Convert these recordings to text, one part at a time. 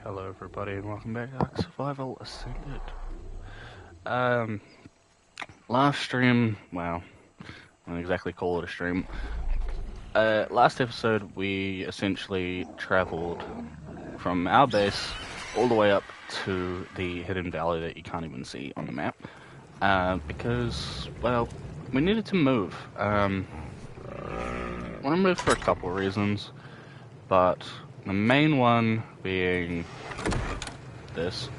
Hello everybody and welcome back to Ark Survival Ascended. Last stream, well, I don't exactly call it a stream. Last episode we essentially travelled from our base all the way up to the hidden valley that you can't even see on the map. Because, well, we needed to move. I want to move for a couple of reasons, but the main one being this.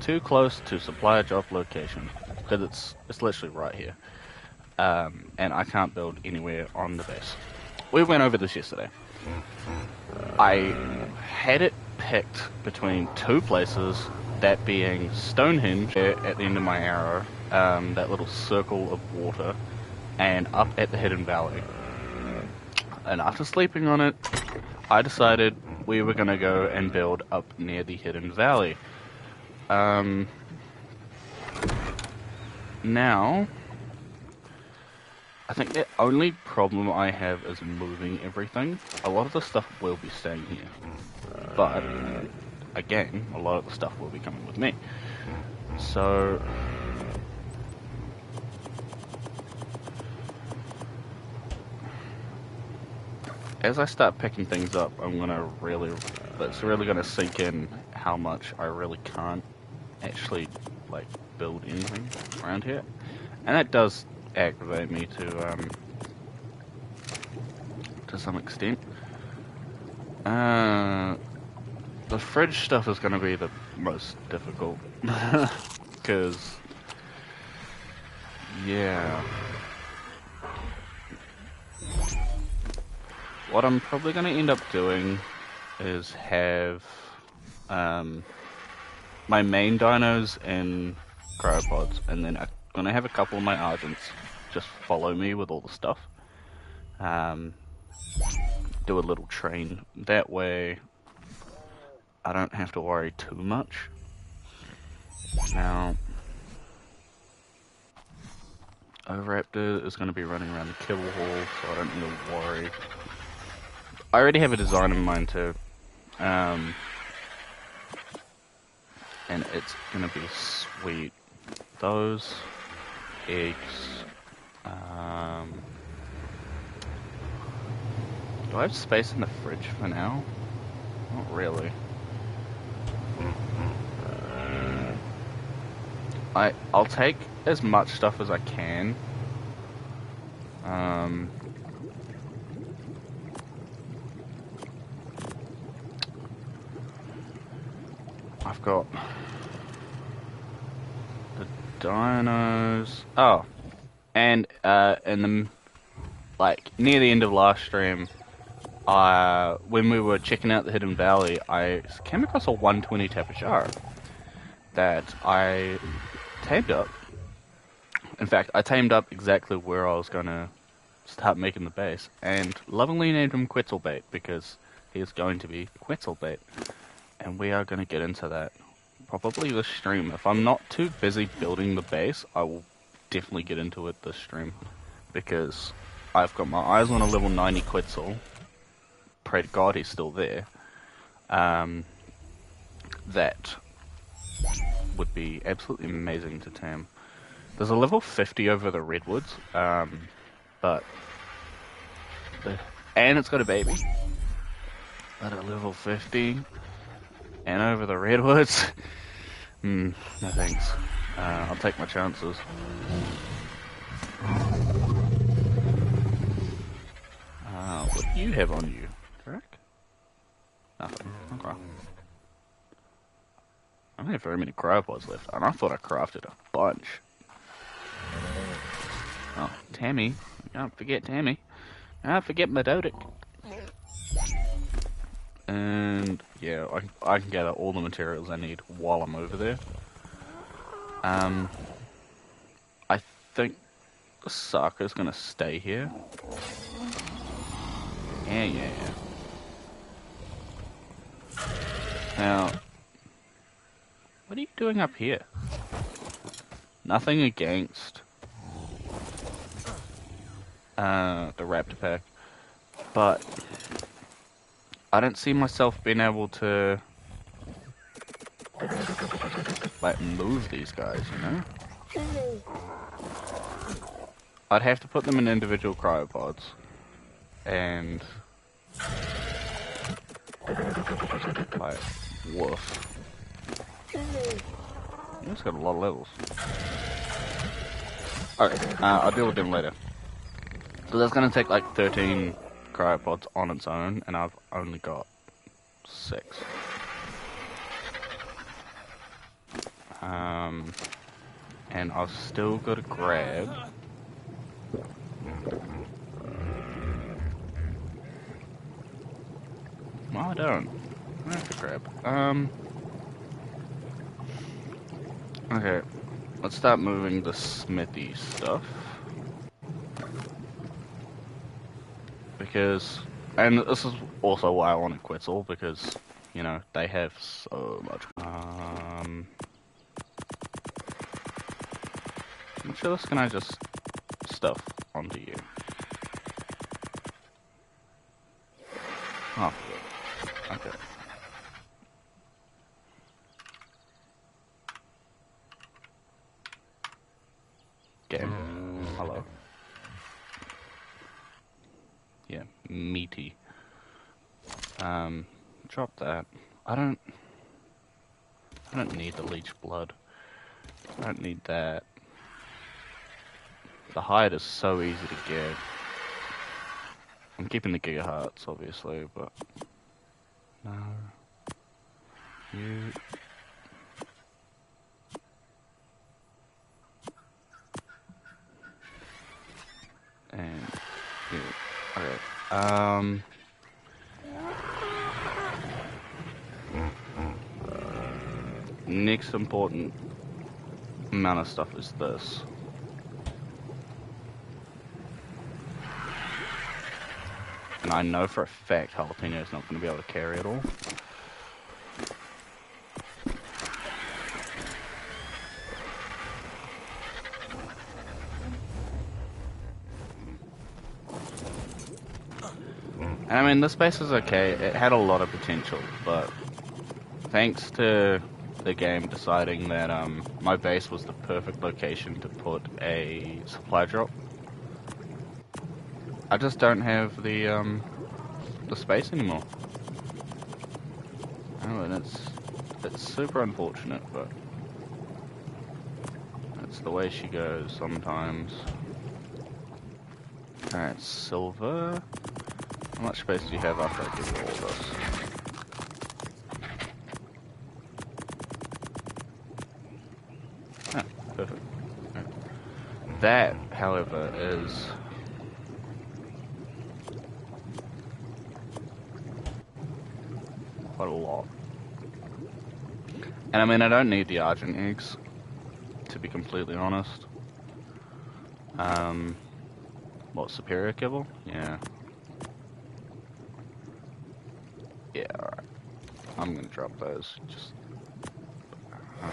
Too close to supply drop location, because it's literally right here. And I can't build anywhere on the base. We went over this yesterday. I had it picked between two places, that being Stonehenge at the end of my arrow, that little circle of water, and up at the hidden valley. And after sleeping on it, I decided we were going to go and build up near the hidden valley. Now, I think the only problem I have is moving everything. A lot of the stuff will be staying here. But, again, a lot of the stuff will be coming with me. So, as I start picking things up, it's really gonna sink in how much I really can't actually, like, build anything around here. And that does aggravate me to some extent. The fridge stuff is gonna be the most difficult. Because, yeah. What I'm probably going to end up doing is have my main dinos in cryopods, and then I'm going to have a couple of my Argents just follow me with all the stuff. Do a little train. That way I don't have to worry too much. Now, Overraptor is going to be running around the kibble hall, so I don't need to worry. I already have a design in mind too, and it's gonna be sweet. Those eggs, do I have space in the fridge for now? Not really. I'll take as much stuff as I can. I've got the dinos. Oh, and in the near the end of last stream, when we were checking out the hidden valley, I came across a 120 Tapachara that I tamed up. In fact, I tamed up exactly where I was gonna start making the base, and lovingly named him Quetzalbait because he is going to be Quetzalbait. And we are going to get into that probably this stream. If I'm not too busy building the base, I will definitely get into it this stream. Because I've got my eyes on a level 90 Quetzal. Pray to God he's still there. That would be absolutely amazing to tame. There's a level 50 over the redwoods. And it's got a baby. But at level 50... and over the redwoods? No thanks. I'll take my chances. What do you have on you, Drac? Nothing. Okay. I don't have very many cryopods left, and I thought I crafted a bunch. Oh, Tammy. Don't forget Tammy. Don't forget my Dodic. And yeah, I can gather all the materials I need while I'm over there. I think the Saka's gonna stay here. Yeah. Now, what are you doing up here? Nothing against the Raptor Pack, but I don't see myself being able to like move these guys, you know? I'd have to put them in individual cryopods and like woof. It's got a lot of levels. Okay, I'll deal with them later. So that's gonna take like 13 cryopods on its own, and I've only got 6. And I've still got to grab. No, I don't. I don't have to grab. Okay, let's start moving the smithy stuff. Because, and this is also why I wanted Quetzal, because, you know, they have so much. I'm sure this can I just stuff onto you. Oh, okay. Game. Hello. Yeah, meaty. Drop that. I don't need the leech blood. I don't need that. The hide is so easy to get. I'm keeping the Giga Hearts, obviously, but no. You. And you. Okay. Next important amount of stuff is this. And I know for a fact Jalapeno is not going to be able to carry it all. And I mean, this base is okay. It had a lot of potential, but thanks to the game deciding that my base was the perfect location to put a supply drop, I just don't have the space anymore. Oh, and it's super unfortunate, but that's the way she goes sometimes. Alright, silver. How much space do you have after I give you all this? Ah, perfect. Right. That, however, is quite a lot. And I mean, I don't need the Argent eggs, to be completely honest. What, superior kibble? Yeah. Yeah, alright. I'm gonna drop those. Just. I'm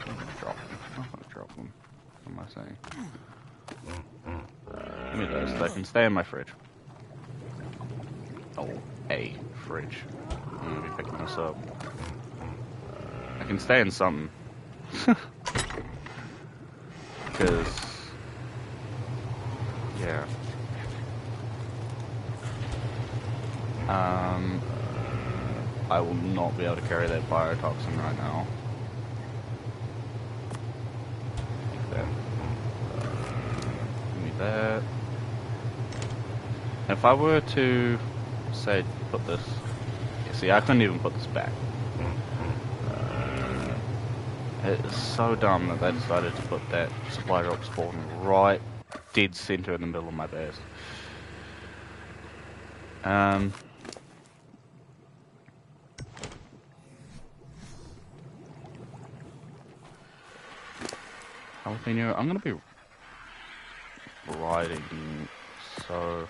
gonna drop them. I'm gonna drop them. What am I saying? Give me those. They can stay in my fridge. Oh, a fridge. I'm gonna be picking this up. I can stay in something. Because. Yeah. I will not be able to carry that biotoxin right now. Take that. Give me that. If I were to, say, put this... See, I couldn't even put this back. It's so dumb that they decided to put that supply drop spawn right dead center in the middle of my base. Jalapeno, I'm gonna be riding, so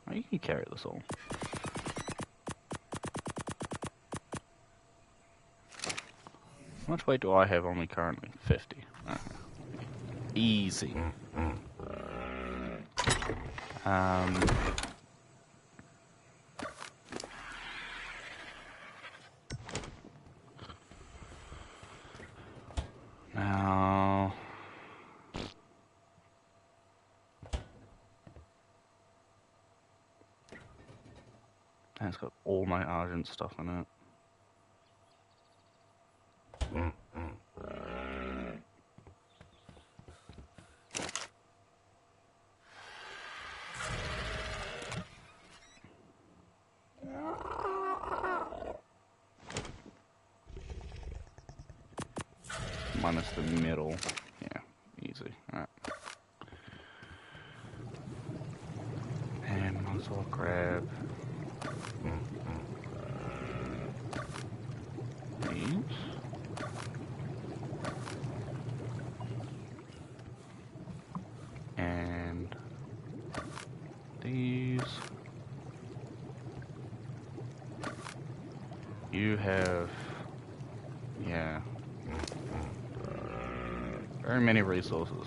oh, you can carry this all. How much weight do I have on me currently? 50. Okay. Easy. Now, and it's got all my Argent stuff in it. Minus the middle. Yeah, easy. Alright. And might as well grab these. And these. You have, yeah, very many resources.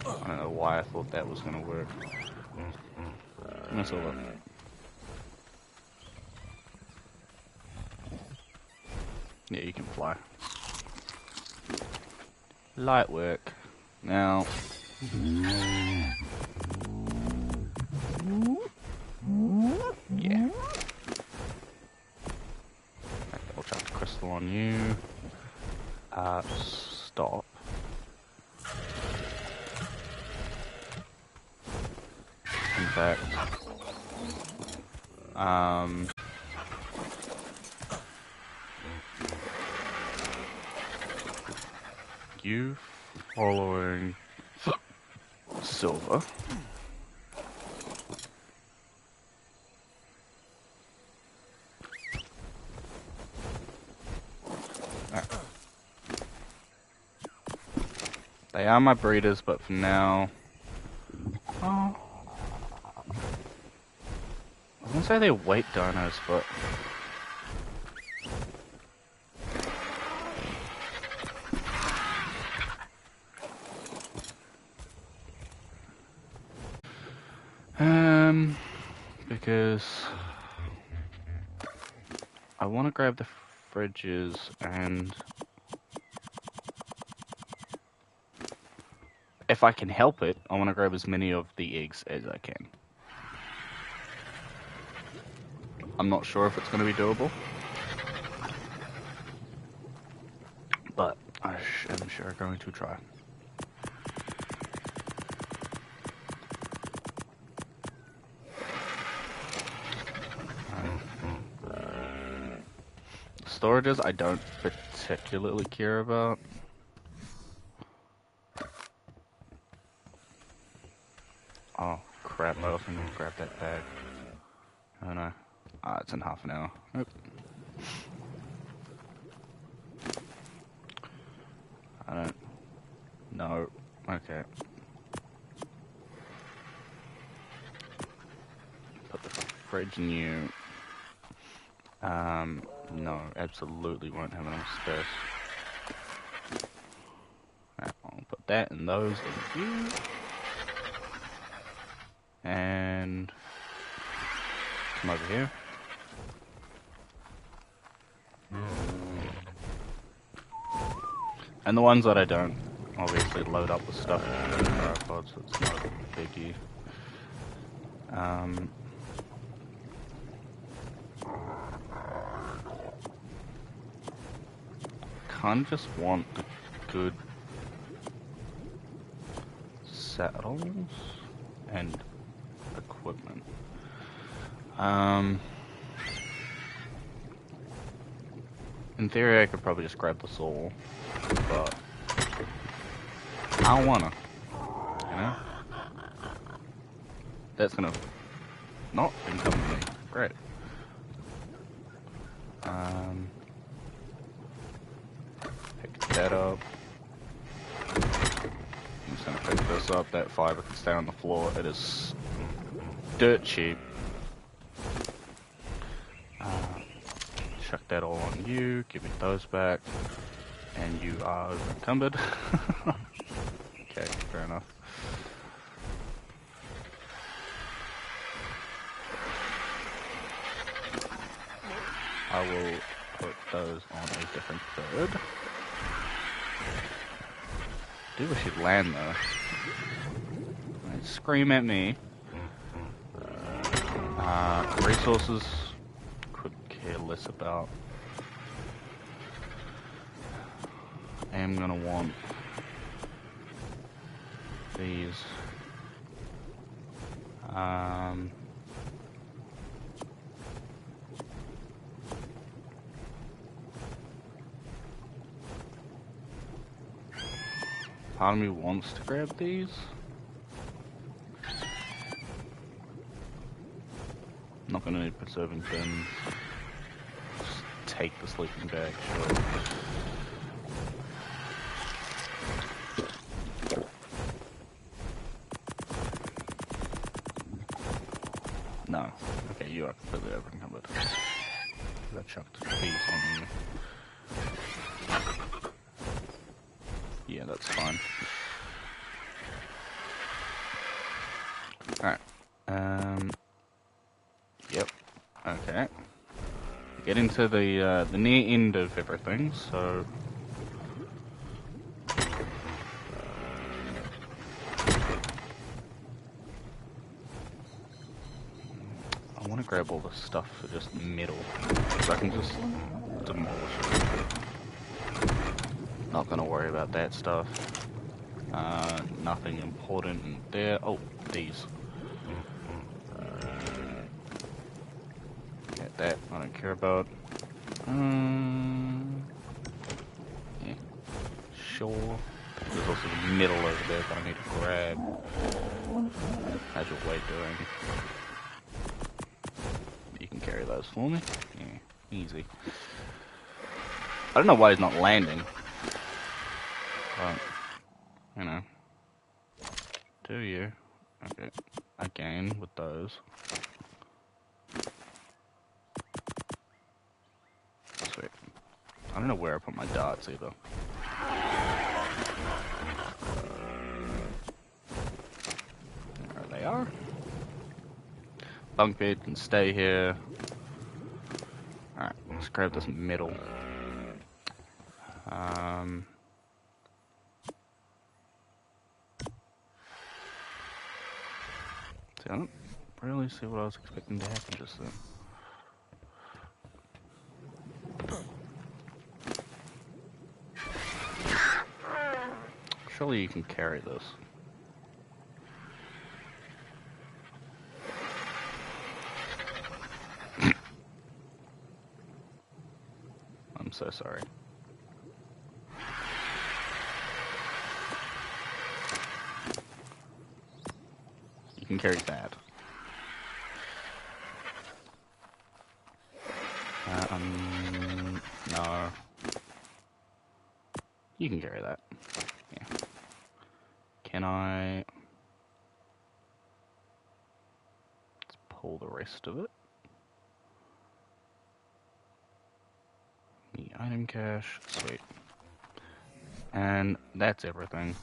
I don't know why I thought that was gonna work. Let's have a look. Yeah, you can fly. Light work. Now. Yeah. I'll chuck the crystal on you. Stop. In fact, you following Silver. They are my breeders, but for now, I wouldn't say they're weight dinos, but because I want to grab the fridges and if I can help it, I want to grab as many of the eggs as I can. I'm not sure if it's going to be doable, but I am sure going to try. Storages I don't particularly care about. Oh crap, I also need to grab that bag. Oh no. Ah, it's in half an hour. Nope. I don't... No. Okay. Put the fridge in you. No, absolutely won't have enough space. Right, I'll put that in those in you. And come over here. And the ones that I don't, obviously load up with stuff in the tripod, so it's not a biggie. Kind of just want good saddles and equipment. In theory, I could probably just grab the soul, but I don't wanna, you know? That's gonna not income me. Great. that up. I'm just gonna pick this up. That fiber can stay on the floor. It is dirt cheap. Chuck that all on you. Give me those back. And you are encumbered. Okay, fair enough. I will put those on a different bird. I do wish you'd land though. Right, scream at me. Resources, could care less about. I am gonna want these. Part of me wants to grab these. I'm not gonna need preserving bins. Just take the sleeping bag, sure. No. Okay, you are completely over-encumbered. I chucked these on you. Yeah, that's fine. Alright. Yep. Okay. Get into the near end of everything, so... I want to grab all the stuff for just metal, so I can just demolish it. Not gonna worry about that stuff. Nothing important in there. Oh, these. Get that. I don't care about. Yeah. Sure. There's also the metal over there that I need to grab. How's your weight doing? You can carry those for me. Yeah, easy. I don't know why he's not landing. But, you know. Do you? Okay. Again, with those. Sweet. I don't know where I put my darts either. There they are. Bunk bed can stay here. Alright, let's grab this metal. See, I don't really see what I was expecting to happen just then. Surely you can carry this. I'm so sorry. You can carry that. No. You can carry that. Yeah. Can I... Let's pull the rest of it. The item cache, sweet. And that's everything.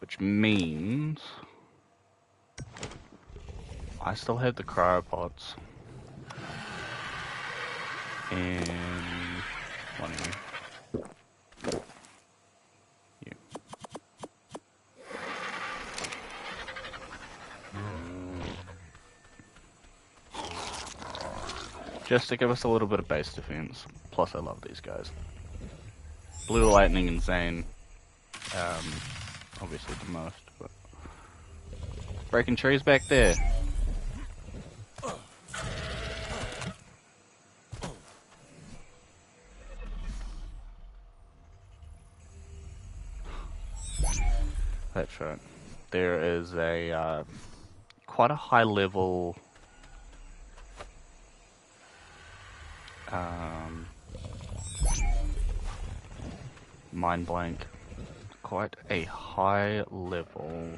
Which means... I still have the cryopods. And... one of you. Just to give us a little bit of base defense. Plus I love these guys. Blue Lightning and Zane. Obviously the most, but... Breaking trees back there. That's right. There is a, quite a high level Um, Mind blank. Quite a high level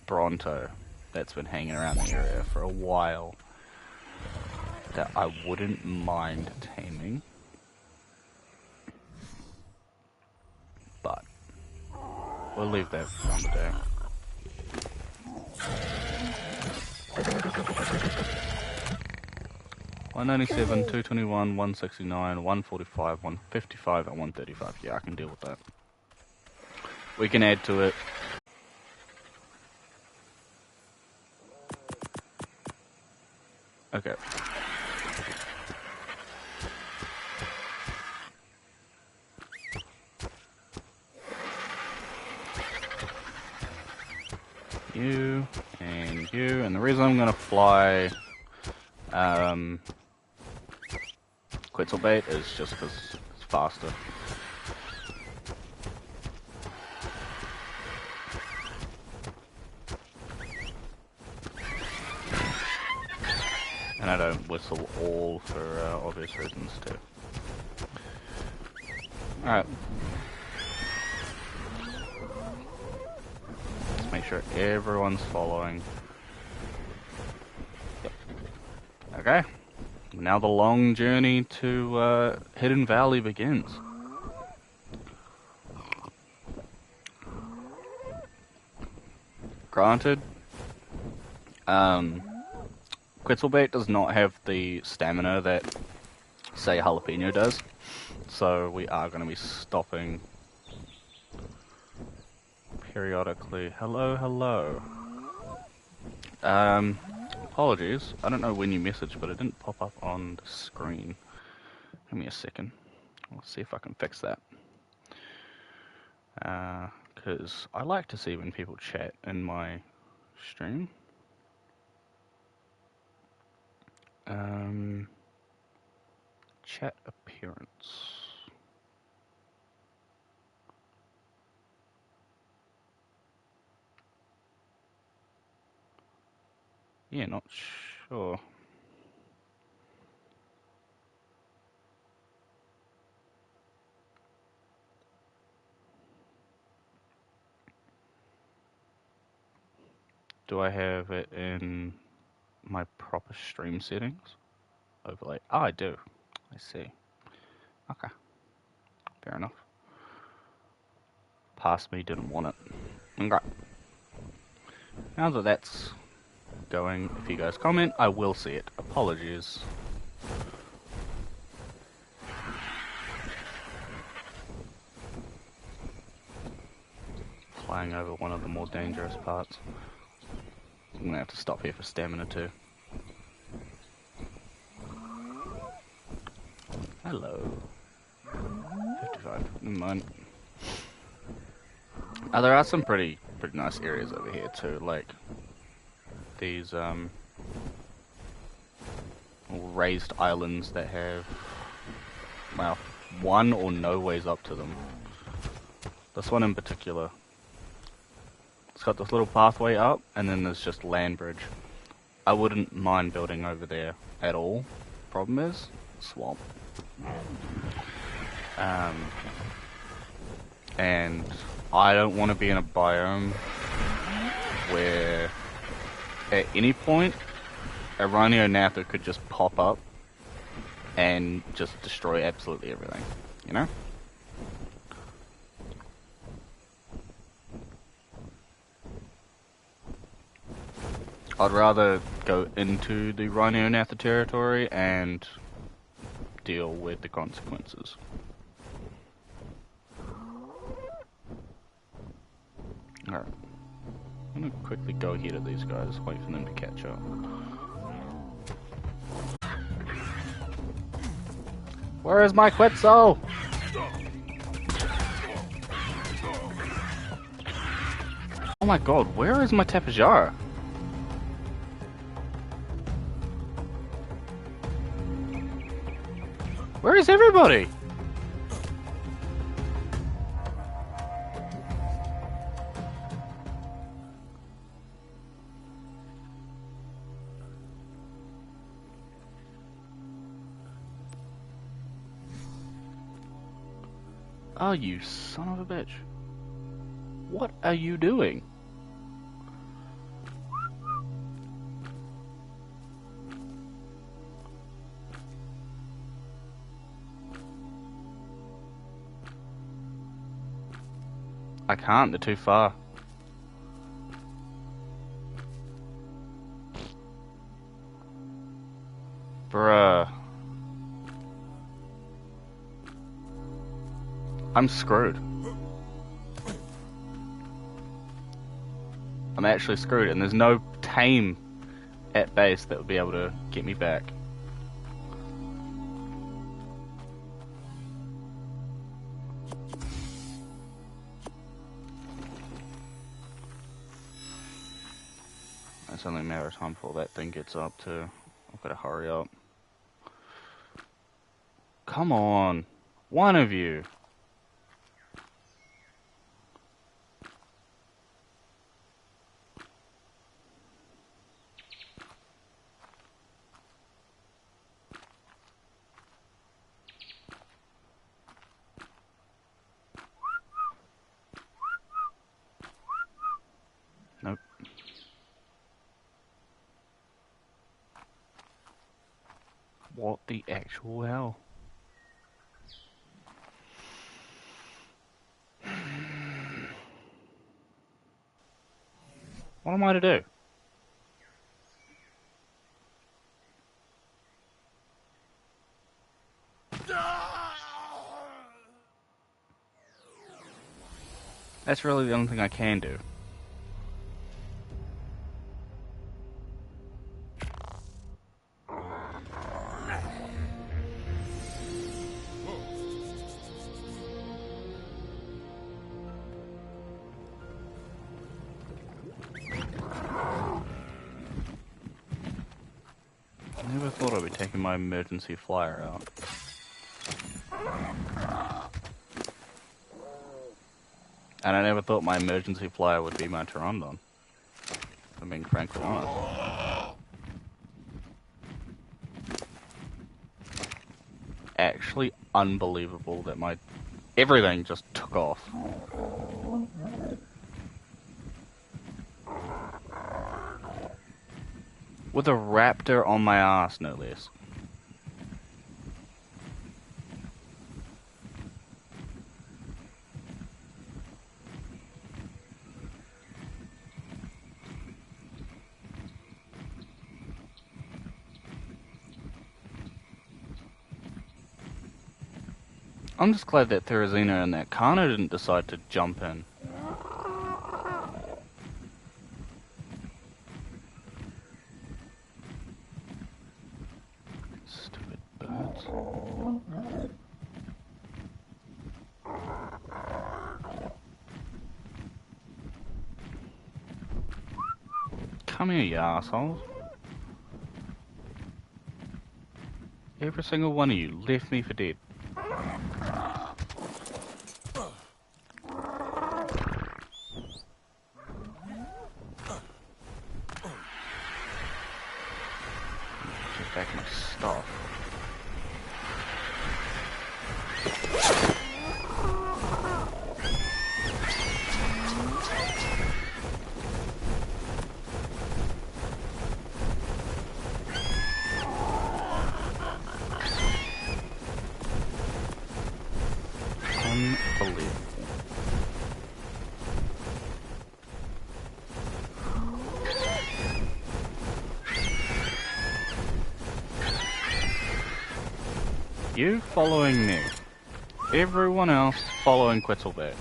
Bronto that's been hanging around the area for a while that I wouldn't mind taming. But we'll leave that for another day. $197, $221, $169, $145, $155, and $135. Yeah, I can deal with that. We can add to it. Okay. You and you, and the reason I'm gonna fly Quetzalbait is just because it's faster. And I don't whistle all for obvious reasons too. Alright. Let's make sure everyone's following. Yep. Okay. Now the long journey to Hidden Valley begins. Granted, Quetzalbait does not have the stamina that, say, Jalapeno does, so we are going to be stopping periodically. Hello, hello. Apologies, I don't know when you messaged, but it didn't pop up on the screen. Give me a second. I'll see if I can fix that. Because I like to see when people chat in my stream. Chat appearance. Yeah, not sure. Do I have it in my proper stream settings? Overlay. Oh, I do. I see. Okay. Fair enough. Past me didn't want it. Okay. Now that that's going, if you guys comment, I will see it. Apologies. Flying over one of the more dangerous parts. I'm gonna have to stop here for stamina too. Hello. 55. Never mind. There are some pretty nice areas over here too, like these raised islands that have, well, one or no ways up to them. This one in particular. It's got this little pathway up, and then there's just land bridge. I wouldn't mind building over there at all. Problem is, swamp. And I don't want to be in a biome where at any point a Rhino could just pop up and just destroy absolutely everything, you know? I'd rather go into the Rhino territory and deal with the consequences. Alright. I'm gonna quickly go ahead of these guys, wait for them to catch up. Where is my Quetzal? Oh my god, where is my Tapejara? Where is everybody? Oh, you son of a bitch. What are you doing? I can't, they're too far. Bruh. I'm screwed. I'm actually screwed, and there's no tame at base that would be able to get me back. It's only a matter of time before that thing gets up too. I've got to hurry up. Come on, one of you. Nope. What the actual hell? What am I to do? That's really the only thing I can do. I never thought I'd be taking my emergency flyer out. And I never thought my emergency flyer would be my Pteranodon. If I'm being frankly honest. Actually unbelievable that my everything just took off. With a raptor on my ass, no less. I'm just glad that Therizina and that Kana didn't decide to jump in. Stupid birds. Come here, you assholes. Every single one of you left me for dead. Get back my stuff. Unbelievable. You following me. Everyone else following Quetzalback.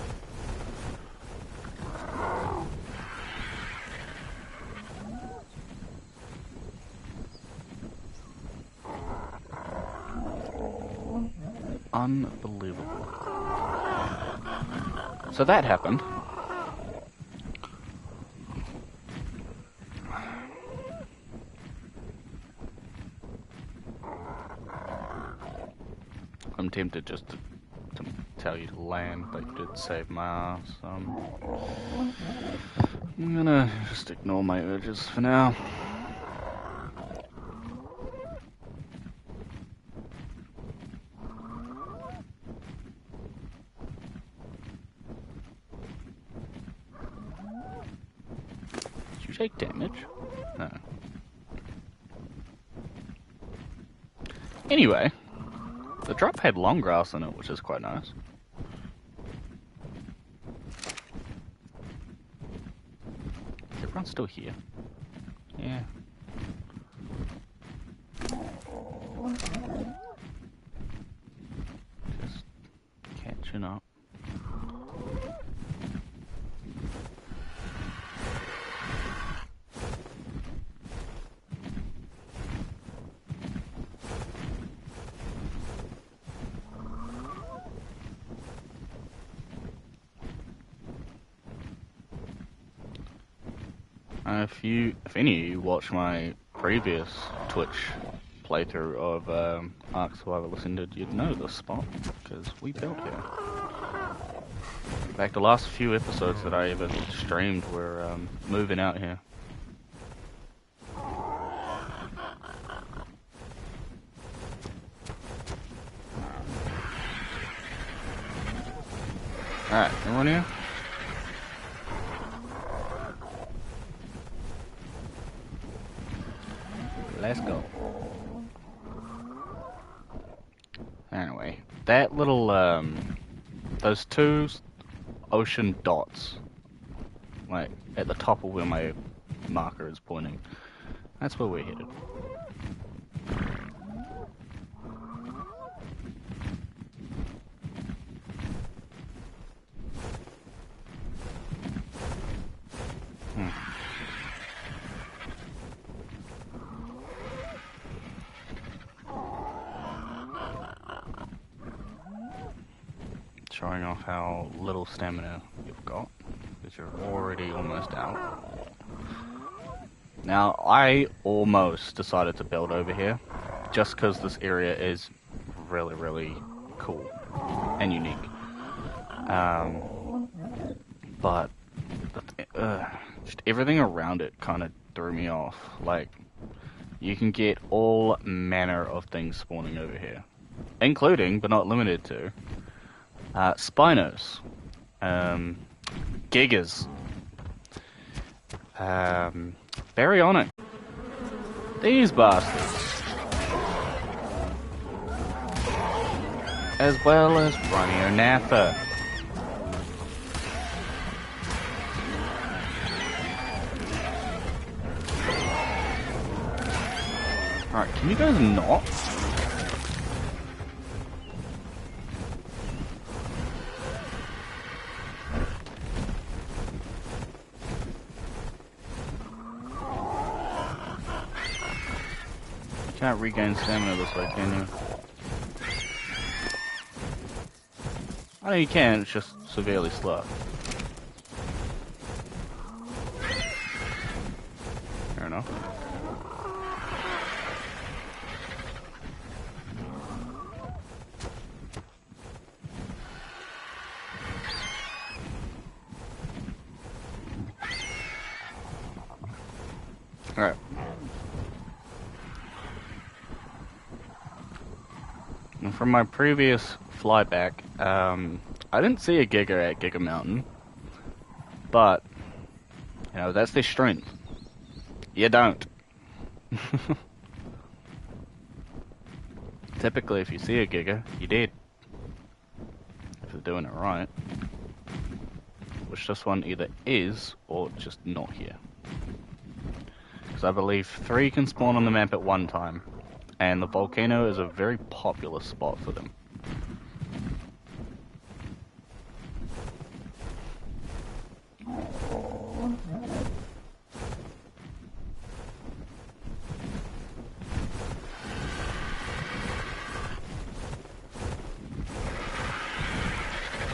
Unbelievable. So that happened. I'm tempted just to tell you to land, but you did save my ass. I'm gonna just ignore my urges for now. Anyway, the drop had long grass in it, which is quite nice. Is everyone still here? Yeah. Just catching up. If any of you watch my previous Twitch playthrough of Ark Survival Ascended, you'd know this spot, because we built here. In fact, the last few episodes that I ever streamed were moving out here. Alright, everyone here? Let's go. Anyway, that little, those two ocean dots, like, at the top of where my marker is pointing, that's where we're headed. Showing off how little stamina you've got, because you're already almost out. Now, I almost decided to build over here, just because this area is really, really cool and unique. But just everything around it kind of threw me off. Like, you can get all manner of things spawning over here, including, but not limited to, Spinos, Gigas, Baryonx, these bastards, as well as Baryonx. Alright, can you guys not? Can't regain stamina this way, can you? Oh, you can, it's just severely slow. Fair enough. Alright. And from my previous flyback, I didn't see a Giga at Giga Mountain, but, you know, that's their strength. You don't. Typically, if you see a Giga, you're dead. If they're doing it right. Which this one either is, or just not here. Because I believe 3 can spawn on the map at one time. And the volcano is a very popular spot for them.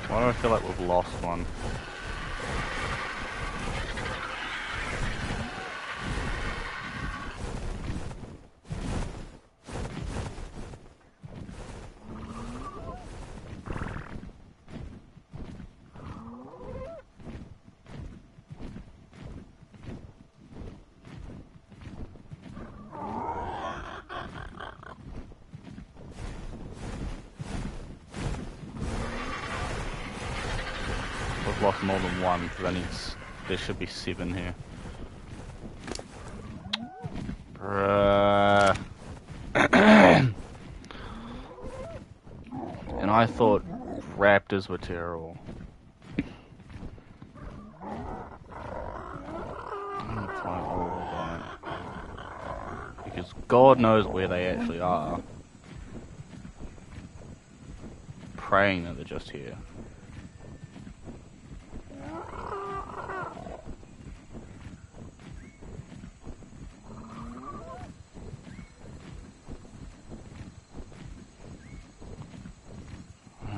Why do I feel like we've lost one? We've lost more than one, because there should be 7 here. Bruh. I thought raptors were terrible. I'm gonna fly all of that. Because God knows where they actually are. Praying that they're just here.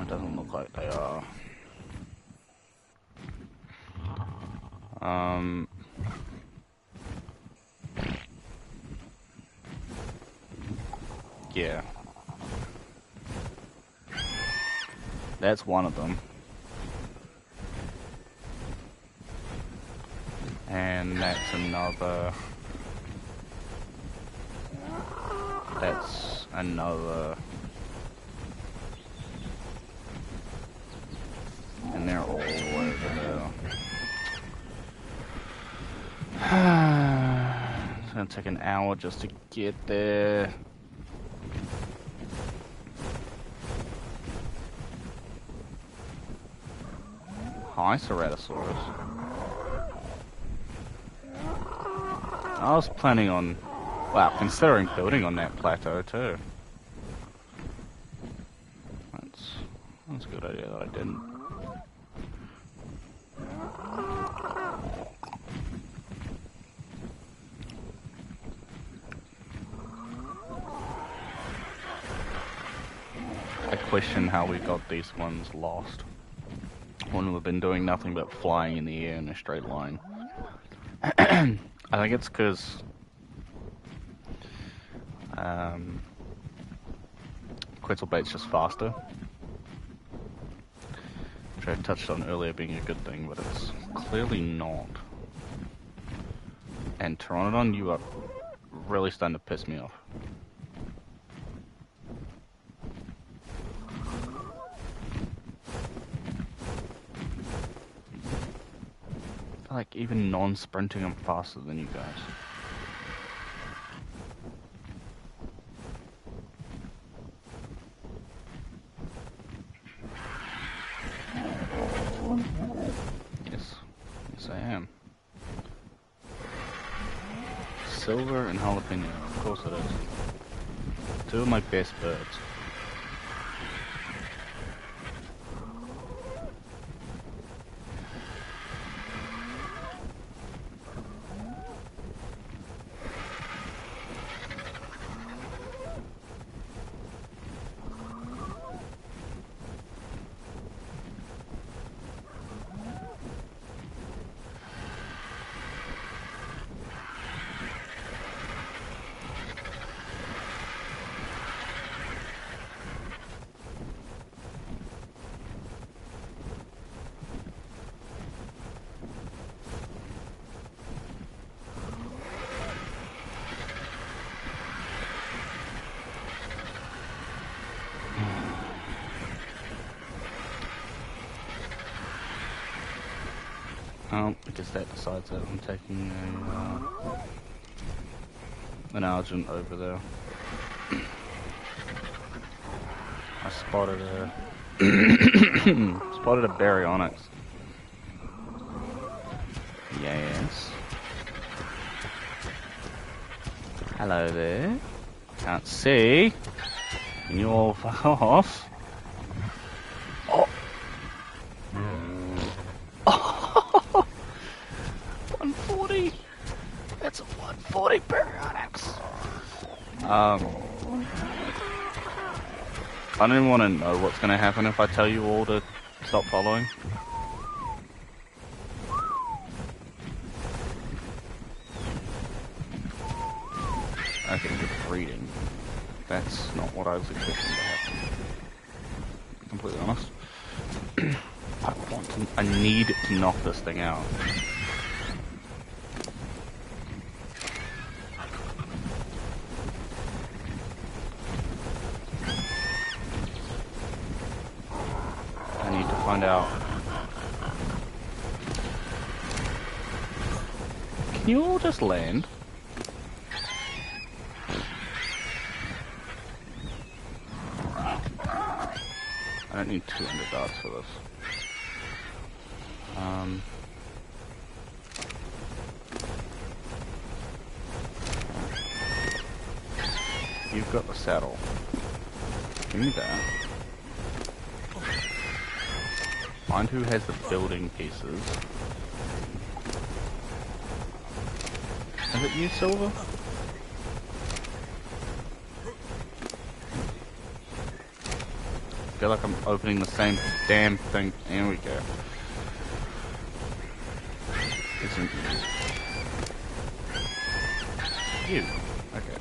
It doesn't look like they are. Yeah. That's one of them. And that's another. That's another. And they're all over there. It's gonna take an hour just to get there. Hi, Ceratosaurus. I was planning on, well, considering building on that plateau too. That's a good idea that I didn't. I question how we got these ones lost when we've been doing nothing but flying in the air in a straight line. I think it's because Quetzalbait's just faster, which I touched on earlier being a good thing, but it's clearly not. And Pteranodon, you are really starting to piss me off. I feel like even non-sprinting, I'm faster than you guys. Yes I am. Silver and jalapeno, of course it is. Two of my best birds. Oh, I guess that decides that I'm taking an Argent over there. I spotted a spotted a Baryonx. Yes. Hello there. Can't see. Can you all fuck off? Oh. 140. That's a 140 Baryonx. I don't even want to know what's going to happen if I tell you all to stop following. Okay, you're breeding. That's not what I was expecting to happen. To be completely honest. I need to knock this thing out. I need to find out. Can you all just land? don't need 200 darts for this. You've got the saddle. Give me that. Find who has the building pieces. Is it you, Silver? I feel like I'm opening the same damn thing. There we go. Isn't you? Okay.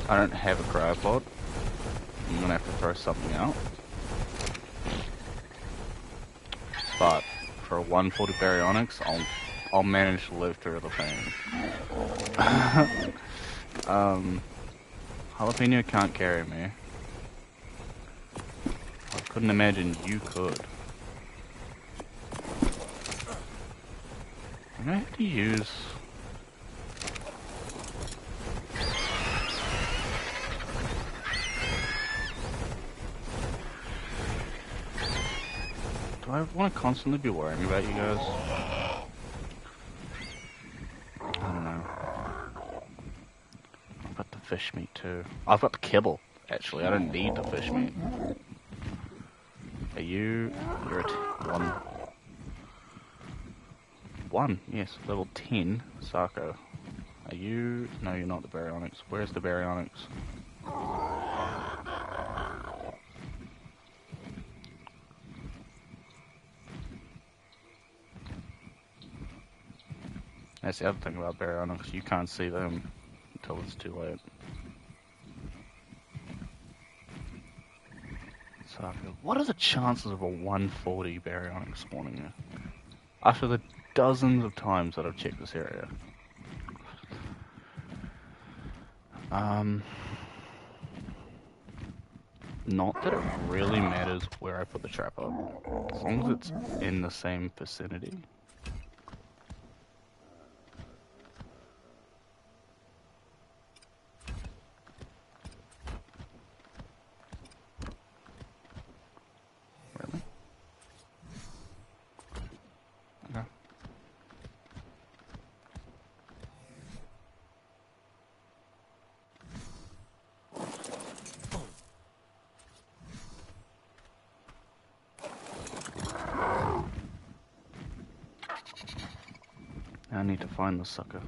I don't have a cryopod. I'm gonna have to throw something out. But for a 140 Baryonx, I'll manage to live through the pain. Jalapeno can't carry me. I couldn't imagine you could. I'm gonna have to use... Do I want to constantly be worrying about you guys? I don't know. I've got the fish meat too. I've got the kibble, actually. I don't need the fish meat. Are you... You're at 1. 1, yes. Level 10, Sarko. Are you... No, you're not the Baryonx. Where's the Baryonx? That's the other thing about Baryonx, you can't see them until it's too late. Sarko, what are the chances of a 140 Baryonx spawning here? After the dozens of times that I've checked this area. Not that it really matters where I put the trap up, as long as it's in the same vicinity. Really? Okay. I need to find the sucker.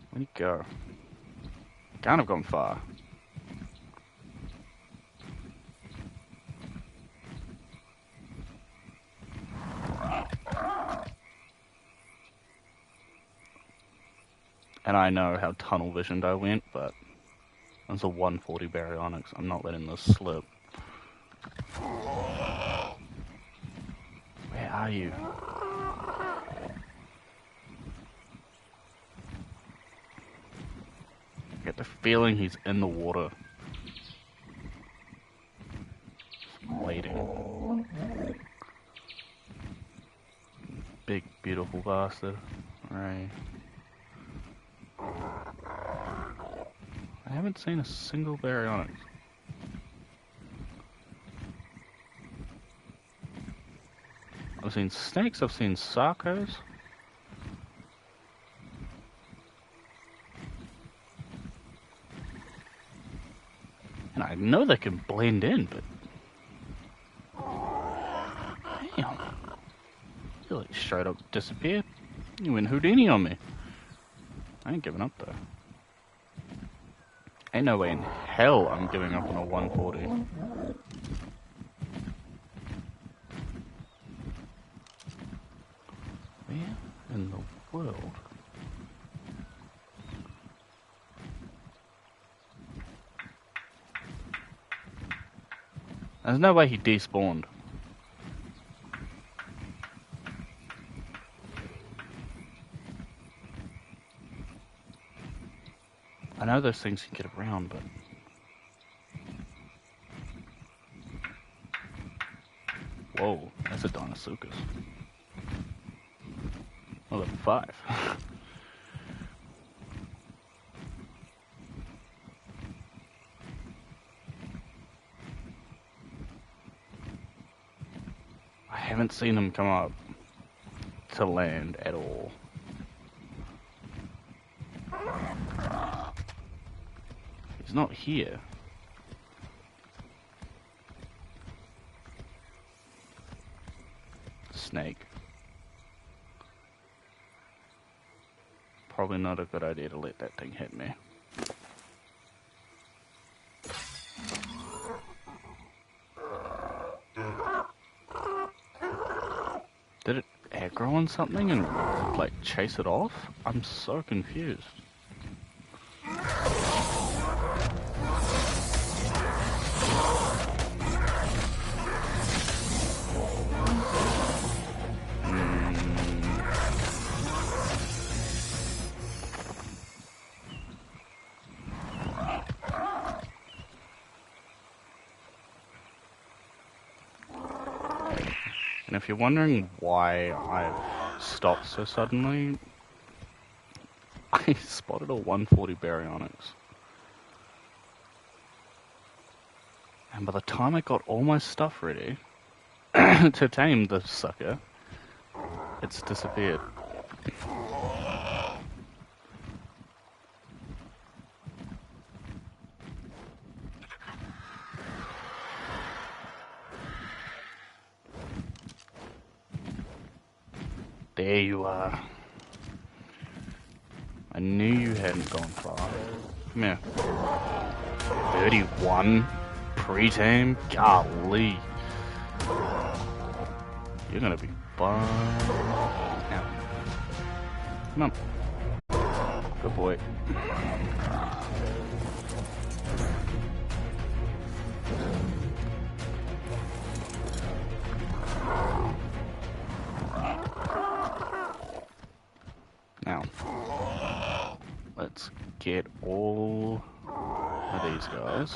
Where'd he go? Can't have gone far. And I know how tunnel visioned I went, but it's a 140 Baryonx. I'm not letting this slip. Where are you? I get the feeling he's in the water. Just waiting. Big, beautiful bastard. Right. I haven't seen a single Baryonx. I've seen snakes, I've seen Sarkos. And I know they can blend in, but... Damn. You like straight up disappeared. You went Houdini on me. I ain't giving up though. Ain't no way in hell I'm giving up on a 140. Where in the world? There's no way he despawned. I know those things can get around, but... Whoa, that's a Dinosuchus. Well, 5. I haven't seen him come up to land at all. He's not here. Snake. Probably not a good idea to let that thing hit me. Did it aggro on something and like chase it off? I'm so confused. And if you're wondering why I've stopped so suddenly, I spotted a 140 Baryonx. And by the time I got all my stuff ready to tame the sucker, it's disappeared. There you are. I knew you hadn't gone far. Come here. 31 pre-tame? Golly. You're gonna be fine. Now. Come on. Good boy. Now, let's get all of these guys.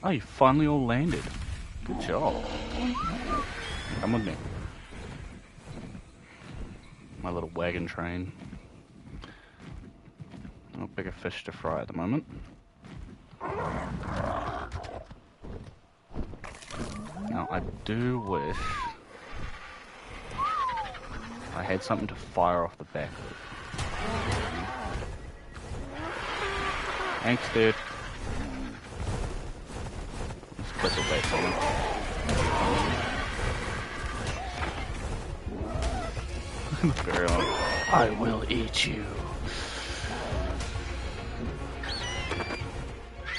Oh, you finally all landed. Good job. Come with me. My little wagon train. No bigger fish to fry at the moment. Now, I do wish I had something to fire off the back with. Thanks, dude. Let's put the weight on him. Baryonx. I will eat you.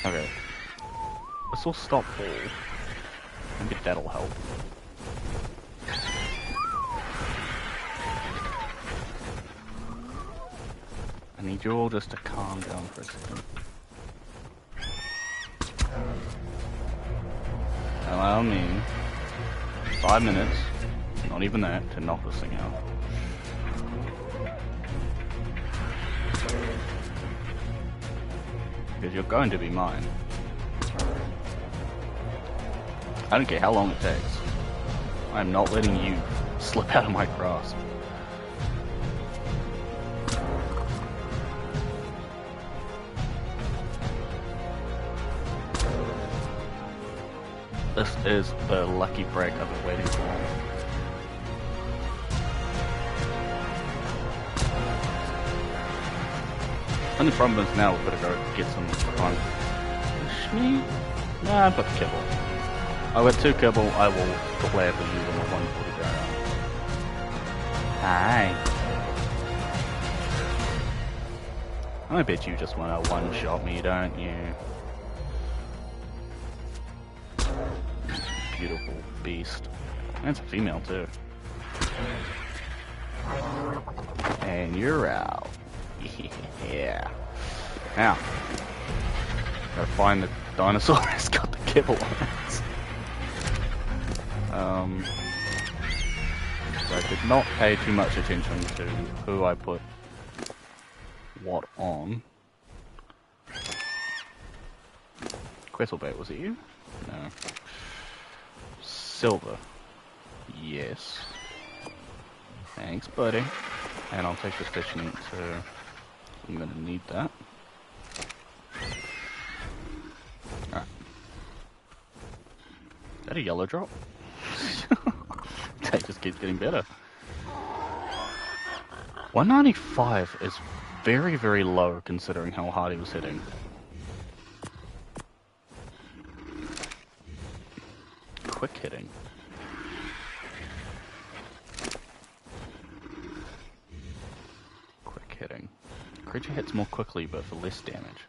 Okay. This will stop all. Maybe that'll help. I need you all just to calm down for a second. Allow me 5 minutes, not even that, to knock this thing out. Because you're going to be mine. I don't care how long it takes. I'm not letting you slip out of my grasp. This is the lucky break I've been waiting for. Only problem is now we've got to go get some fun. Shmee? Nah, I've got the kibble. I've got 2 kibble, I will gladly use them at 140 Baryonx. Hi. I bet you just want to one-shot me, don't you? Beautiful beast. And it's a female too. And you're out. Yeah. Now, gotta find the dinosaur that's got the kibble on it. So I did not pay too much attention to who I put what on. Quetzalbait, was it you? No. Silver. Yes. Thanks, buddy. And I'll take the fish meat too. I'm gonna need that. Alright. Is that a yellow drop? That just keeps getting better. 195 is very, very low considering how hard he was hitting. Quick hitting. Quick hitting. Creature hits more quickly but for less damage.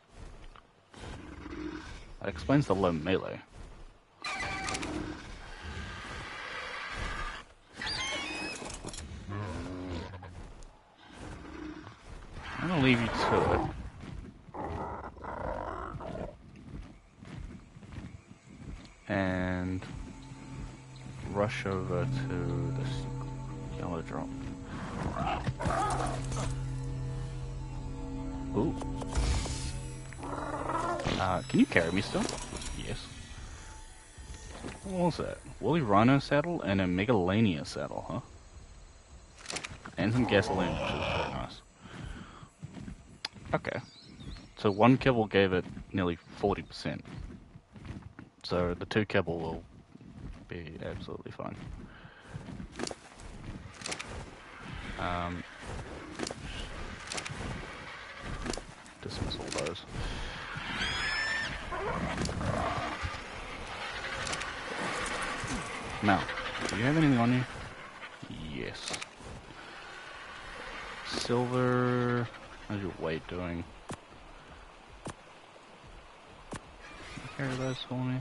That explains the low melee. I'm gonna leave you to it. And rush over to this yellow drop. Ooh. Can you carry me still? Yes. What was that? Woolly Rhino saddle and a Megalania saddle, huh? And some gasoline, which is very nice. Okay. So one kibble gave it nearly 40%. So the 2 kibble will be absolutely fine. Dismiss all those. Now, do you have anything on you? Yes. Silver. How's your weight doing? Can you carry those for me?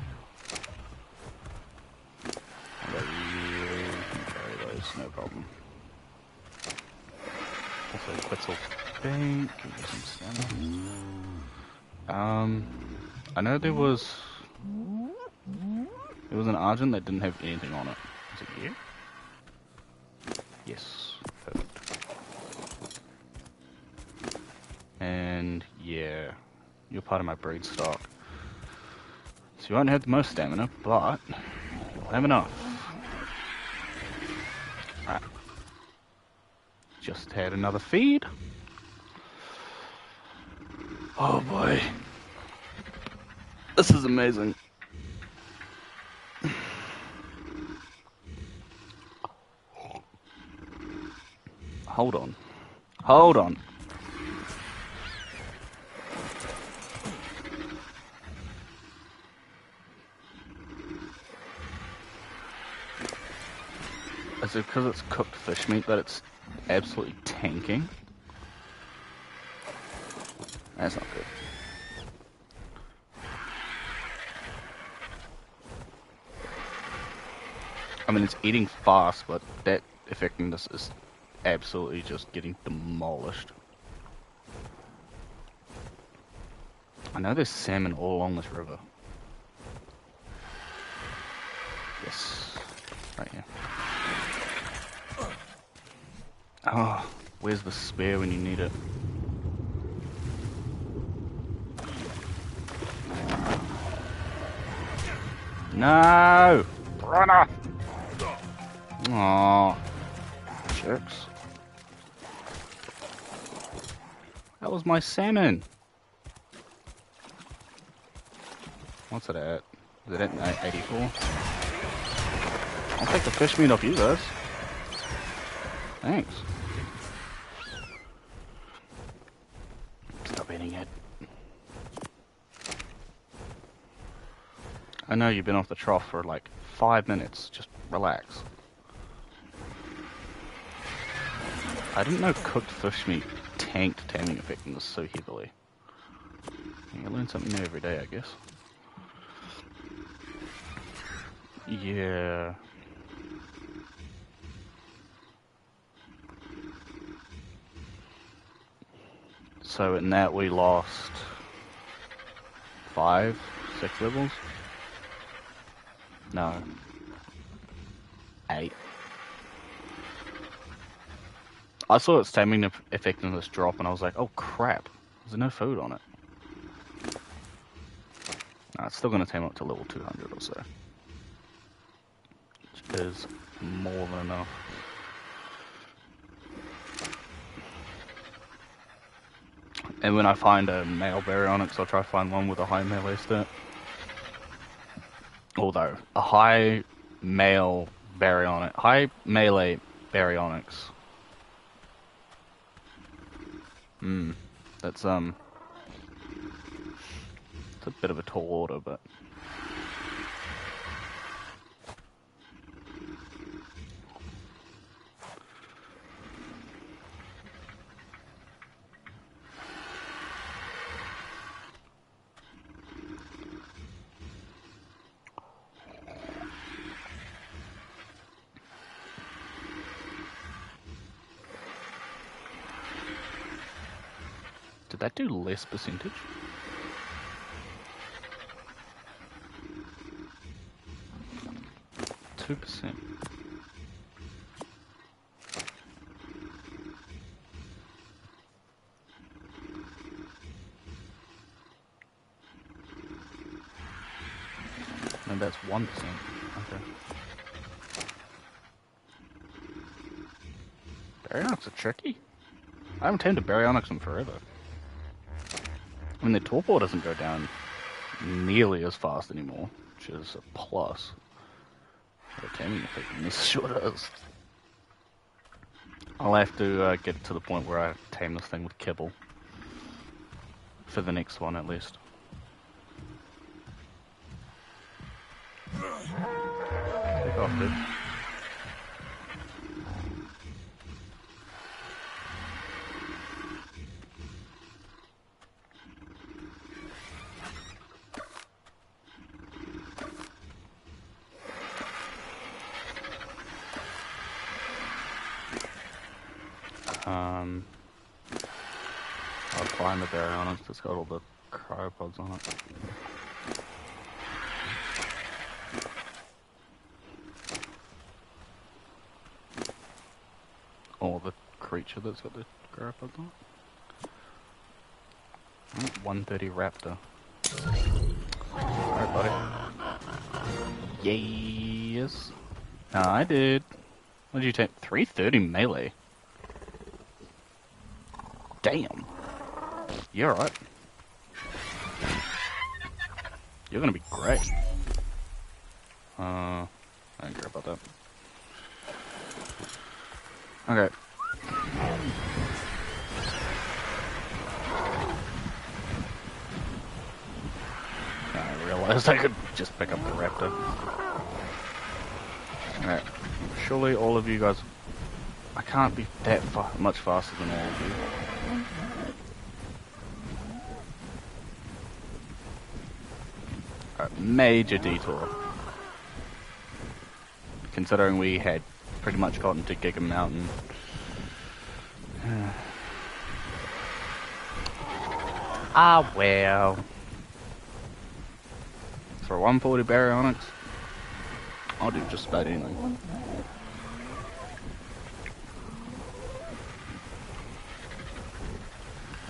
How about you? You can carry those, no problem. Also, Quetzal Bank. Give me some stamina. I know there was an Argent that didn't have anything on it. Is it you? Yes. Perfect. And yeah, you're part of my breed stock. So you won't have the most stamina, but you'll have enough. Alright. Just had another feed. Oh boy. This is amazing. Hold on. Hold on. Is it because it's cooked fish meat that it's absolutely tanking? That's not good. I mean, it's eating fast, but that effectiveness is absolutely just getting demolished. I know there's salmon all along this river. Yes. Right here. Oh, where's the spear when you need it? No! Runner! Aww. Jerks. That was my salmon! What's it at? Is it at 84? I'll take the fish meat off you guys. Thanks. Stop eating it. I know you've been off the trough for like 5 minutes. Just relax. I didn't know cooked fish meat tanked taming effectiveness so heavily. You learn something new every day, I guess. Yeah. So in that we lost 5, 6 levels? No. 8. I saw its taming effectiveness drop and I was like, oh crap, there's no food on it. No, it's still going to tame up to level 200 or so. Which is more than enough. And when I find a male Baryonx, I'll try to find one with a high melee stat. Although, a high melee Baryonx. That's it's a bit of a tall order, but did that do less percentage? %. No, that's 1%. Okay. Baryonx are tricky. I haven't tamed a Baryonx in forever. I mean, the torpor doesn't go down nearly as fast anymore, which is a plus. The taming effectiveness sure does. I'll have to get to the point where I tame this thing with kibble. For the next one, at least. Take off, dude. I'll find the Baryonx that's got all the cryopods on it. Or the creature that's got the cryopods on it. 130 raptor. Alright, buddy. Yes. I did. What did you take? 330 melee. Damn. You're alright. You're gonna be great. I don't care about that. Okay. I realized I could just pick up the raptor. Alright. Surely all of you guys... I can't be that much faster than all of you. Alright, major detour. Considering we had pretty much gotten to Giga Mountain. Ah, well. For a 140 Baryonx, I'll do just about anything.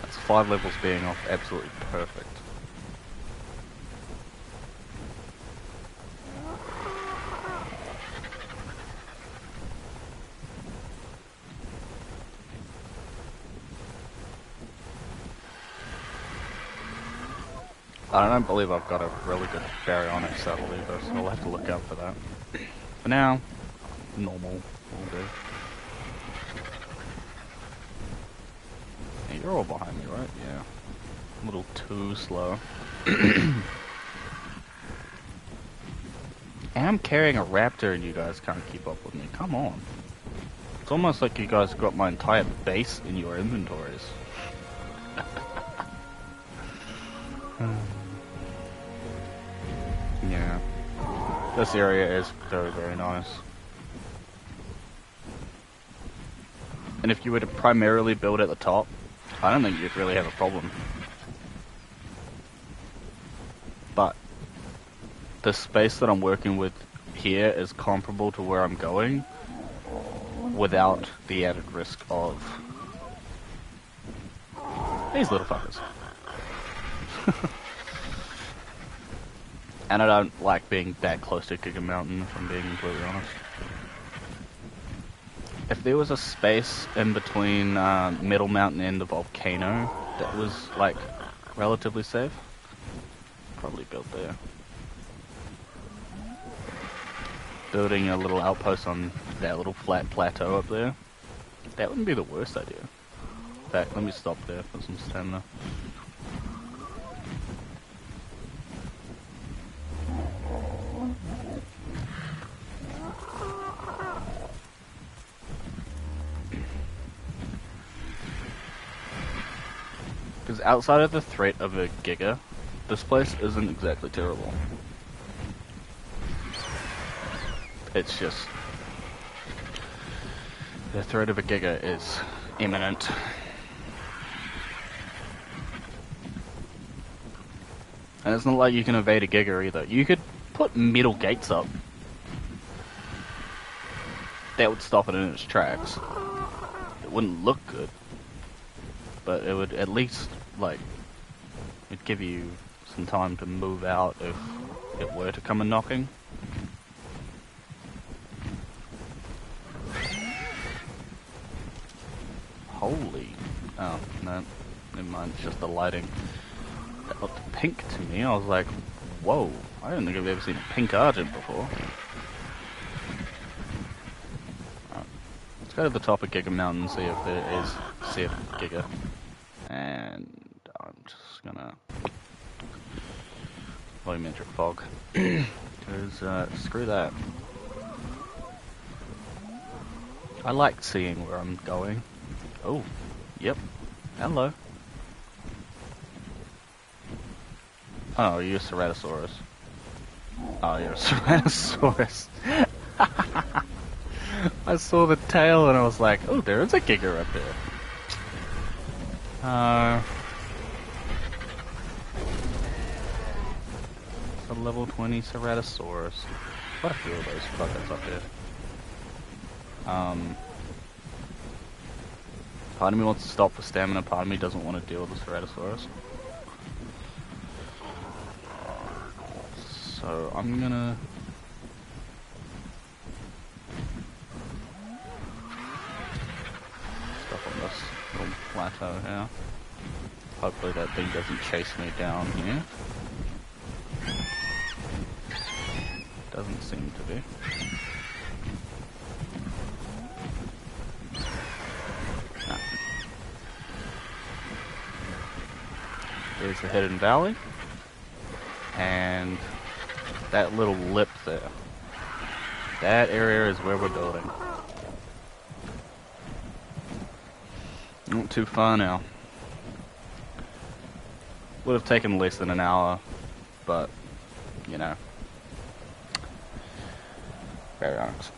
That's 5 levels being off absolutely perfect. I don't believe I've got a really good Baryonx saddle either, so I'll have to look out for that. For now, normal will do. Hey, you're all behind me, right? Yeah. A little too slow. And I'm carrying a raptor and you guys can't keep up with me. Come on. It's almost like you guys got my entire base in your inventories. Yeah. This area is very, very nice. And if you were to primarily build at the top, I don't think you'd really have a problem. But the space that I'm working with here is comparable to where I'm going without the added risk of these little fuckers. And I don't like being that close to Giga Mountain, if I'm being completely honest. If there was a space in between Middle Mountain and the volcano that was, like, relatively safe. Probably built there. Building a little outpost on that little flat plateau up there. That wouldn't be the worst idea. In fact, let me stop there for some stamina. Because outside of the threat of a Giga, this place isn't exactly terrible. It's just... the threat of a Giga is imminent. And it's not like you can evade a Giga either. You could put metal gates up. That would stop it in its tracks. It wouldn't look good. But it would at least, like, it'd give you some time to move out if it were to come a knocking. Holy... oh, no. Never mind, it's just the lighting. That looked pink to me. I was like, whoa, I don't think I've ever seen a pink Argent before. Right. Let's go to the top of Giga Mountain and see if there is said Giga. And I'm just gonna volumetric fog. Because screw that. I like seeing where I'm going. Oh, yep. Hello. Oh, you're a Ceratosaurus. Oh, you're a Ceratosaurus. I saw the tail and I was like, oh, there is a Giga up there. It's a level 20 Ceratosaurus. Quite a few of those fuckers up there. Part of me wants to stop for stamina, part of me doesn't want to deal with the Ceratosaurus. So I'm gonna... stop on this little plateau here. Hopefully that thing doesn't chase me down here. Doesn't seem to be. No. There's the hidden valley. And that little lip there. That area is where we're building. Not too far now. Would have taken less than an hour, but, you know. Baryonx.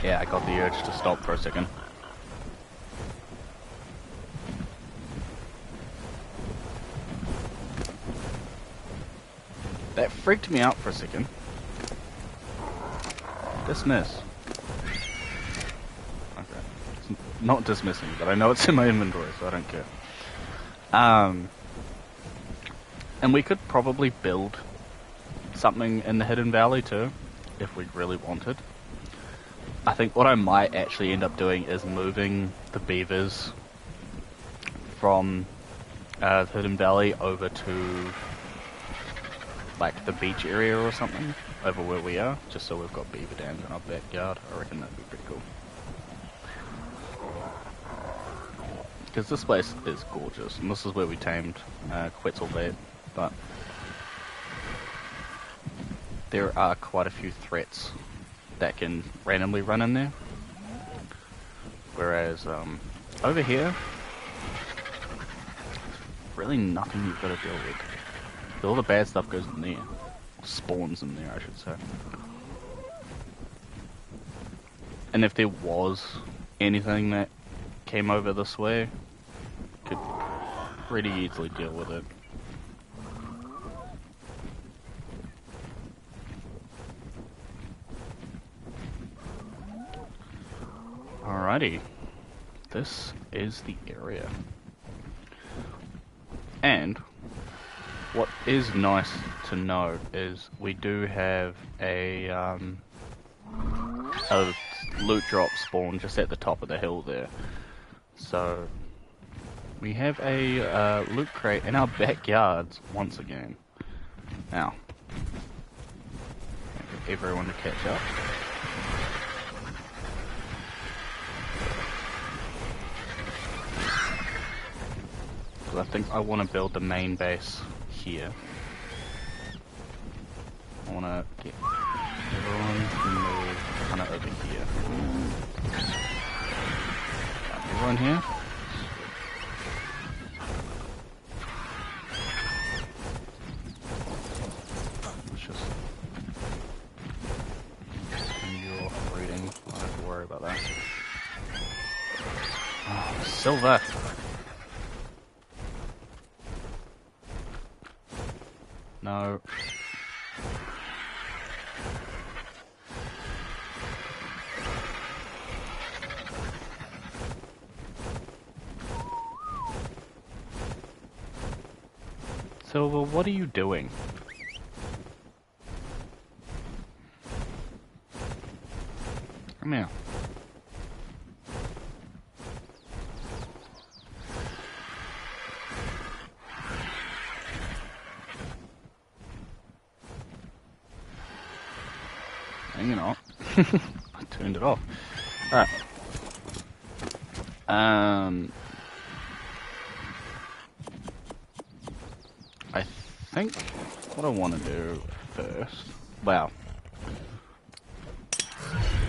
Yeah, I got the urge to stop for a second. That freaked me out for a second. Dismiss. Okay. It's not dismissing, but I know it's in my inventory, so I don't care. And we could probably build something in the Hidden Valley too, if we really wanted. I think what I might actually end up doing is moving the beavers from the Hidden Valley over to like the beach area or something, over where we are, just so we've got beaver dams in our backyard. I reckon that'd be pretty cool. Because this place is gorgeous, and this is where we tamed Quetzalcoatl, but there are quite a few threats that can randomly run in there. Whereas over here, really nothing you've got to deal with. All the bad stuff goes in there. Spawns in there, I should say. And if there was anything that came over this way, could pretty easily deal with it. Alrighty. This is the area. And what is nice to note is we do have a loot drop spawn just at the top of the hill there. So we have a loot crate in our backyards once again. Now, get everyone to catch up. I think I want to build the main base here. I want to get everyone to move kind of over here. Everyone here? Let's just continue off reading. I don't have to worry about that. Oh, silver! No. Silver, what are you doing? Come here. Hanging on. I turned it off. Alright. I think what I want to do first, well,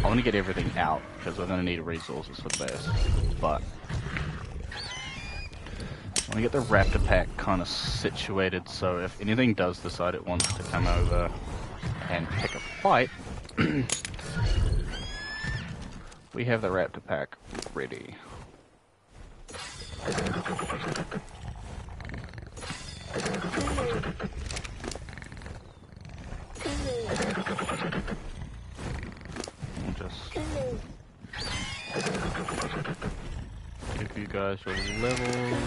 I want to get everything out because we're going to need resources for the base, but I want to get the raptor pack kind of situated so if anything does decide it wants to come over and pick a fight, we have the raptor pack ready. We'll just give you guys your levels.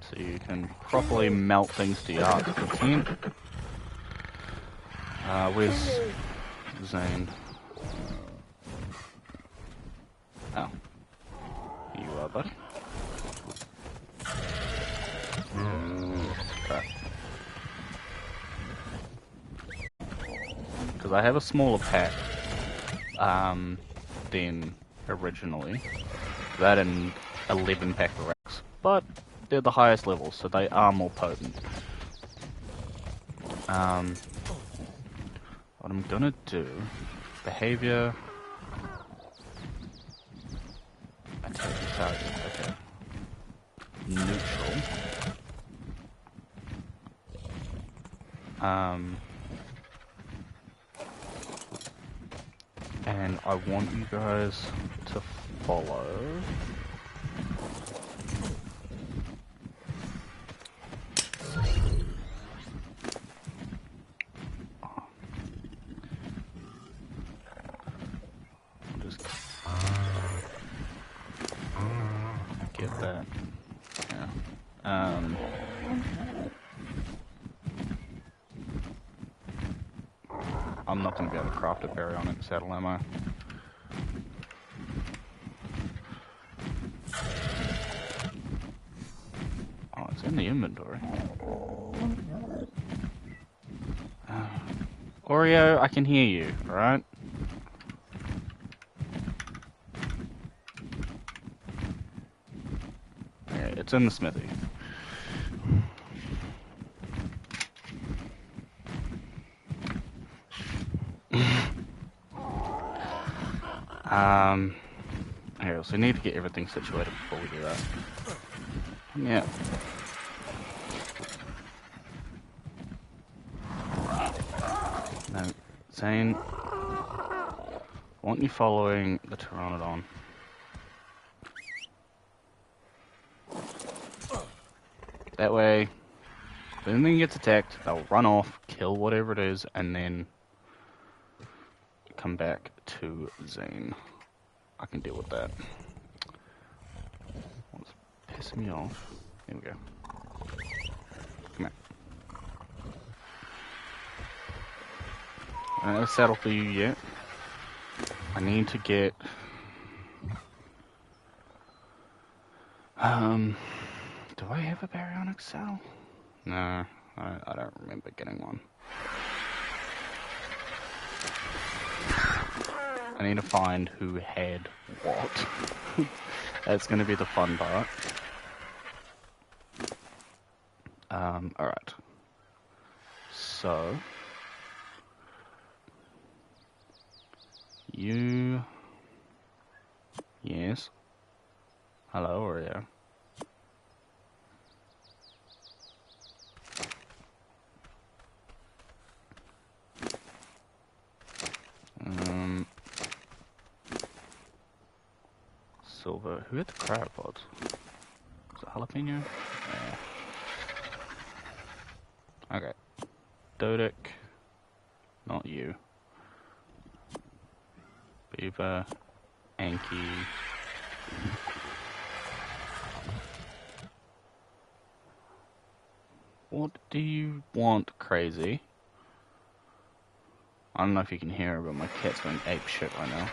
So you can properly melt things to your heart's content. Where's Zane? Oh. Here you are, buddy. Okay. Because I have a smaller pack than originally. That and 11 pack racks. But they're the highest levels, so they are more potent. What I'm gonna do, behavior, attack the target, okay. Neutral. And I want you guys to follow. Just get that. Yeah. I'm not going to be able to craft a Baryonx saddle, am I? Oh, it's in the inventory. Oreo, I can hear you, alright? Okay, it's in the smithy. Here, so we need to get everything situated before we do that. Yeah. No, Zane, I want you following the Pteranodon. That way, if anything gets attacked, they'll run off, kill whatever it is, and then come back to Zane. I can deal with that. What's pissing me off? There we go. Come here. I don't have a saddle for you yet. I need to get... do I have a Baryonx saddle? No, I don't remember getting one. I need to find who had what. That's going to be the fun part. Alright. So... You... Yes? Hello, Oreo. Silver. Who had the cryopods? Was it jalapeno? Yeah. Okay. Dodic. Not you. Beaver. Anki. What do you want, crazy? I don't know if you can hear it, but my cat's going ape shit right now.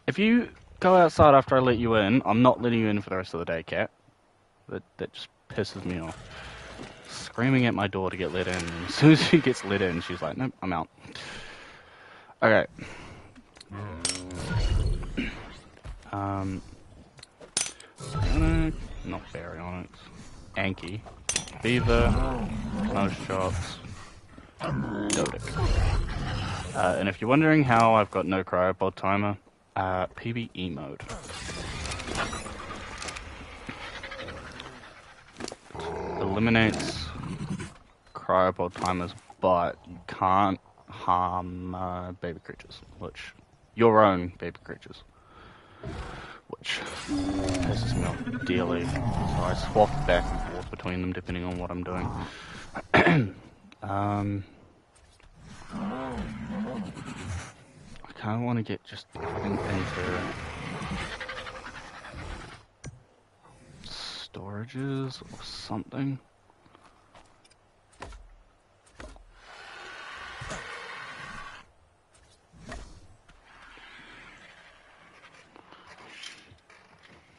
If you go outside after I let you in, I'm not letting you in for the rest of the day, cat. That just pisses me off. Screaming at my door to get let in, and as soon as she gets let in, she's like, nope, I'm out. Okay. Not Baryonx. Anki. Beaver. No shots. Dodic. And if you're wondering how I've got no cryopod timer, PvE mode. Eliminates cryopod timers, but you can't harm baby creatures, which your own baby creatures, which pisses me off dearly. So I swap back and forth between them depending on what I'm doing. I kind of want to get just into storages or something.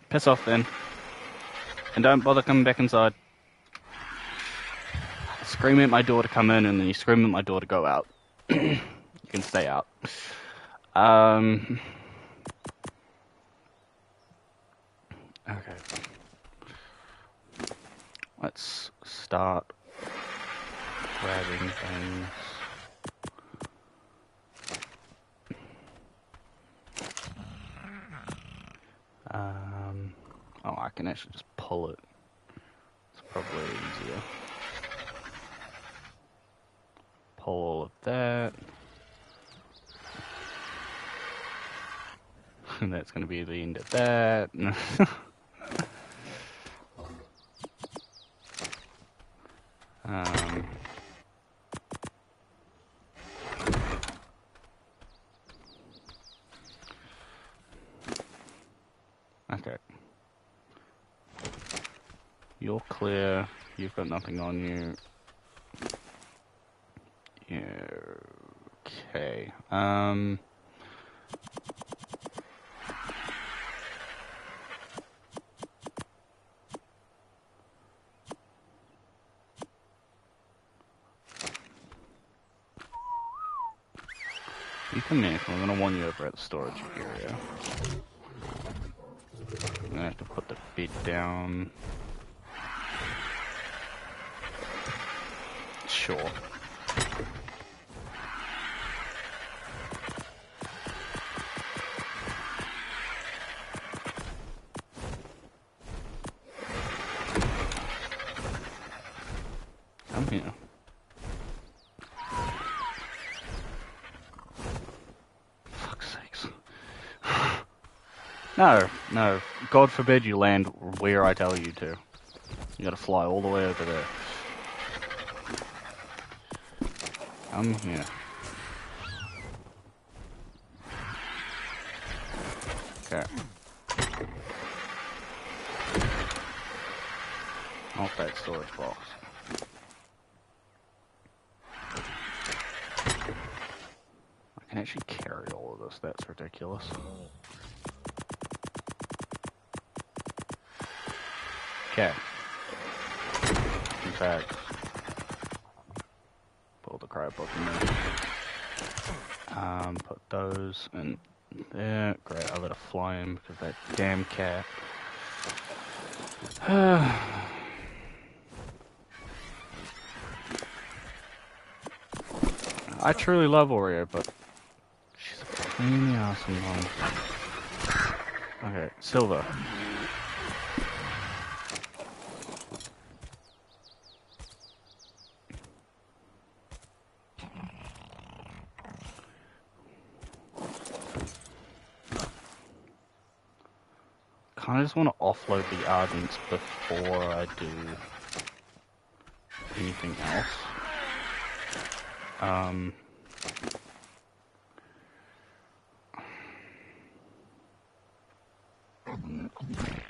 Piss off then. And don't bother coming back inside. Scream at my door to come in, and then you scream at my door to go out. You can stay out. Okay. Let's start grabbing things. Oh, I can actually just pull it. It's probably easier. Pull all of that. And that's going to be the end of that. Okay. You're clear. You've got nothing on you. Yeah. Okay. You come here, I'm gonna warn you over at the storage area. I'm gonna have to put the bed down. Sure. Come here. Fuck's sakes. No, no. God forbid you land where I tell you to. You gotta fly all the way over there. Come here. Okay. Not that storage box. I can actually carry all of this. That's ridiculous. Okay. In fact, put all the cryopod in there. Put those in there. Great, I let it fly in because of that damn cat. I truly love Oreo, but she's a pain in the ass sometimes. Okay, silver. Kinda just want to offload the Ardents before I do anything else.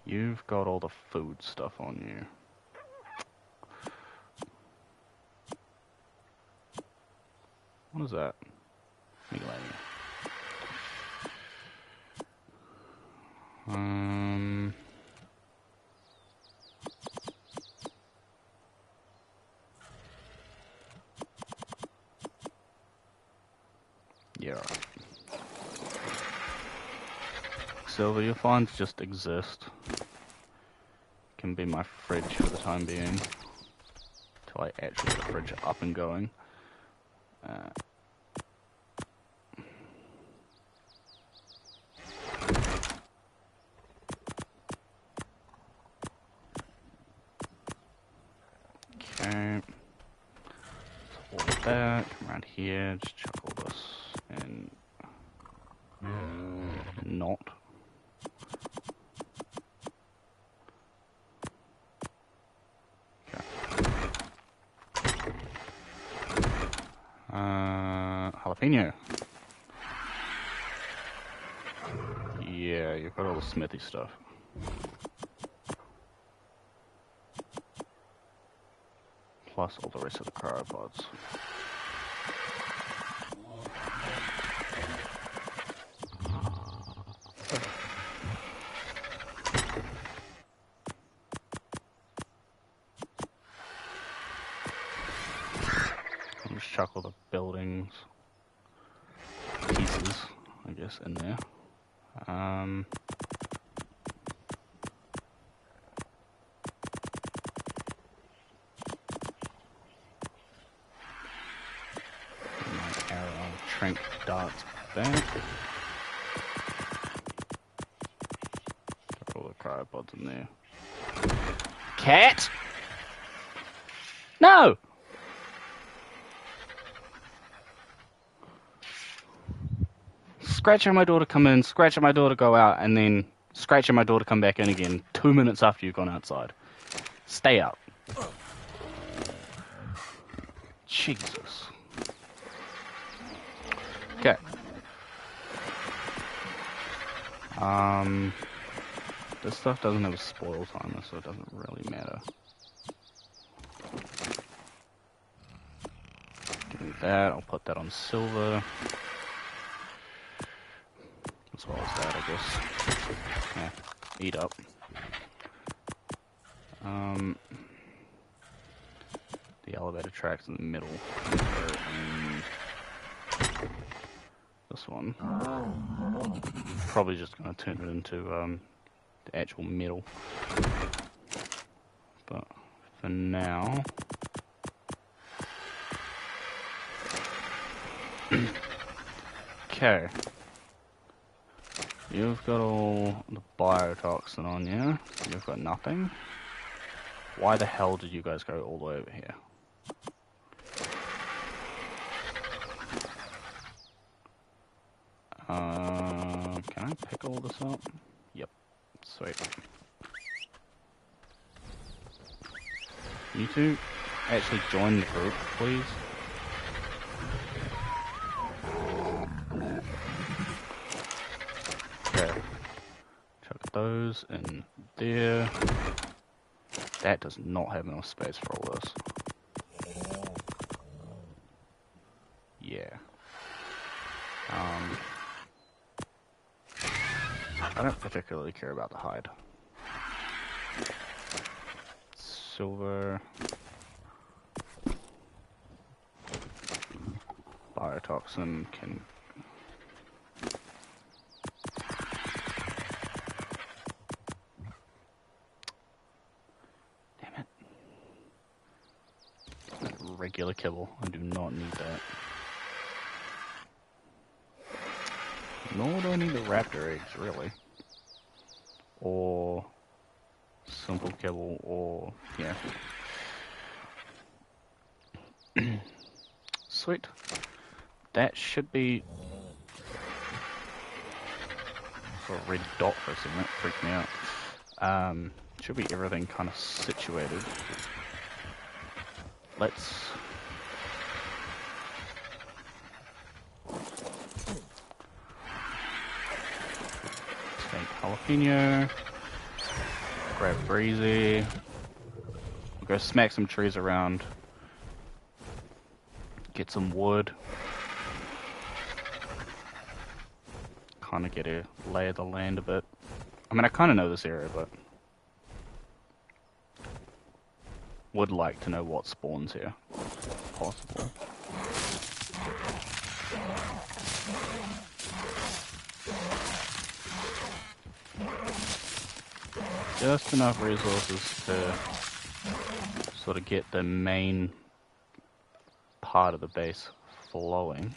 You've got all the food stuff on you. What is that? Yeah. Silver, you'll find just exist. Can be my fridge for the time being. Till I actually get a fridge up and going. Okay. So all of that, come around here, just chuck all this in. Not. Okay. Jalapeno. Yeah, you've got all the smithy stuff. Plus all the rest of the cryopods. I'll just chuck all the buildings pieces, I guess, in there. Trank darts back. Got all the cryopods in there. Cat! No! Scratch at my door to come in, scratch at my door to go out, and then scratch at my door to come back in again 2 minutes after you've gone outside. Stay out. Jesus. Okay. This stuff doesn't have a spoil timer, so it doesn't really matter. Give me that, I'll put that on silver. As well as that, I guess. Yeah, eat up. The elevator track's in the middle. This one. Probably just gonna turn it into the actual metal. But for now. Okay. You've got all the biotoxin on you. You've got nothing. Why the hell did you guys go all the way over here? Can I pick all this up? Yep. Sweet. You two actually join the group, please. Okay. goes in there. That does not have enough space for all this. Yeah. I don't particularly care about the hide. Silver. Biotoxin can... Damn it. Regular kibble. I do not need that. Nor do I need the raptor eggs, really. Or simple kibble, or yeah. Sweet. That should be for a red dot for a second. That freaked me out. Should be everything kind of situated. Let's take jalapeno. Grab Breezy. We'll go smack some trees around. Get some wood. Kind of get a lay of the land a bit. I mean, I kind of know this area, but would like to know what spawns here, if possible. Just enough resources to sort of get the main part of the base flowing.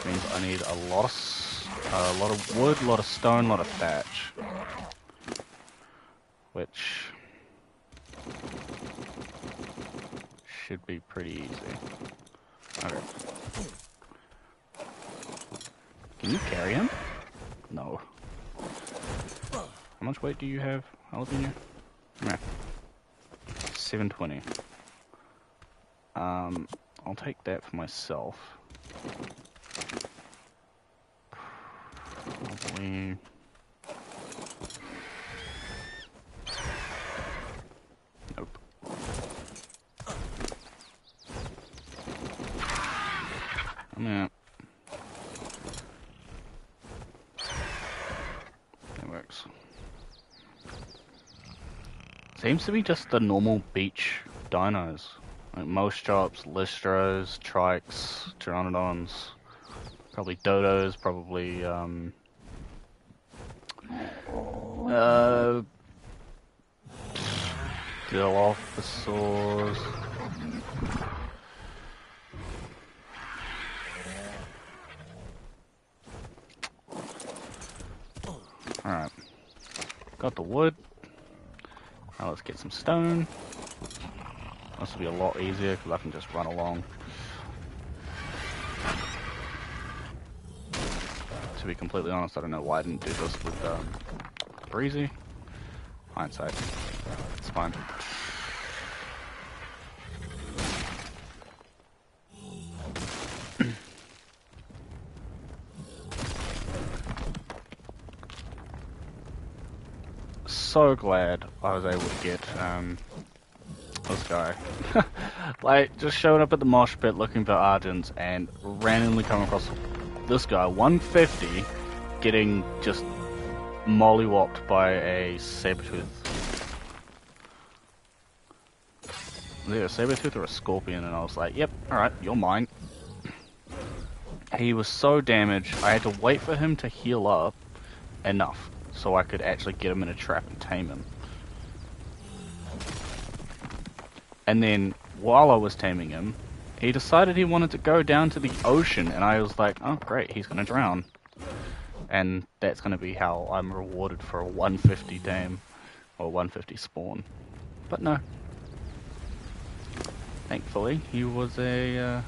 Means I need a lot of wood, a lot of stone, a lot of thatch, which should be pretty easy. Okay. Can you carry him? No. How much weight do you have, jalapeno? Yeah. 720. I'll take that for myself. Probably. Nope. Yeah. That works. Seems to be just the normal beach dinos. Like Moschops, Listros, Trikes, Pteranodons, probably Dodos, probably Dilophosaurs. Alright. Got the wood. Now let's get some stone. This will be a lot easier because I can just run along. To be completely honest, I don't know why I didn't do this with Breezy. Hindsight. It's fine. So glad I was able to get this guy. Like, just showing up at the mosh pit looking for Argents and randomly coming across this guy, 150, getting just mollywopped by a saber-tooth. Either a saber-tooth or a scorpion, and I was like, yep, alright, you're mine. He was so damaged, I had to wait for him to heal up enough so I could actually get him in a trap and tame him. And then, while I was taming him, he decided he wanted to go down to the ocean, and I was like, oh great, he's gonna drown. And that's gonna be how I'm rewarded for a 150 tame, or 150 spawn. But no. Thankfully, he was a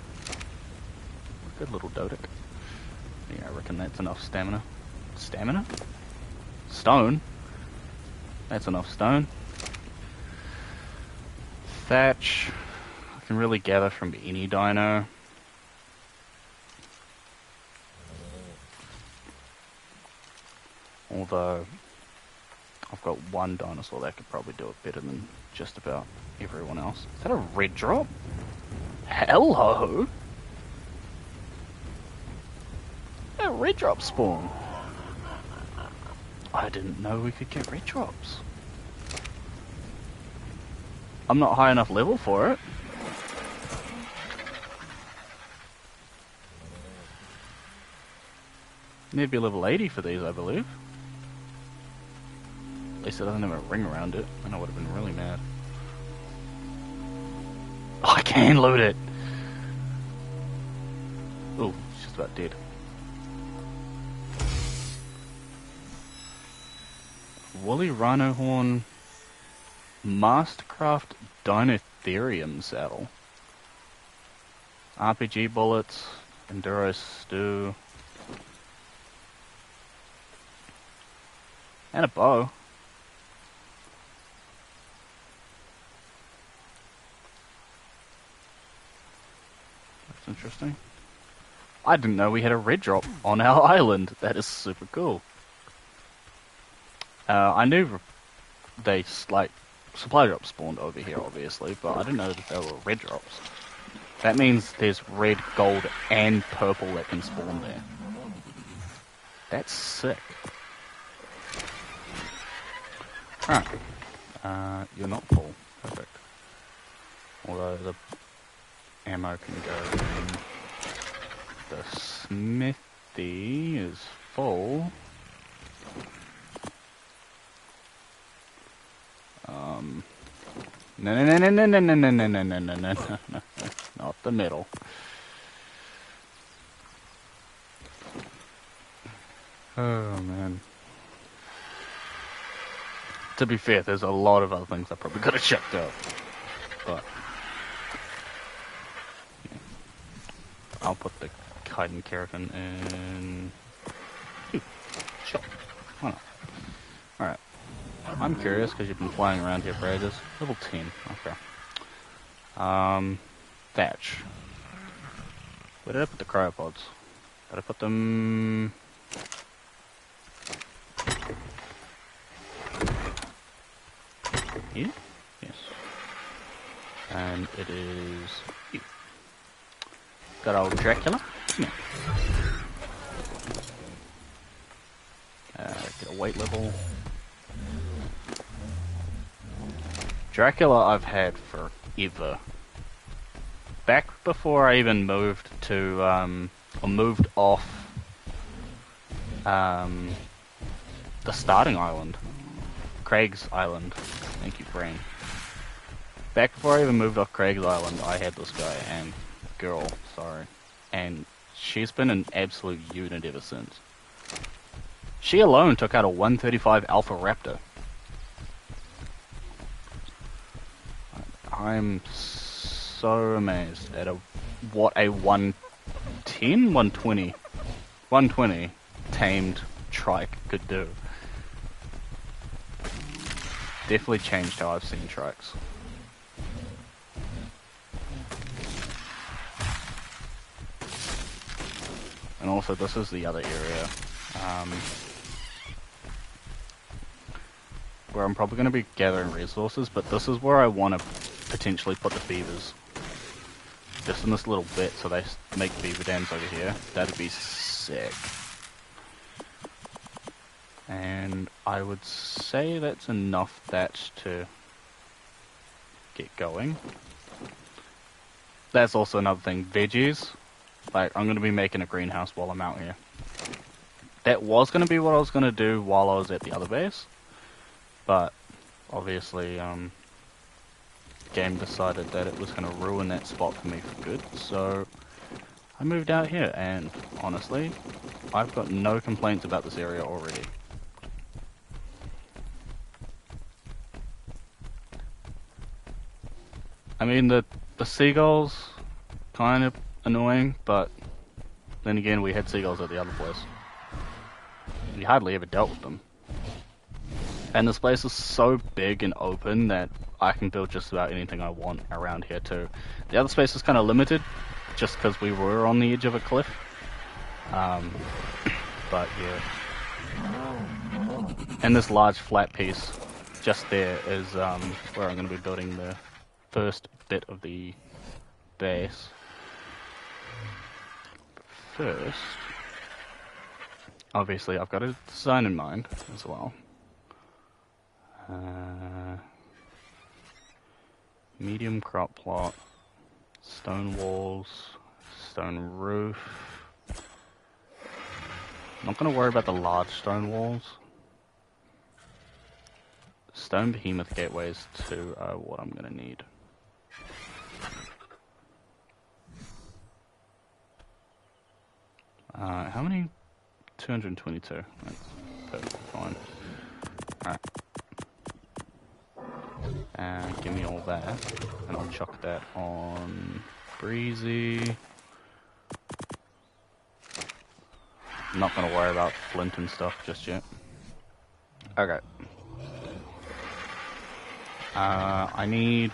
good little Dodic. Yeah, I reckon that's enough stamina. Stamina? Stone? That's enough stone. Thatch, I can really gather from any dino. Although, I've got one dinosaur that could probably do it better than just about everyone else. Is that a red drop? Hello? A red drop spawn. I didn't know we could get red drops. I'm not high enough level for it. Need to be level 80 for these, I believe. At least it doesn't have a ring around it, and I would have been really mad. Oh, I can loot it! Oh, it's just about dead. Woolly Rhino Horn Mastercraft Dinotherium saddle. RPG bullets, Enduro stew, and a bow. That's interesting. I didn't know we had a red drop on our island. That is super cool. I knew they, like, supply drops spawned over here, obviously, but I didn't know that they were red drops. That means there's red, gold, and purple that can spawn there. That's sick. Alright. You're not full. Perfect. Although the ammo can go in. The smithy is full. No, not the middle. Oh man. To be fair, there's a lot of other things I probably could have checked out, but yeah. I'll put the chitin keratin in. Ooh, sure. Why not? Alright. I'm curious because you've been flying around here for ages. Level 10. Okay. Thatch. Where did I put the cryopods? Did I put them? Here? Yes. And it is here. Got old Dracula. Come here. Get a weight level. Dracula I've had forever. Back before I even moved to, or moved off, the starting island. Craig's Island. Thank you, brain. Back before I even moved off Craig's Island, I had this guy, and girl, sorry. And she's been an absolute unit ever since. She alone took out a 135 Alpha Raptor. I'm so amazed at what a 110, 120 tamed trike could do. Definitely changed how I've seen trikes. And also, this is the other area where I'm probably going to be gathering resources, but this is where I want to potentially put the beavers. Just in this little bit, so they make beaver dams over here. That'd be sick. And I would say that's enough thatch to get going. That's also another thing, veggies. Like, I'm going to be making a greenhouse while I'm out here. That was going to be what I was going to do while I was at the other base. But, obviously, game decided that it was going to ruin that spot for me for good. So, I moved out here, and honestly, I've got no complaints about this area already. I mean, the seagulls, kind of annoying, but then again, we had seagulls at the other place. And you hardly ever dealt with them. And this place is so big and open that I can build just about anything I want around here too. The other space is kind of limited, just because we were on the edge of a cliff. But yeah. And this large flat piece just there is where I'm going to be building the first bit of the base. First, obviously I've got a design in mind as well. Medium crop plot, stone walls, stone roof. I'm not going to worry about the large stone walls. Stone behemoth gateways too are what I'm going to need. How many? 222. That's perfectly fine. Alright. Give me all that, and I'll chuck that on Breezy. I'm not going to worry about flint and stuff just yet. Okay. I mean,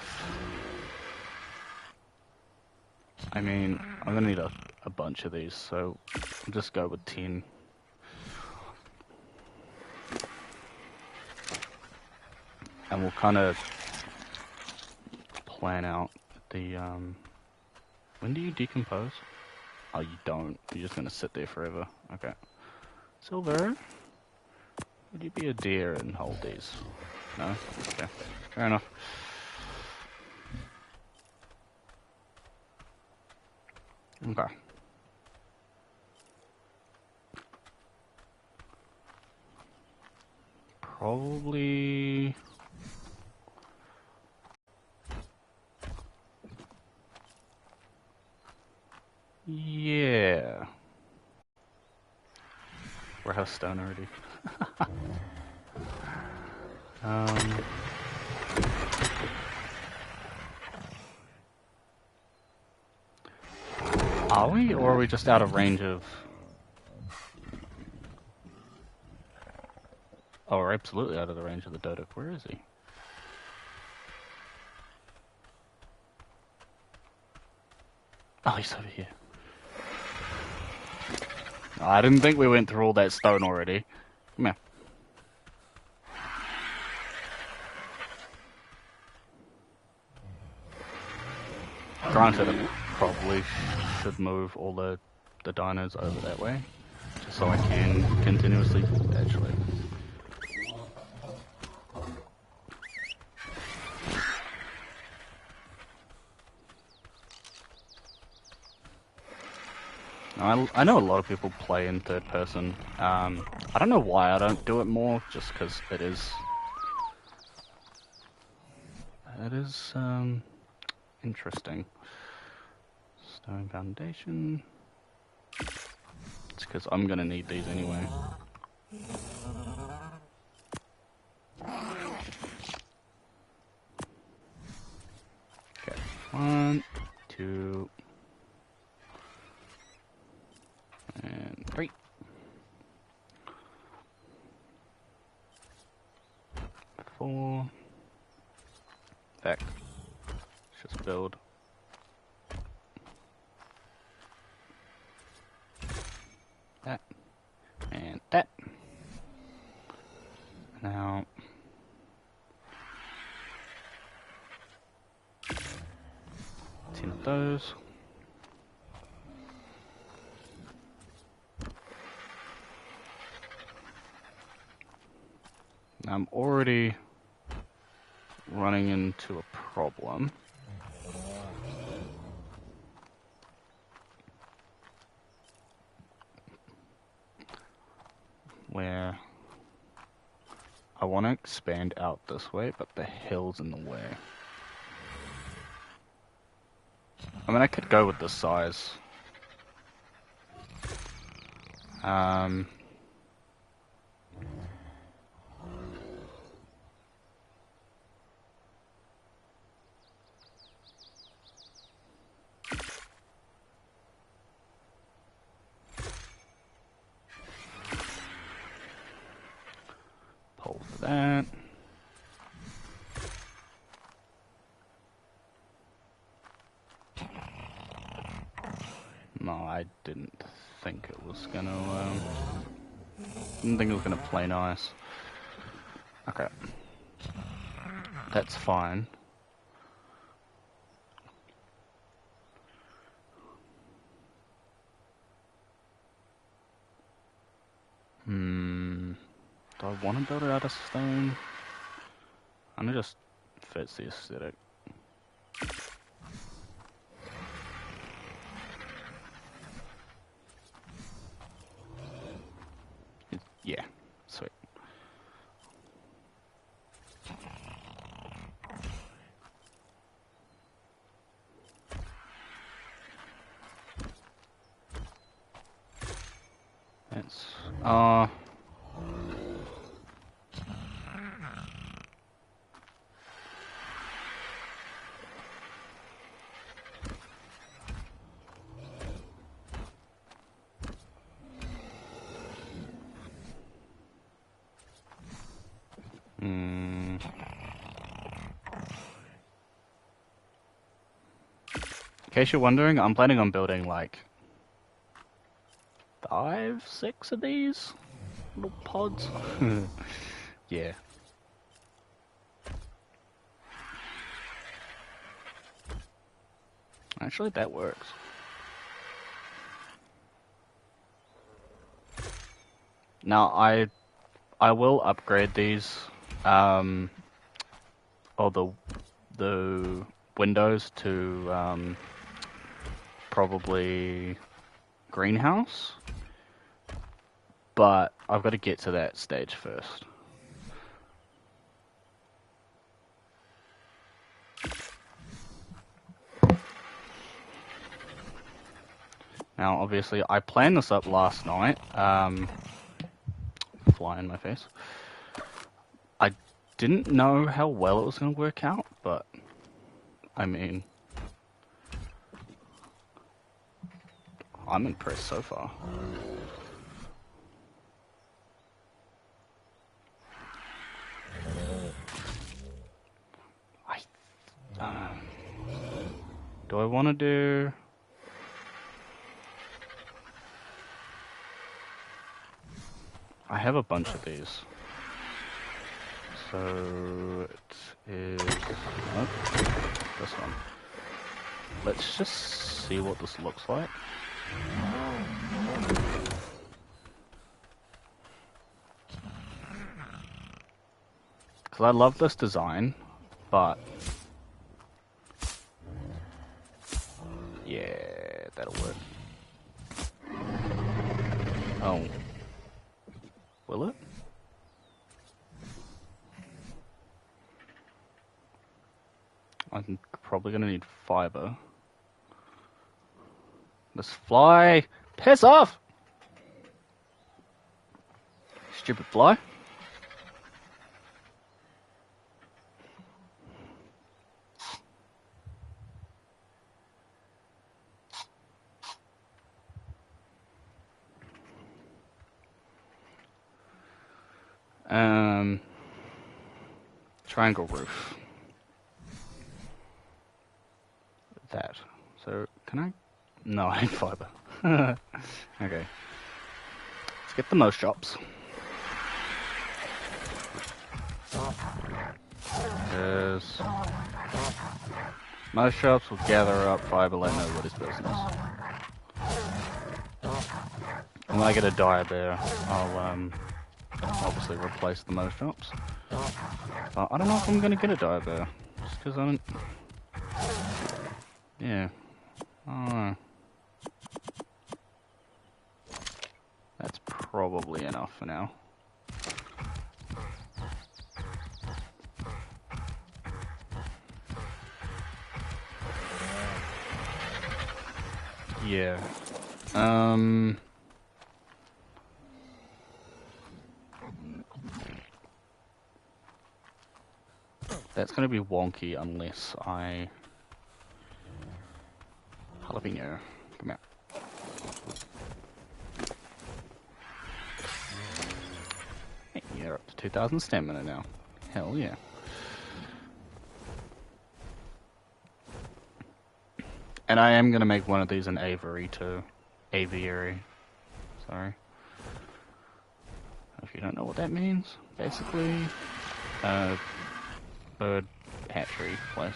I'm going to need a bunch of these, so I'll just go with 10. And we'll kind of plan out the, when do you decompose? Oh, you don't. You're just gonna sit there forever. Okay. Silver, would you be a deer and hold these? No? Okay. Fair enough. Okay. Probably... Yeah. We're out of stone already. Are we, or are we just out of range of... Oh, we're absolutely out of the range of the Dodo. Where is he? Oh, he's over here. I didn't think we went through all that stone already. Come here. Granted, I probably should move all the dinos over that way, just so I can continuously... Actually... I know a lot of people play in third person. I don't know why I don't do it more, just because it is interesting. Stone foundation. It's because I'm gonna need these anyway. Okay, 1, 2, and 3. 4. Heck. Let's just build. That. And that. Now. 10 of those. I'm already running into a problem. Where I want to expand out this way, but the hill's in the way. I mean, I could go with this size. Pull that. No, I didn't think it was gonna, didn't think it was gonna play nice. Okay. That's fine. Do I want to build it out of stone? I'm gonna just fits the aesthetic. Yeah, sweet. That's In case you're wondering, I'm planning on building like 5, 6 of these little pods. Yeah. Actually, that works. Now, I will upgrade these, or the windows to probably greenhouse, but I've got to get to that stage first. Now, obviously, I planned this up last night. Fly in my face. I didn't know how well it was going to work out, but I mean, I'm impressed so far. Do I want to do... I have a bunch of these. So it is... Oh, this one. Let's just see what this looks like. Because I love this design, but... yeah, that'll work. Oh. Will it? I'm probably gonna need fiber. This fly! Piss off! Stupid fly. Triangle roof. That. So, can I? No, I need fiber. Okay. Let's get the most shops. Because most shops will gather up fiber like nobody's business. And when I get a dire bear, I'll obviously replace the most shops. But I don't know if I'm gonna get a dire bear. Just because I don't... yeah. I don't know. That's probably enough for now. Yeah. That's gonna be wonky unless I... jalapeno, come out. Hey, you're up to 2,000 stamina now. Hell yeah. And I am going to make one of these an aviary too. Aviary. Sorry. If you don't know what that means, basically, bird hatchery place.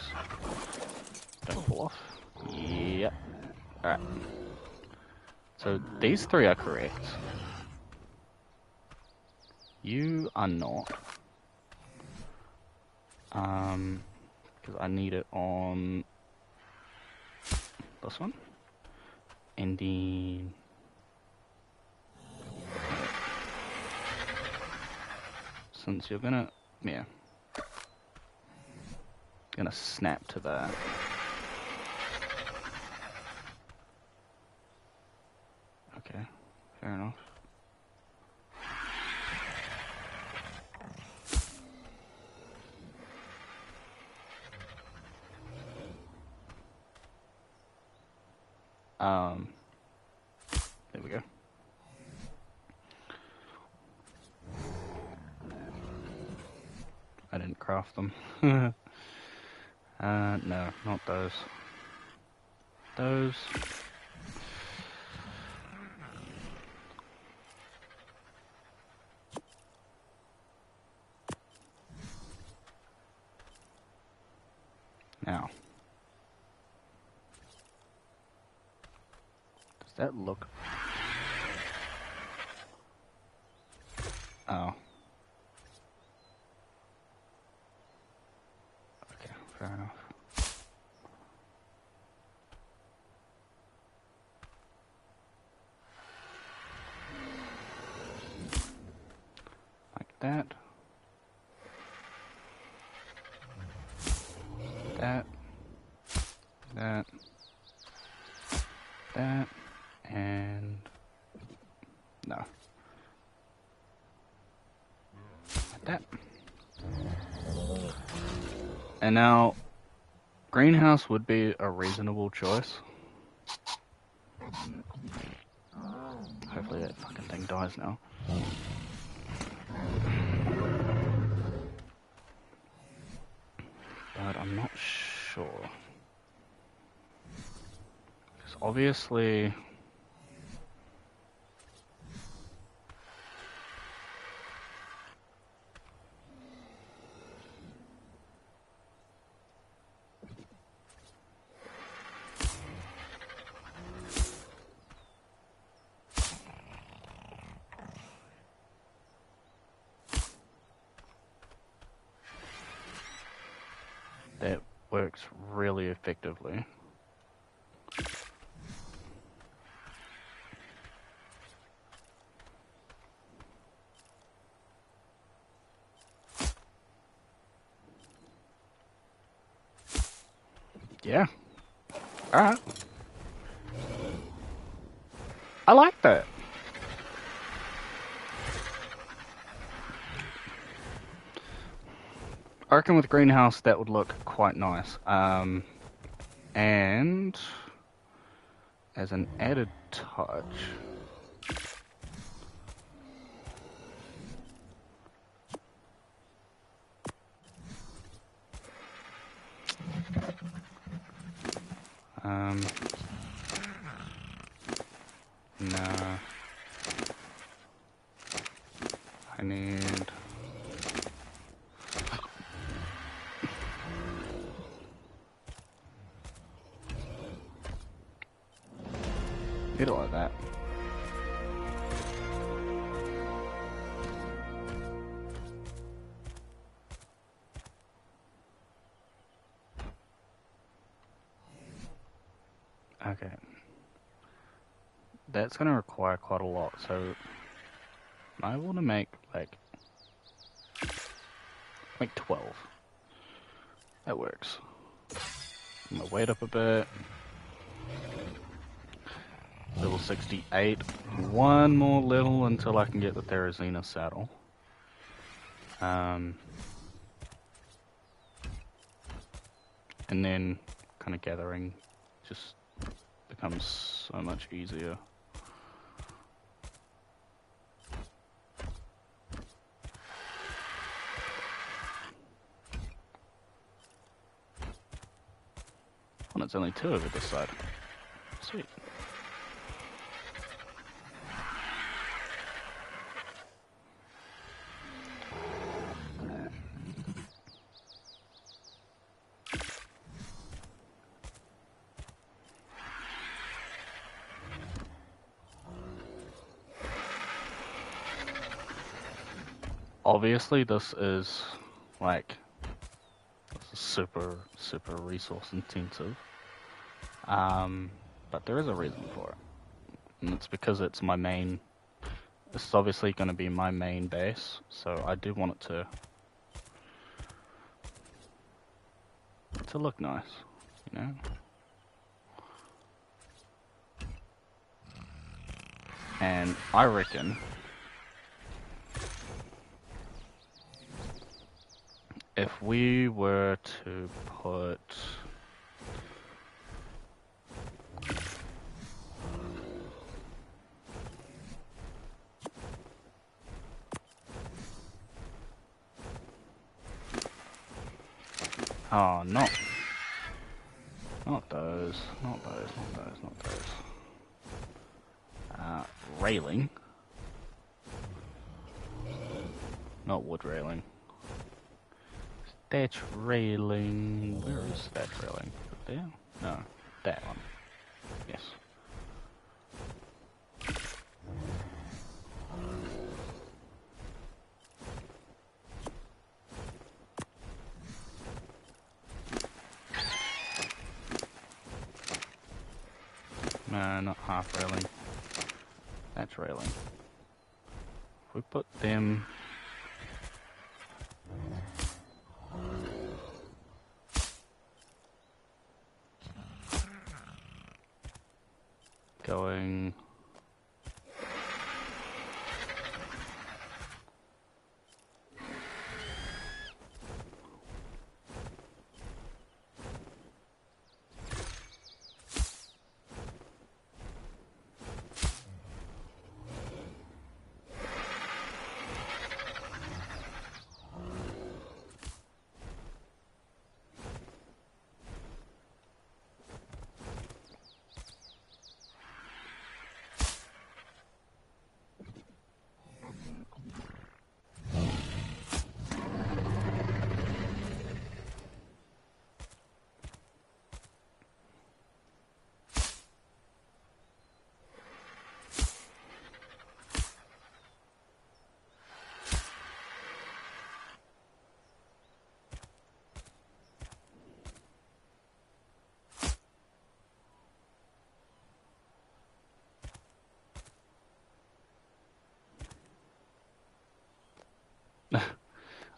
Don't fall off. Yep. Alright. So these three are correct. You are not. Because I need it on this one. And then... Since you're gonna... Yeah. Gonna snap to that. Okay, fair enough. There we go. I didn't craft them. No, not those. Those. Now. Does that look... Oh. Okay, fair enough. Like that. That. That. That. And... No. Like that. And now, greenhouse would be a reasonable choice. Hopefully that fucking thing dies now. But I'm not sure. Because obviously... That works really effectively. Yeah. Alright. I like that. I reckon with greenhouse that would look quite nice. And as an added touch, no, I need. Need it like that. Okay. That's gonna require quite a lot, so I want to make like 12. That works. I'm gonna wait up a bit. Level 68. One more level until I can get the Therizina saddle. And then kind of gathering just becomes so much easier. and it's only 2 over this side. Sweet. Obviously, this is super resource intensive. But there is a reason for it, and it's because it's my main. This is obviously going to be my main base, so I do want it to look nice, you know. And I reckon if we were to put oh, not those, not those. Railing. Not wood railing. Thatch railing. Where is thatch railing? There? No, that one. Yes. No, not half railing. That's railing. If we put them going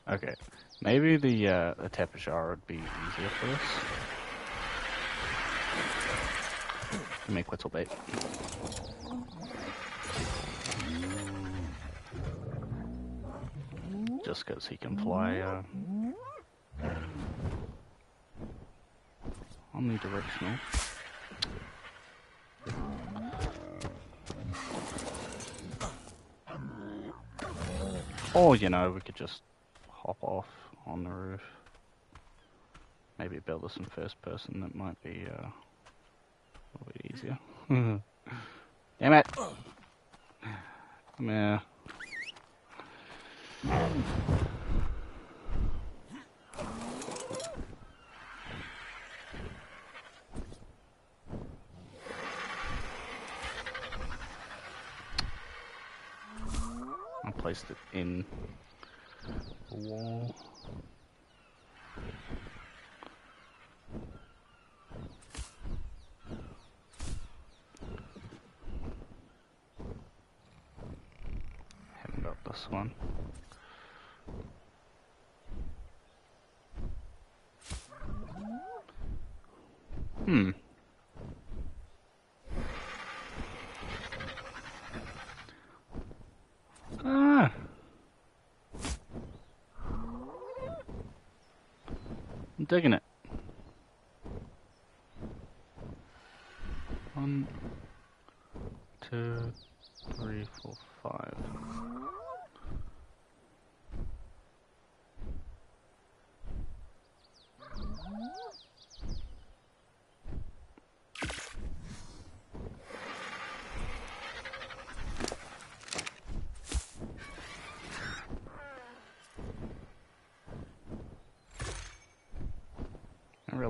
okay, maybe the tapashara would be easier for us. Make Quetzal bait. Just because he can fly omnidirectional. Or, you know, we could just hop off on the roof. Maybe build this in first person, that might be a little bit easier. Damn it! Come here. I placed it in the wall. Haven't got this one. Ah! I'm digging it. 1, 2, 3, 4, 5.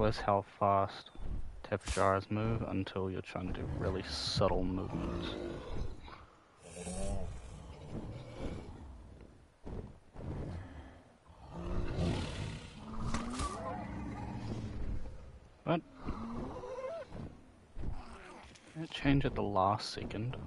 regardless how fast Tapejars move until you're trying to do really subtle movements. What? Did it change at the last second?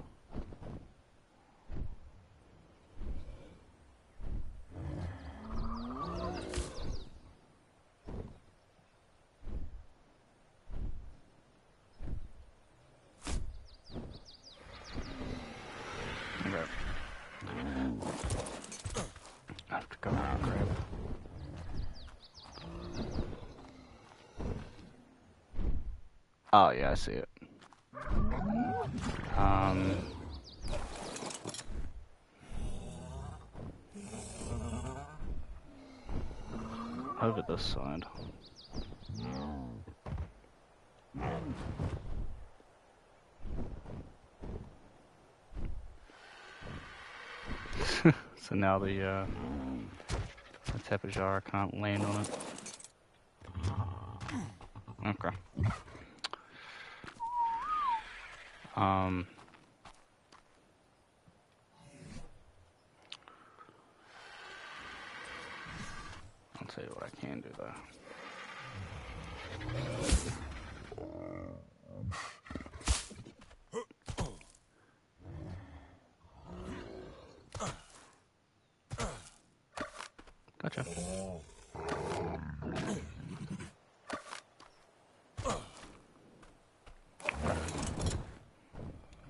I have to go and grab. Oh yeah, I see it. Over this side. So now the Tapejar can't land on it. Okay. I'll tell you what I can do though. Gotcha.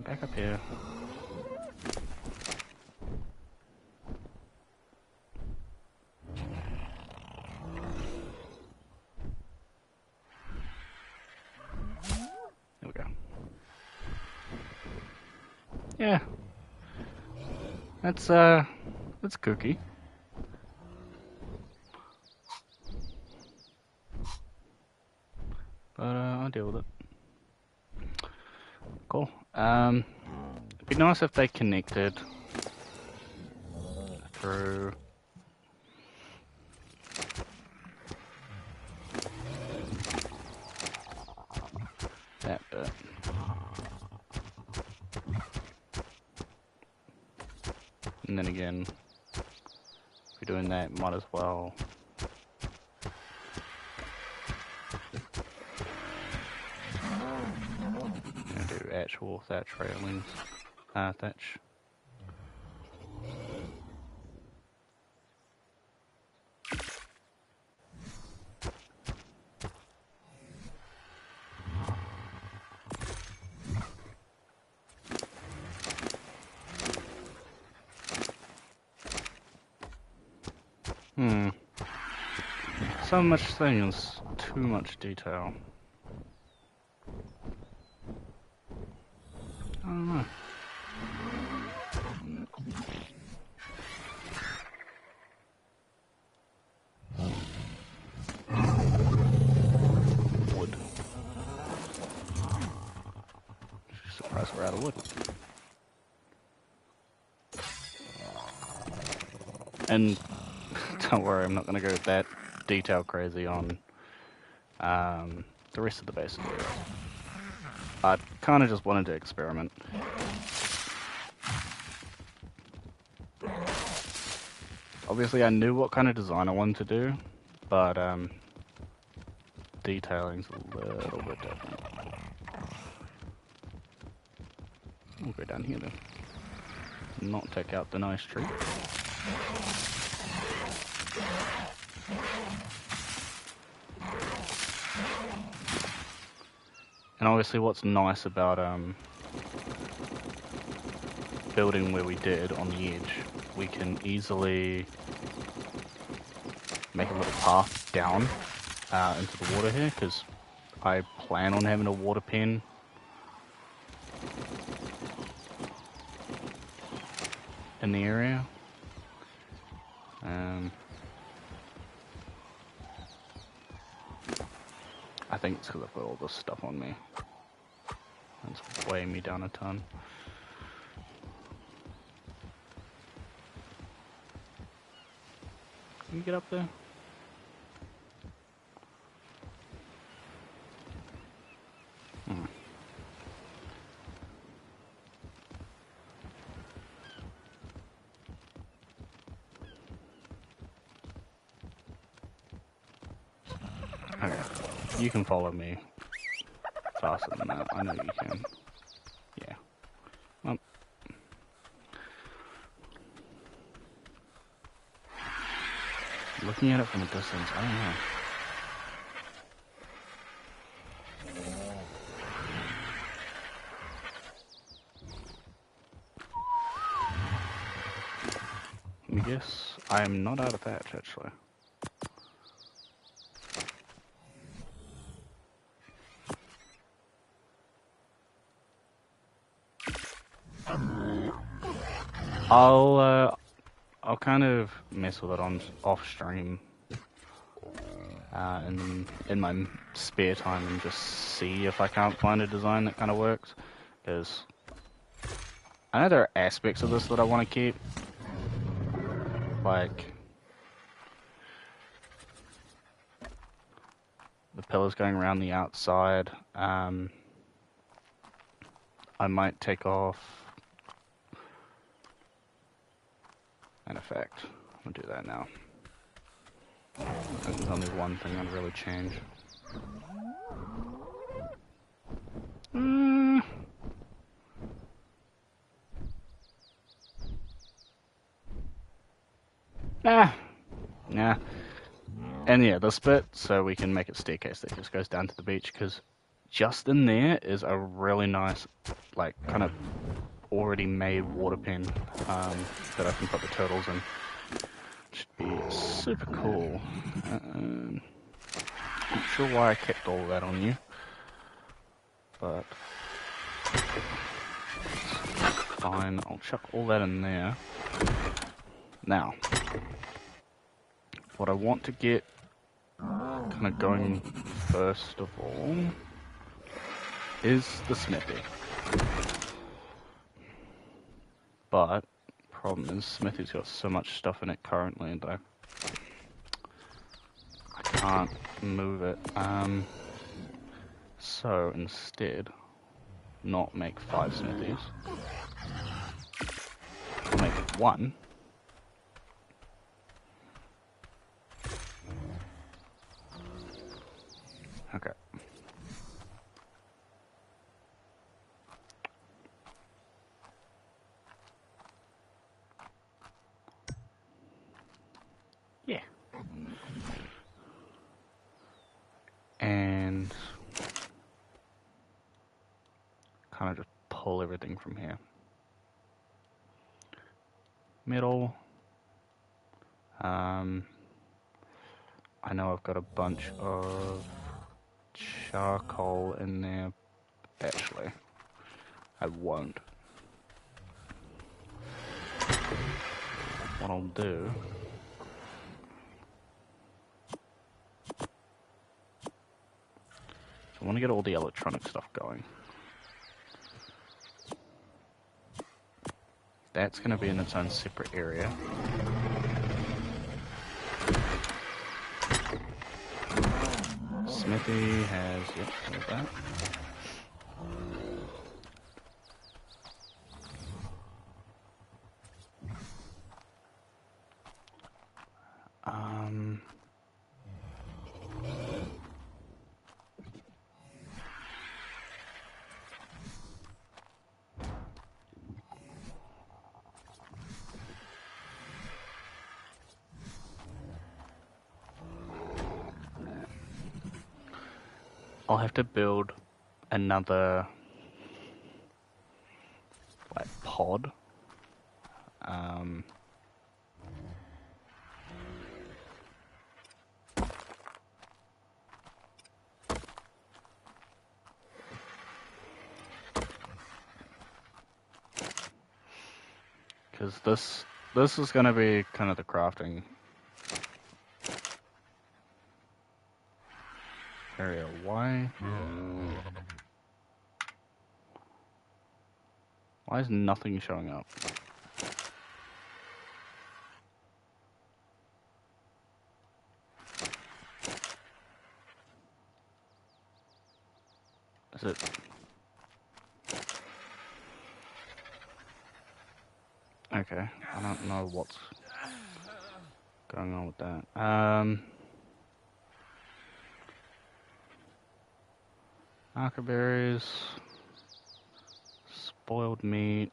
Back up here. There we go. Yeah. That's kooky. But I'll deal with it. Cool. It'd be nice if they connected through that bit. And then again, if you're doing that, might as well do actual thatch railings, thatch. So much things, too much detail. I don't know. Wood. Surprised we're out of wood. And don't worry, I'm not going to go that detail crazy on the rest of the base of the area. I kind of just wanted to experiment. Obviously I knew what kind of design I wanted to do, but detailing's a little bit different. We'll go down here then. Not take out the nice tree. And obviously what's nice about building where we did on the edge, we can easily make a little path down into the water here, because I plan on having a water pen in the area. I think it's because I've got all this stuff on me. It's weighing me down a ton. Can you get up there? You can follow me faster than that. I know you can. Yeah. Well, looking at it from a distance, I don't know. I guess I am not out of thatch, actually. I'll kind of mess with it on off stream, in my spare time, and just see if I can't find a design that kind of works. Because I know there are aspects of this that I want to keep, like the pillars going around the outside. I might take off. In effect, I'll do that now. There's only one thing I'd really change. Nah. And yeah, this bit, so we can make it staircase that just goes down to the beach, because just in there is a really nice, like, kind of already made water pen that I can put the turtles in. Should be super cool. Not sure why I kept all that on you, but fine. I'll chuck all that in there. Now, what I want to get kind of going first of all is the smithy. But problem is, smithy's got so much stuff in it currently that I can't move it. So instead, not make 5 smithies. I'll make 1. Okay. Yeah. And kind of just pull everything from here. Metal. I know I've got a bunch of charcoal in there. Actually, I won't. What I'll do is I want to get all the electronic stuff going. That's going to be in its own separate area. Smithy has, yep, there's that. I'll have to build another like pod. Because this is going to be kind of the crafting area. Why is nothing showing up? Is it? Okay, I don't know what's going on with that. Berries, spoiled meat.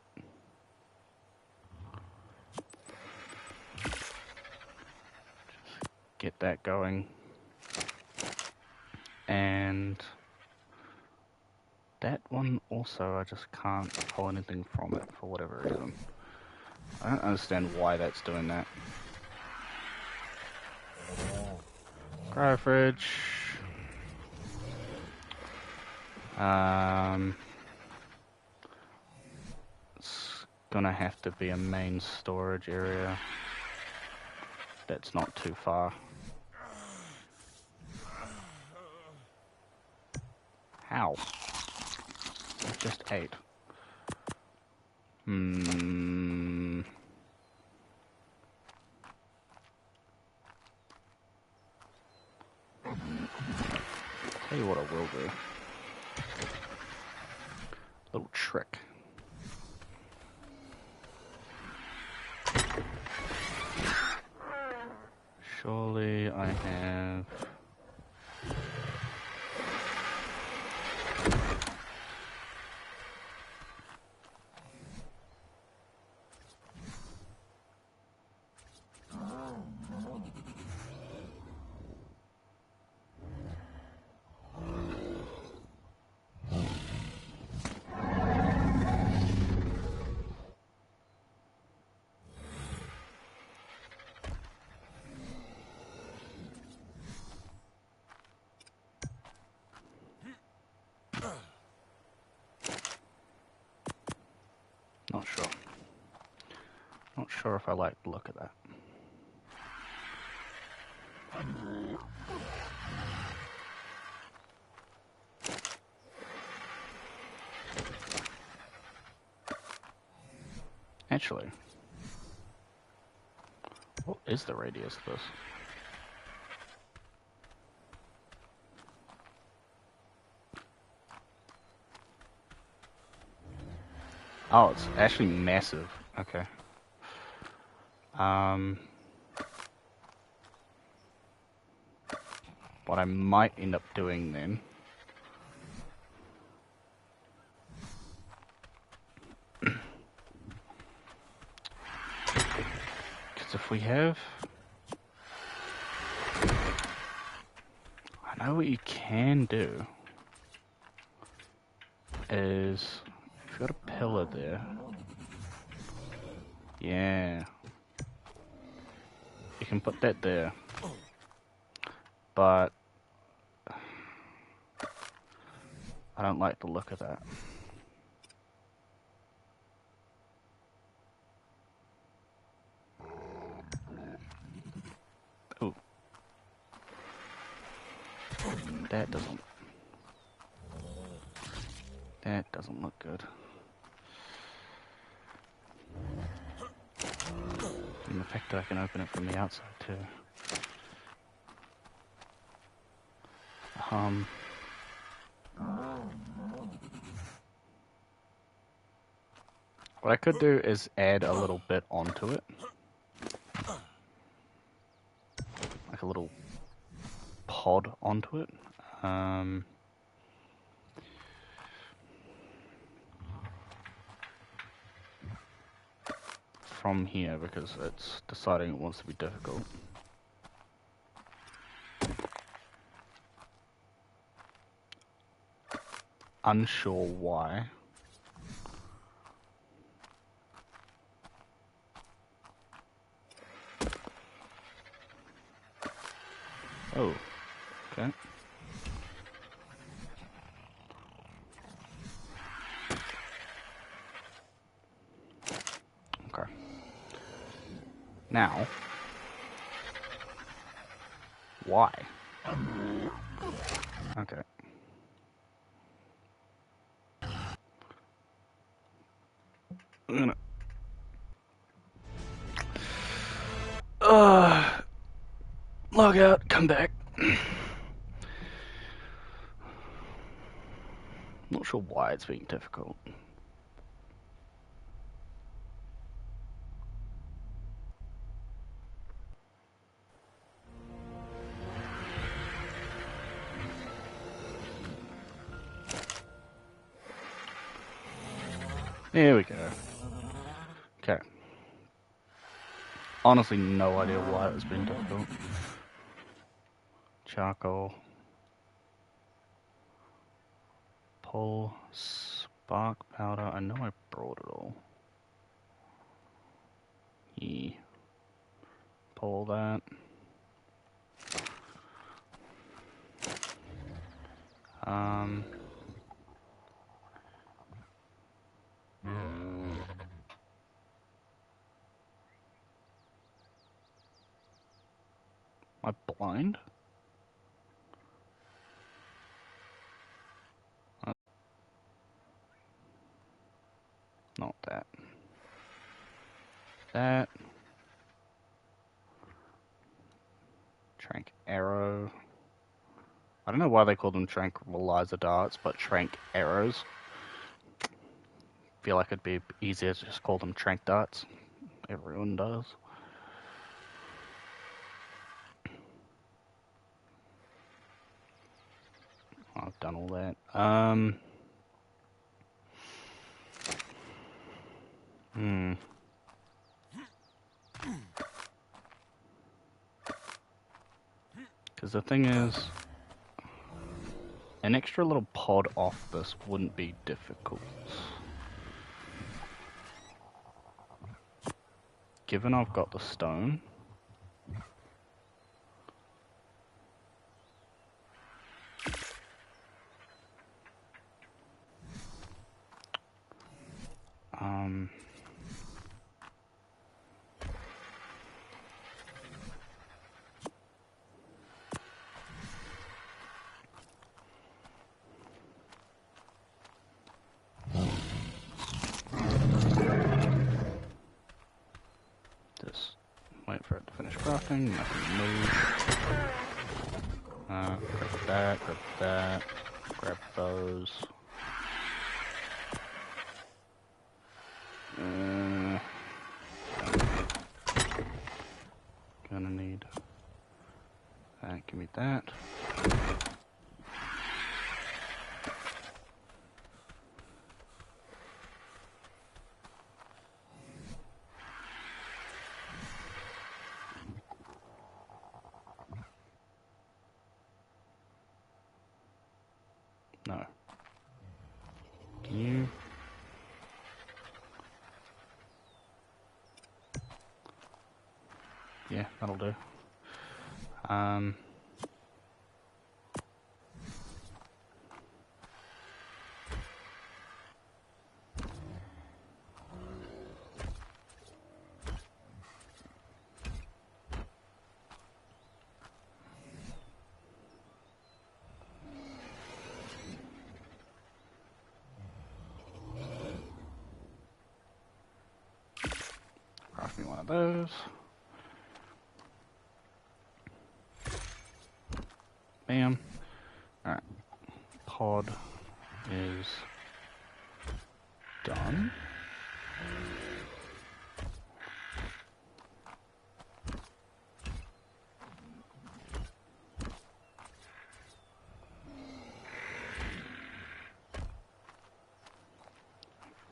Get that going. And that one also, I just can't pull anything from it for whatever reason. I don't understand why that's doing that. Cryo fridge. It's gonna have to be a main storage area. That's not too far. How? I just ate. Tell you what I will do. Little trick. Surely I have... Not sure. Not sure if I like the look of that. Actually, what is the radius of this? Oh, it's actually massive. Okay. What I might end up doing then... Because if we have... I know what you can do is... If you've got a pillar there... Yeah. You can put that there. But... I don't like the look of that. Ooh. That doesn't look good. And the fact that I can open it from the outside too. What I could do is add a little bit onto it. Like a little pod onto it. From here, because it's deciding it wants to be difficult. Unsure why. Oh, okay. Okay. Now, why? Okay. I'm gonna... log out, come back. Not sure why it's being difficult. There we go. Okay. Honestly, no idea why it was being difficult. Charcoal. Pull. Spark powder. I know I brought it all. Yeah. Pull that. Am I blind? Not that. That. Trank arrow. I don't know why they call them tranquilizer darts, but trank arrows. Feel like it'd be easier to just call them trank darts. Everyone does. I've done all that. Because the thing is, an extra little pod off this wouldn't be difficult. Given I've got the stone. Just wait for it to finish crafting, nothing move. Grab that, grab those. Gonna need that, give me that. No. Can you? Yeah, that'll do. 1 of those. Bam. Alright. Pod is done.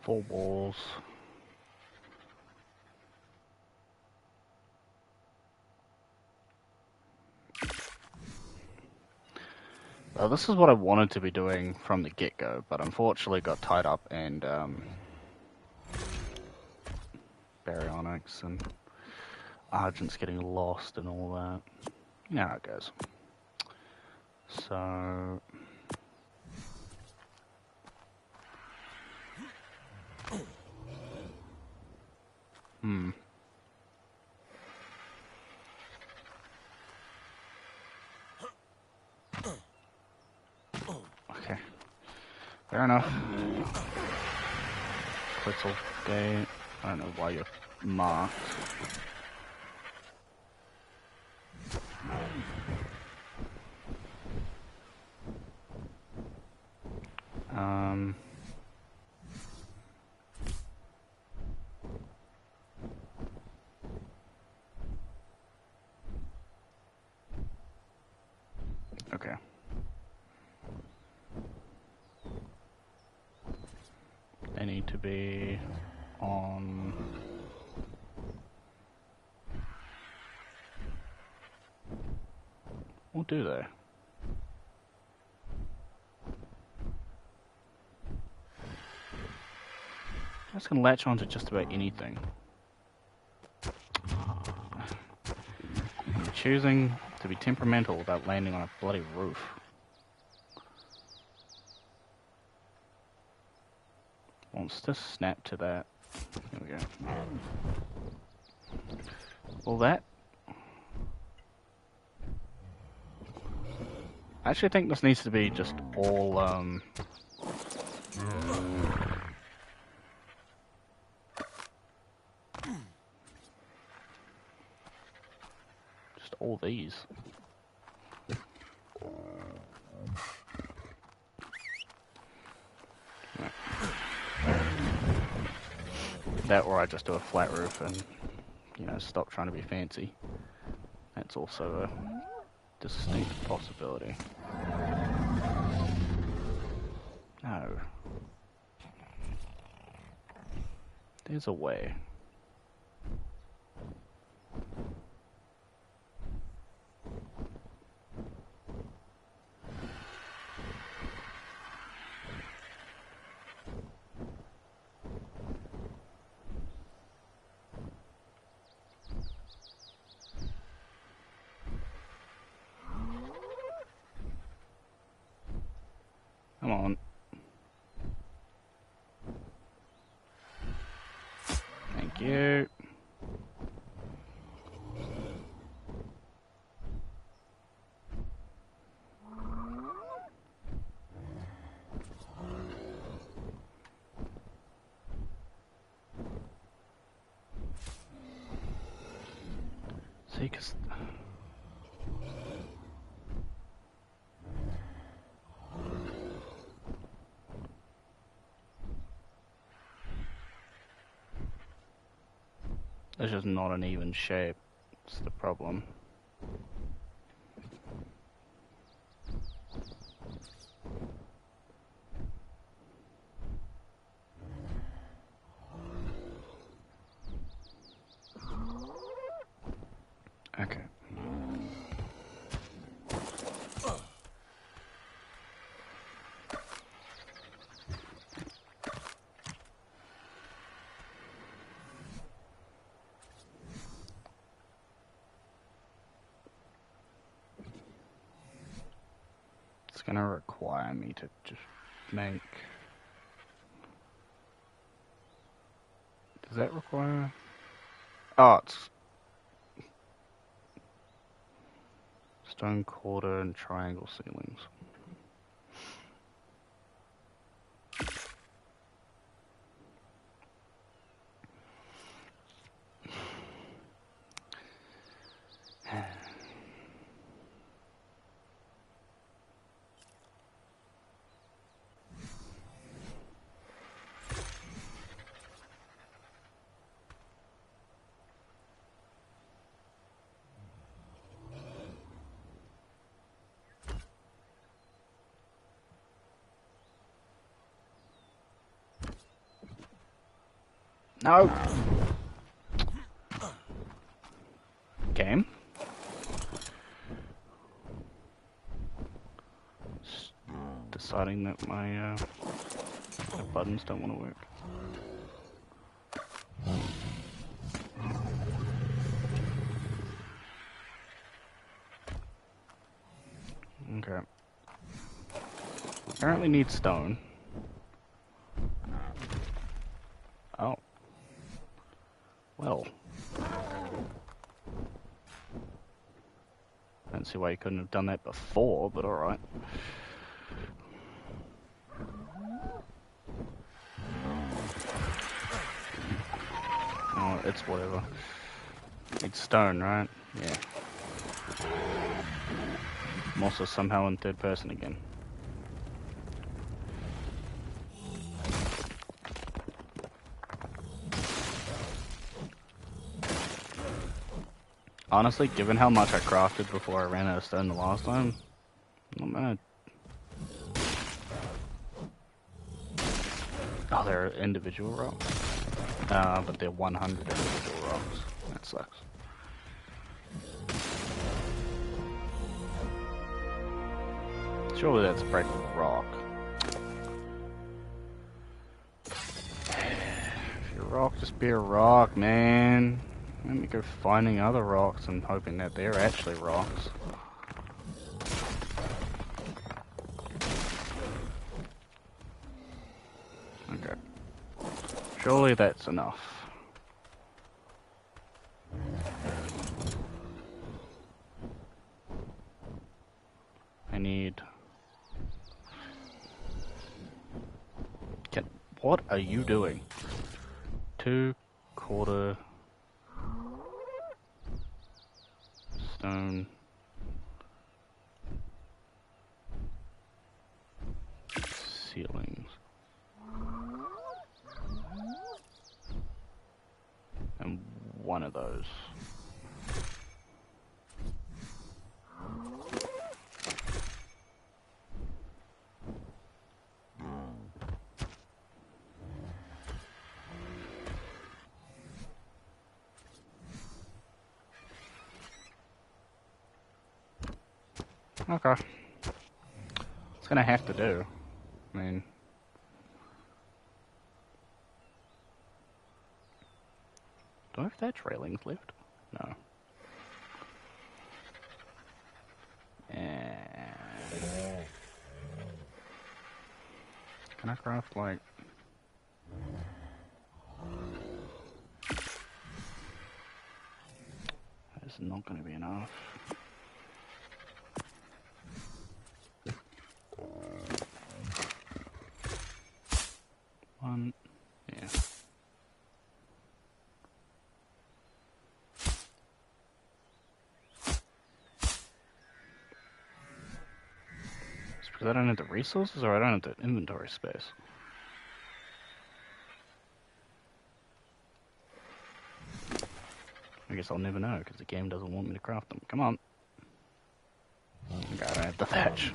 Four walls. Well, this is what I wanted to be doing from the get-go, but unfortunately got tied up and Baryonx and Argent's getting lost and all that. You know how it goes. So... Okay. Fair enough. Crystal Gate. I don't know why you're marked. Okay. they need to be on... Or do they? I'm just gonna latch on to just about anything. I'm choosing to be temperamental without landing on a bloody roof. Wants to snap to that. Here we go. Well, that... I actually think this needs to be just all, just all these. That, or I just do a flat roof and, you know, stop trying to be fancy. That's also a distinct possibility. No. There's a way. Come on. Thank you. See, 'cause... It's just not an even shape. It's the problem. Okay. It's gonna require me to just make... Does that require... Oh, it's... Stone quarter and triangle ceilings. No! Game? Just deciding that my buttons don't want to work. Okay. Apparently need stone. Oh. Well. I don't see why you couldn't have done that before, but alright. Oh, it's whatever. It's stone, right? Yeah. I'm also somehow in third person again. Honestly, given how much I crafted before I ran out of stone the last time, not mad. Oh, they're individual rocks? But they're 100 individual rocks. That sucks. Surely that's a breakable rock. If you're a rock, just be a rock, man. Let me go finding other rocks and hoping that they're actually rocks. Okay. Surely that's enough. I need... What are you doing? 2/4 stone ceilings. And one of those. Okay. It's gonna have to do. I mean... Do I have thatch railings left? No. And... Can I craft, like... That's not gonna be enough. One... Yeah. It's because I don't have the resources or I don't have the inventory space. I guess I'll never know because the game doesn't want me to craft them. Come on. Okay, I don't have the thatch.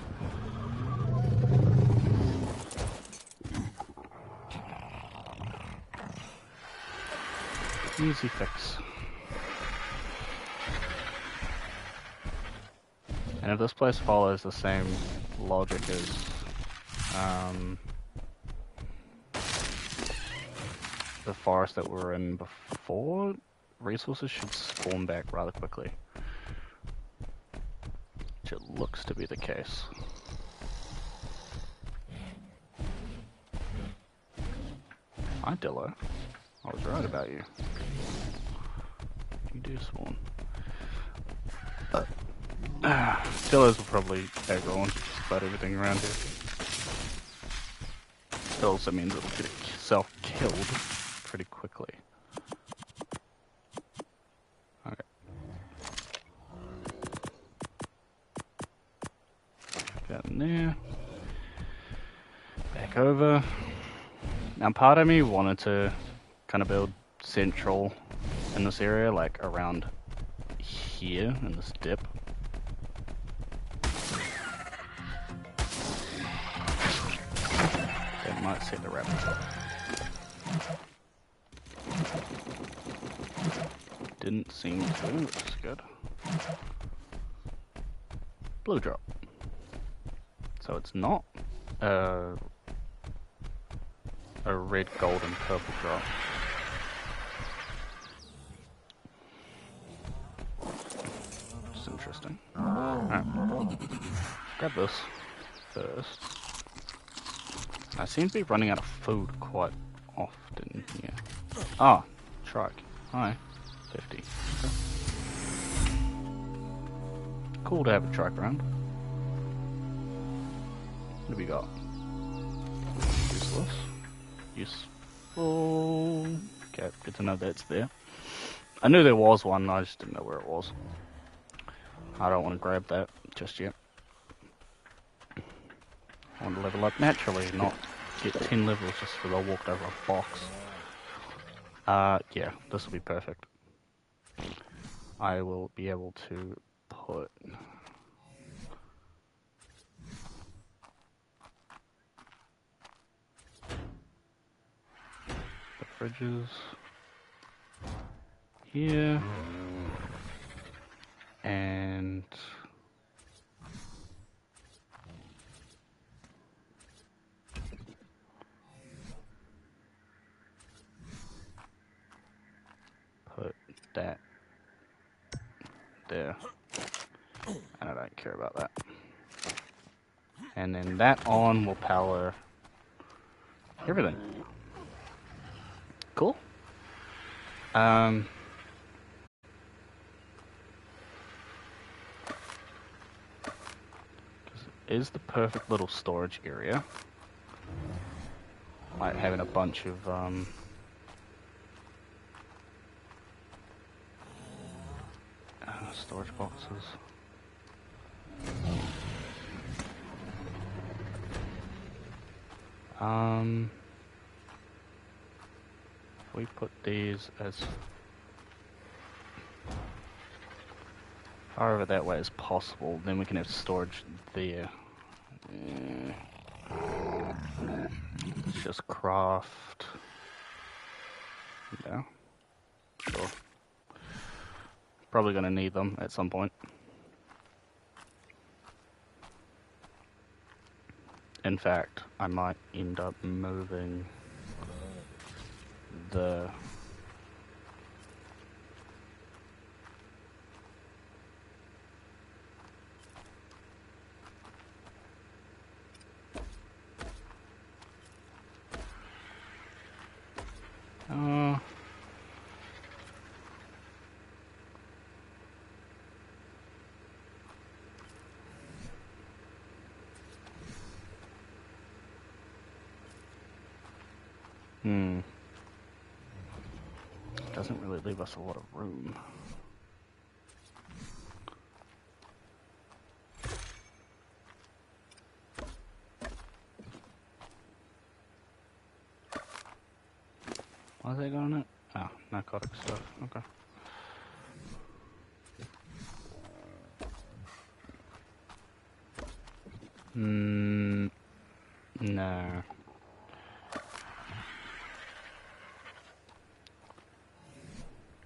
Easy fix. And if this place follows the same logic as the forest that we were in before, resources should spawn back rather quickly. Which it looks to be the case. Hi Dillo. I was right about you. You do spawn. Dillos will probably aggro on just about everything around here. It also means it'll get itself killed pretty quickly. Okay. Get in there. Back over. Now part of me wanted to kind of build central in this area, like around here in this dip. That might set the rabbit up. Didn't seem to, which is good. Blue drop. So it's not a red, gold, and purple drop. Which is interesting. Alright. Grab this first. I seem to be running out of food quite often here. Ah, trike. Hi. 50. Okay. Cool to have a trike around. What do we got? Useless. Useful. Okay, good to know that's there. I knew there was one, I just didn't know where it was. I don't want to grab that just yet. I want to level up naturally, not get 10 levels just because I walked over a box. Yeah, this will be perfect. I will be able to put... fridges here, and put that there. And I don't care about that. And then that on will power everything. Cool. Is the perfect little storage area. Like having a bunch of storage boxes. If we put these as far over that way as possible, then we can have storage there. Let's just craft. Yeah. Sure. Probably gonna need them at some point. In fact, I might end up moving the doesn't really leave us a lot of room. Why is that going it? Oh, narcotic stuff. Okay. No.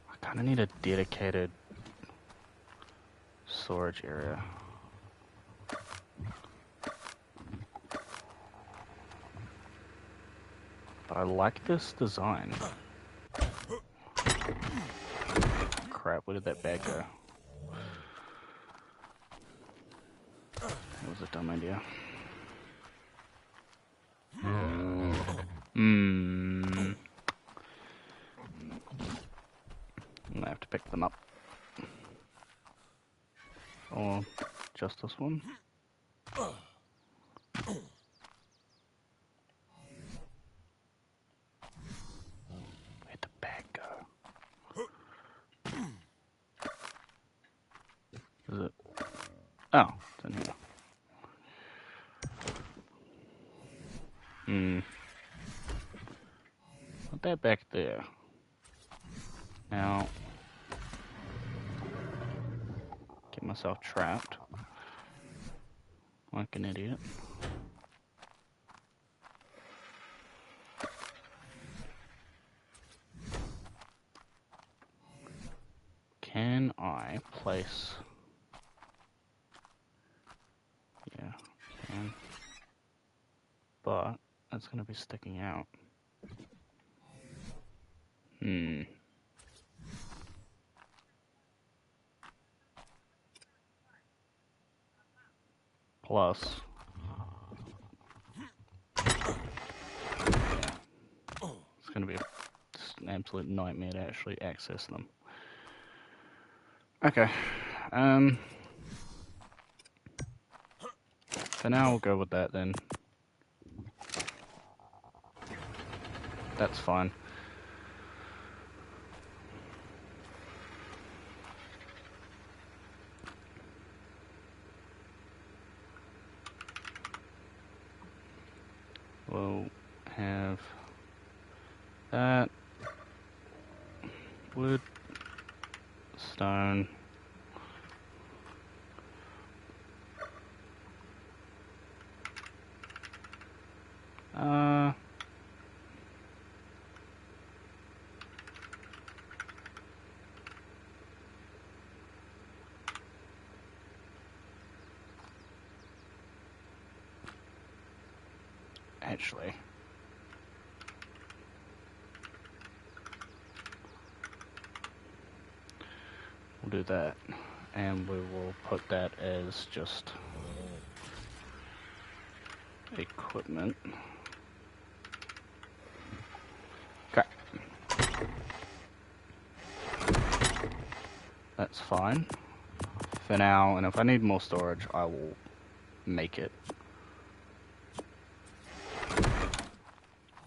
I kinda need a dedicated storage area. But I like this design. Crap, where did that bag go? That was a dumb idea. I'm gonna have to pick them up. Or just this one. Where'd the bag go? Is it? Oh, it's in here. Put that back there. Now, get myself trapped like an idiot. Can I place... Yeah, can. But that's going to be sticking out. Plus... It's going to be an absolute nightmare to actually access them. Okay. For now, we'll go with that then. That's fine. We'll have that. Wood, stone. actually. We'll do that, and we will put that as just equipment. Okay. That's fine for now, and if I need more storage, I will make it.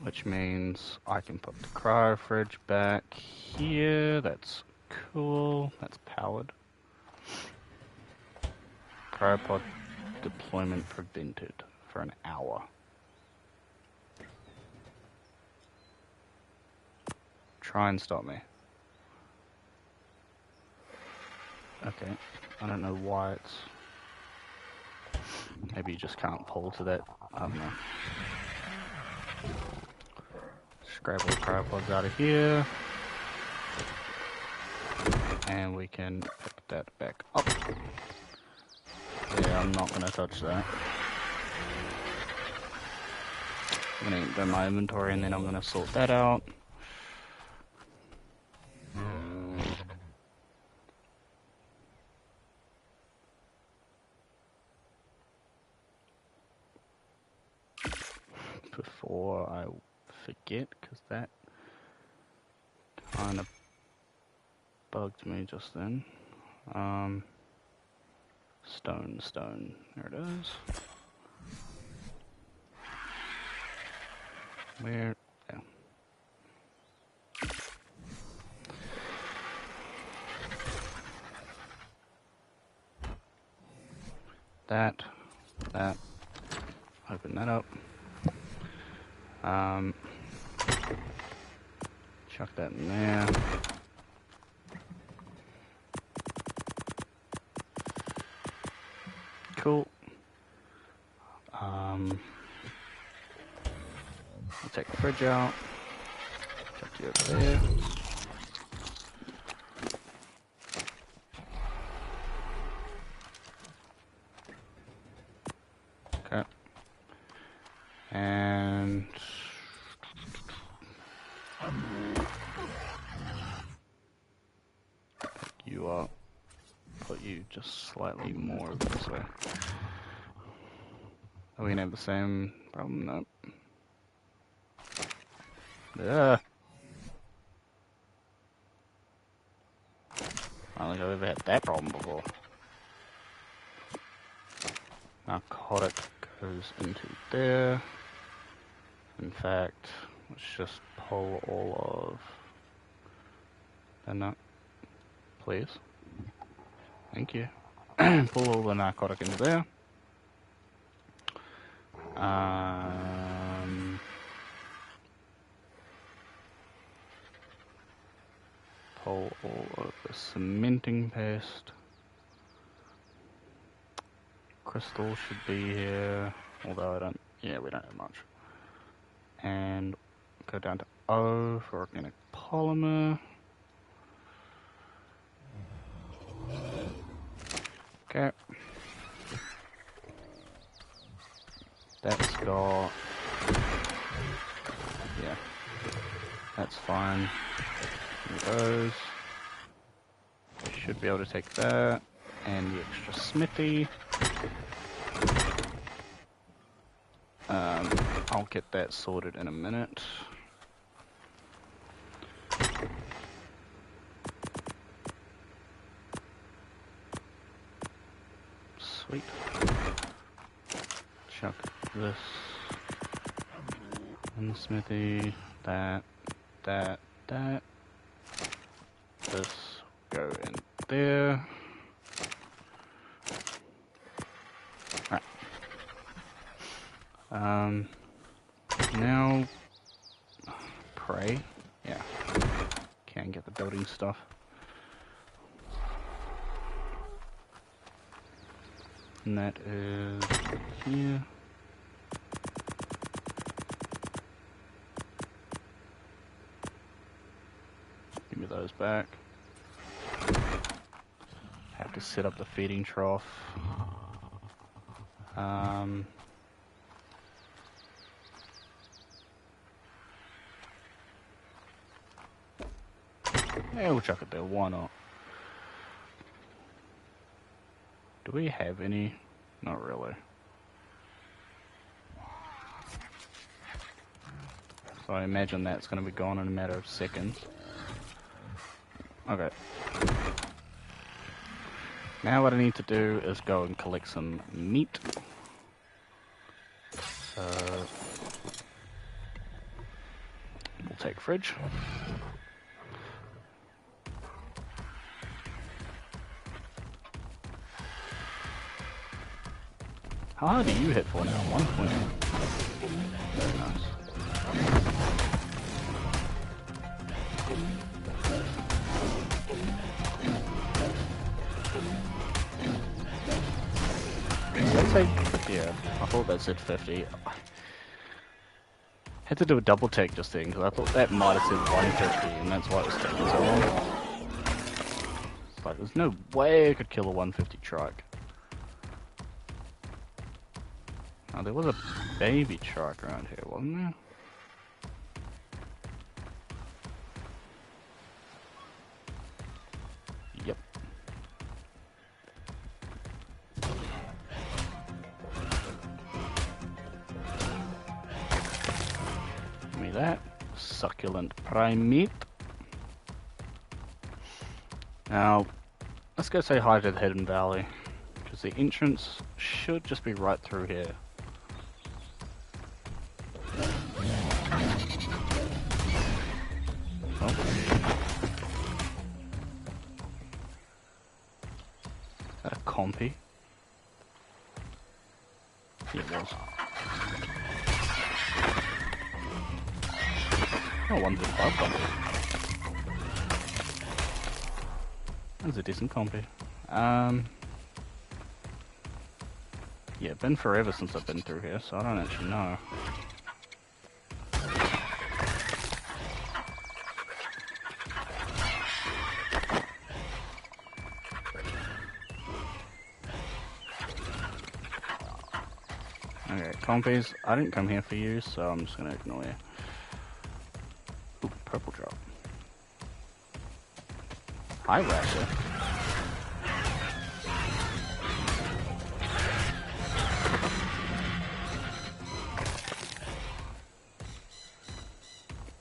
Which means I can put the cryo fridge back here. That's cool. That's powered. Cryopod deployment prevented for an hour. Try and stop me. Okay. I don't know why it's... Maybe you just can't pull to that. I don't know. Just grab all the cryopods out of here. And we can put that back up. Yeah, I'm not going to touch that. I'm going to empty my inventory and then I'm going to sort that out. Before I forget, because that kind of bugged me just then. Stone. There it is. Where? Yeah. That. Open that up. Chuck that in there. Cool. I'll take the fridge out. Chuck you over there. Okay. And pick you up. Put you just slightly more this way. Are we gonna have the same problem? Nope. I don't think I've ever had that problem before. Narcotic goes into there. In fact, let's just pull all of... And that, please. Thank you. Pull all the narcotic into there. Pull all of the cementing paste. Crystal should be here, although I don't... Yeah, we don't have much. And go down to O for organic polymer. Okay. That's got... Yeah. That's fine. There goes. Should be able to take that. And the extra smithy. I'll get that sorted in a minute. Sweet. Chuck this in the smithy. That. This go in there. Right. Now pray. Yeah. Can get the building stuff. And that is here. Give me those back. Have to set up the feeding trough. Yeah, we'll chuck it there, why not? Do we have any? Not really. So I imagine that's going to be gone in a matter of seconds. Okay. Now what I need to do is go and collect some meat. So we'll take fridge. How hard do you hit for now? 120. Very nice. Let's say, yeah, I thought that said 50. Had to do a double take just then, because I thought that might have said 150, and that's why it was taking so long. It's like, there's no way I could kill a 150 trike. Oh, there was a baby trike around here, wasn't there? Yep. Give me that. Succulent prime meat. Now, let's go say hi to the Hidden Valley, because the entrance should just be right through here. Oh. Is that a compy? Yeah, it was. Oh, 135 compy. That's a decent compy. Yeah, been forever since I've been through here, so I don't actually know. Okay, compies, I didn't come here for you, so I'm just gonna ignore you. Ooh, purple drop. Hi, Rasher.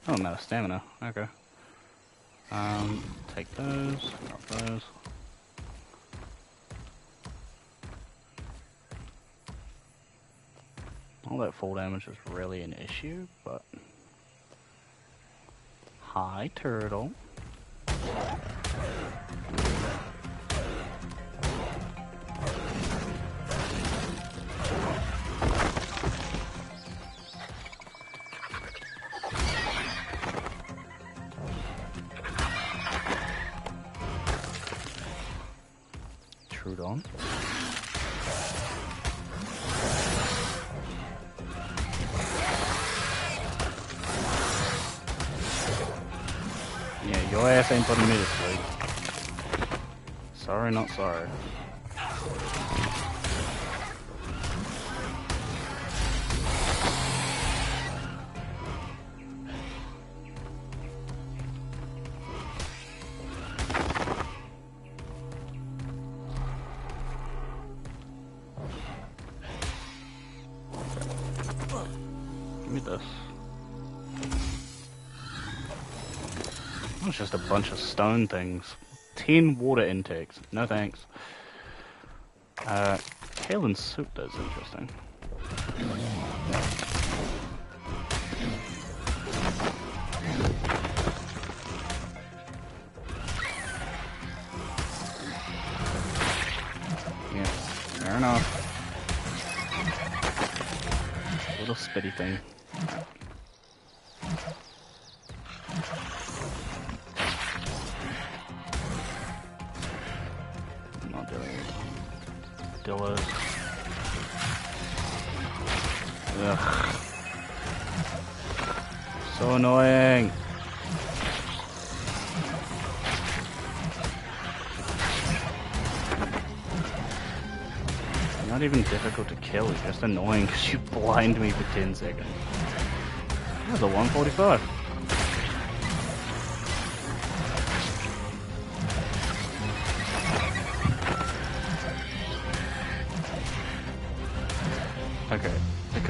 Oh, I'm out of stamina. Okay. Take those, drop those. All that fall damage is really an issue, but... Hi, turtle. Trudon. Yeah, your ass ain't putting me to sleep. Sorry, not sorry. Give me this. It's just a bunch of stone things. 10 water intakes. No thanks. Kale and soup, that's interesting. Yeah, fair enough. Little spitty thing. Not doing it. Dillos. Ugh. So annoying. Not even difficult to kill, it's just annoying because you blind me for 10 seconds. That was a 145.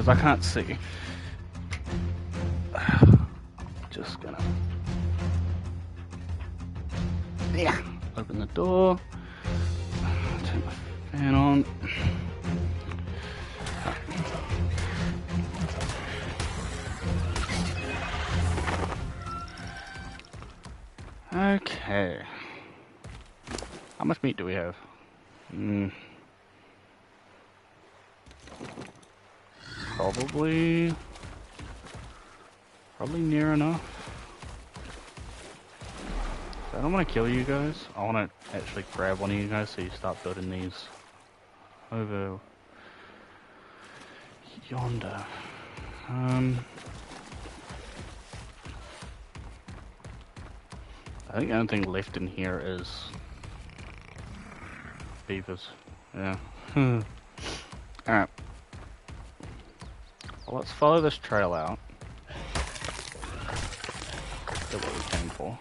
because I can't see. Just gonna... Yeah. Open the door. Turn the fan on. Okay. How much meat do we have? Probably near enough. I don't want to kill you guys. I want to actually grab one of you guys so you start building these over yonder. I think the only thing left in here is beavers. Yeah. Alright. Well, let's follow this trail out. Get what we came for.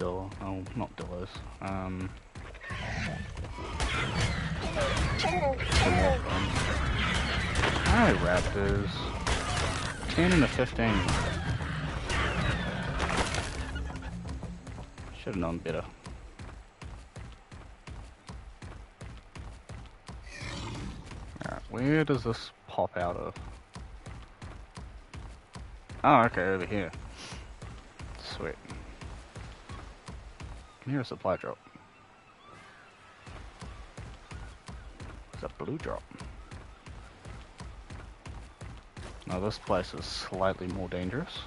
Oh, not Dillos. Hi, raptors. 10 and a 15. Should have known better. Alright, where does this pop out of? Oh, okay, over here. Sweet. Can hear a supply drop. It's a blue drop. Now this place is slightly more dangerous.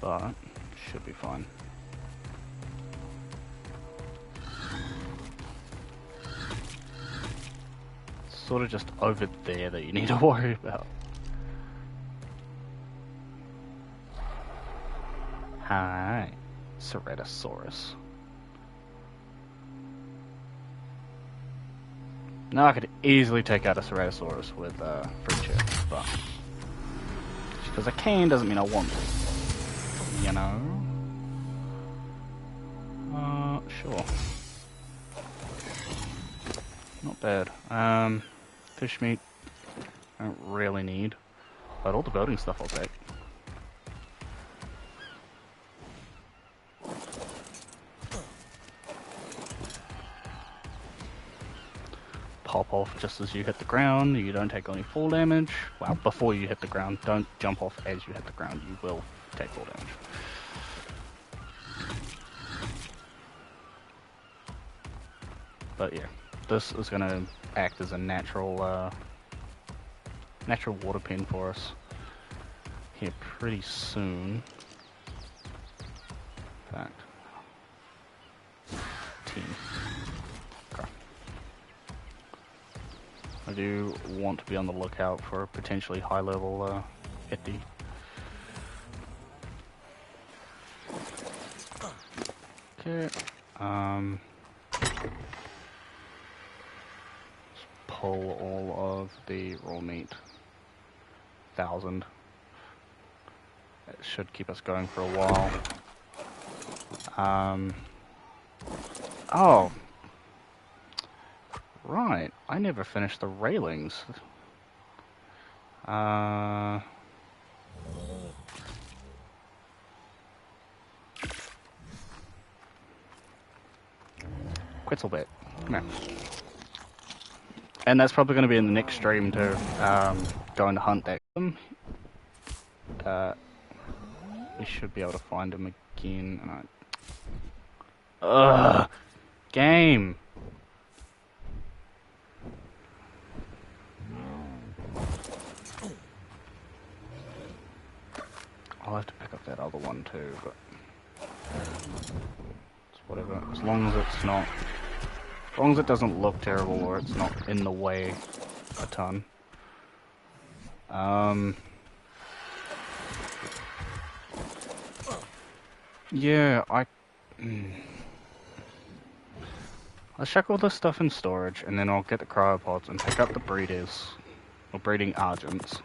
But should be fine. It's sort of just over there that you need to worry about. Hi, Ceratosaurus. Now I could easily take out a Ceratosaurus with free chip, but just because I can doesn't mean I want to. You know? Sure. Not bad. Fish meat, I don't really need, but all the building stuff I'll take. Pop off just as you hit the ground, you don't take any fall damage. Well, before you hit the ground, don't jump off as you hit the ground, you will take fall damage. But yeah, this is going to act as a natural water pen for us here pretty soon. In fact, 10. Okay. I do want to be on the lookout for a potentially high level Eti. Okay. Pull all of the raw meat. 1,000. It should keep us going for a while. Oh. Right. I never finished the railings. Quetzalbait. Come here. And that's probably going to be in the next stream too. Going to hunt that. We should be able to find him again. And ugh! Game! I'll have to pick up that other one too, but it's whatever. As long as it's not, as long as it doesn't look terrible or it's not in the way a ton. Yeah, I'll check all this stuff in storage, and then I'll get the cryopods and pick up the breeders, or breeding agents.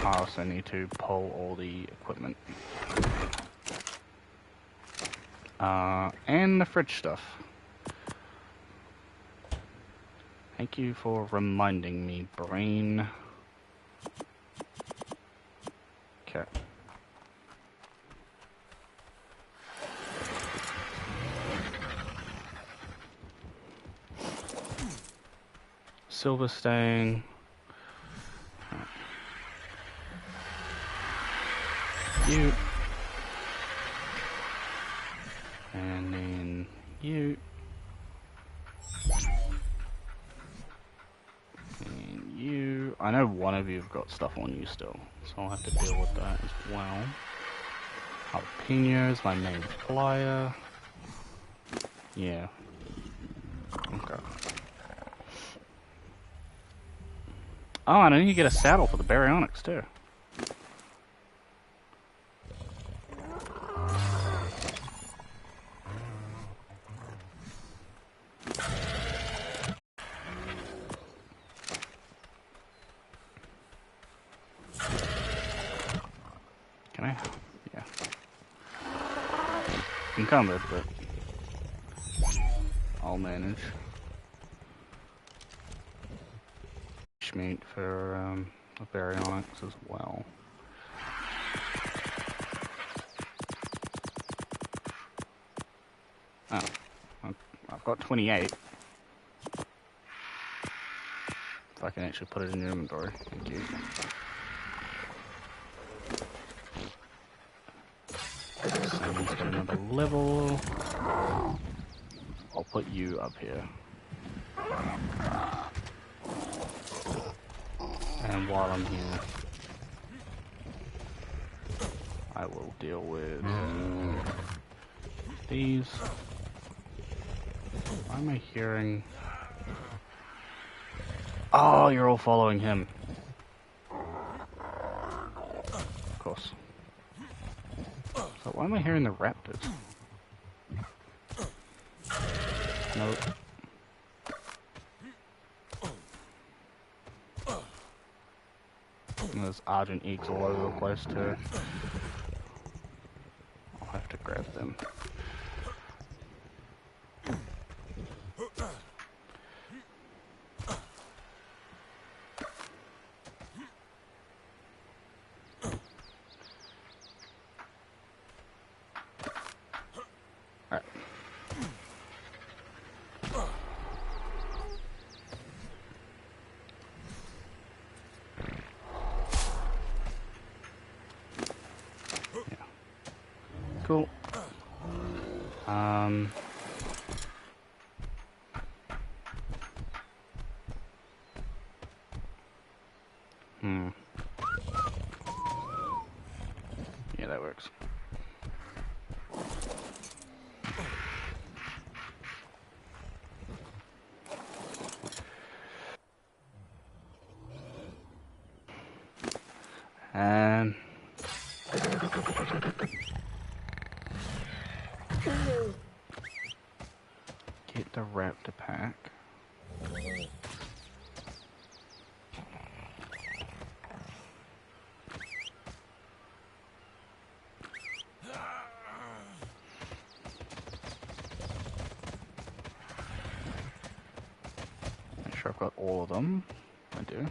I also need to pull all the equipment. And the fridge stuff. Thank you for reminding me, brain. Okay. Silver stain. You. And then you. And you. I know one of you have got stuff on you still, so I'll have to deal with that as well. Jalapeno's my main flyer. Yeah. Okay. Oh, and I need to get a saddle for the Baryonx too. Can I? Yeah. Encumbered, but I'll manage. Meat for a Baryonx as well. Oh, I've got 28. If I can actually put it in your inventory, thank you. Someone's got another level. I'll put you up here. And while I'm here, I will deal with these. Why am I hearing? Oh, you're all following him. Of course. So why am I hearing the raptors? Nope. And there's Argent Eggs all over the place too. I'll have to grab them. Alright. Cool. Yeah, that works. And get the raptor pack. Make sure I've got all of them. I do.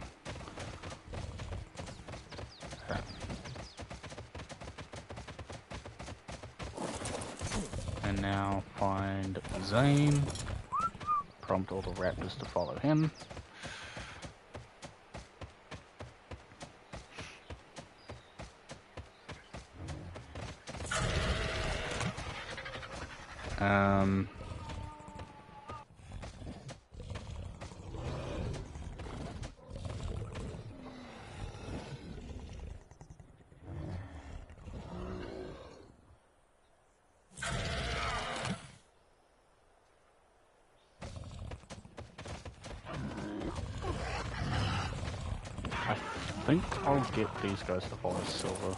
Okay. And now find Zane. Prompt all the raptors to follow him. I think I'll get these guys to follow Silver.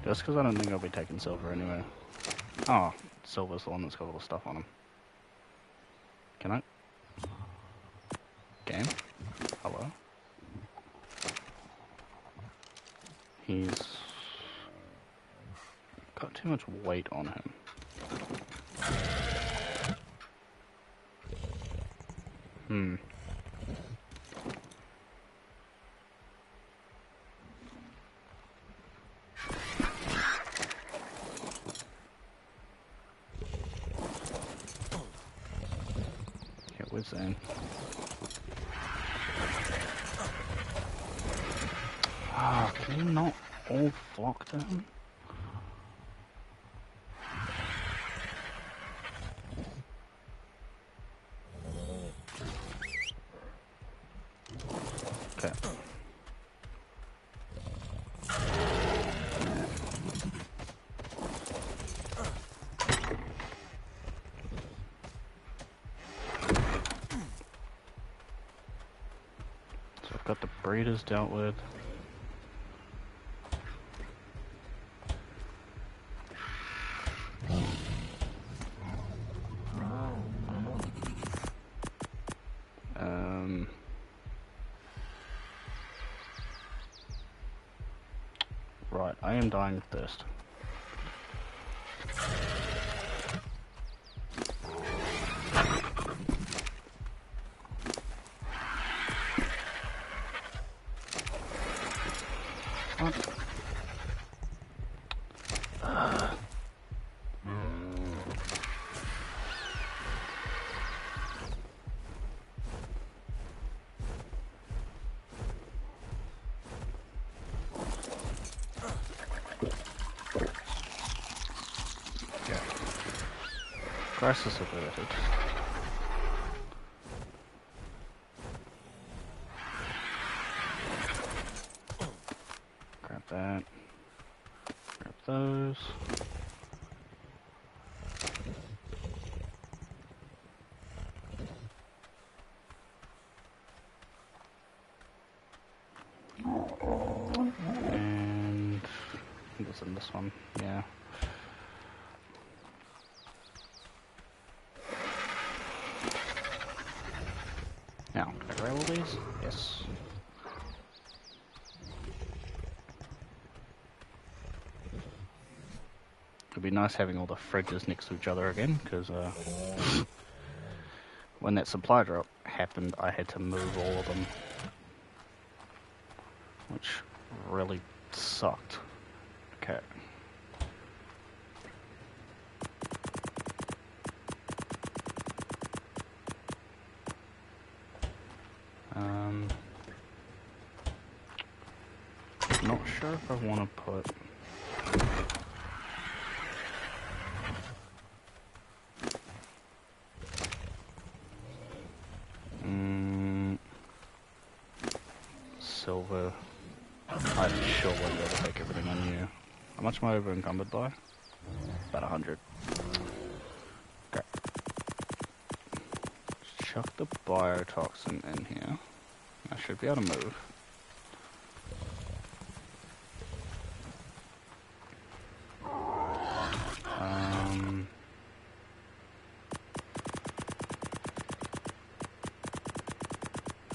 Just because I don't think I'll be taking Silver anyway. Oh, Silver's the one that's got all the stuff on him. Can I? Game? Hello? He's got too much weight on him. Yeah, we're saying. Ah, can you not all flock to him? Okay. So I've got the breeders dealt with. Right, I am dying of thirst. What? Crisis averted. Grab that. Grab those. And what's in this one? Yeah. Now, can I grab all these? Yes. It'd be nice having all the fridges next to each other again, because when that supply drop happened, I had to move all of them, which really sucked. Okay. Not sure if I want to put silver. I sure won't be able to take everything on you. How much am I over encumbered by? About 100. Okay. Chuck the biotoxin in here. I should be able to move.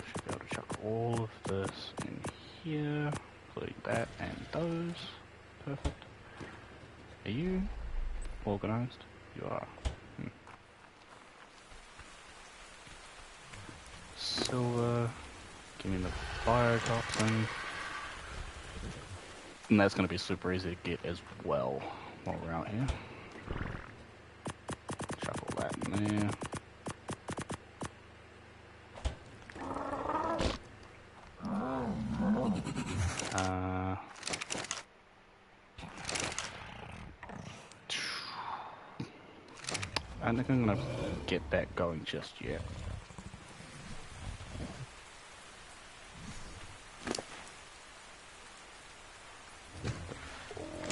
Should be able to chuck all of this in here, including that and those. Perfect. Are you organized? You are. Silver. Give me the biotoxin. And that's going to be super easy to get as well while we're out here. Chuck all that in there. I don't think I'm going to get that going just yet.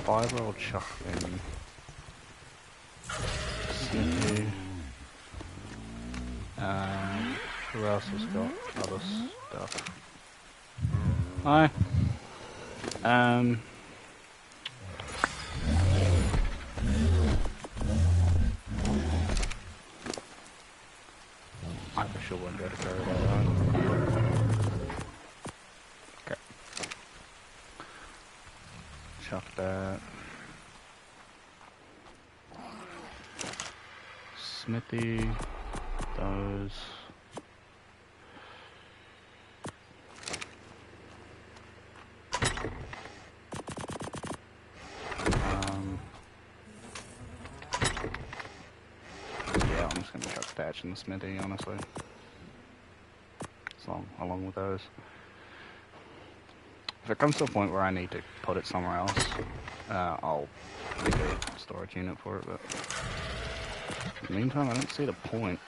Fiber I'll chuck in. Snippy. Who else has got other stuff? Hi. sure won't be able to carry that on. Okay. Chuck that. Smithy. Those. Yeah, I'm just gonna chuck thatch in the smithy, honestly. Along with those. If it comes to a point where I need to put it somewhere else, I'll make a storage unit for it, but in the meantime, I don't see the point.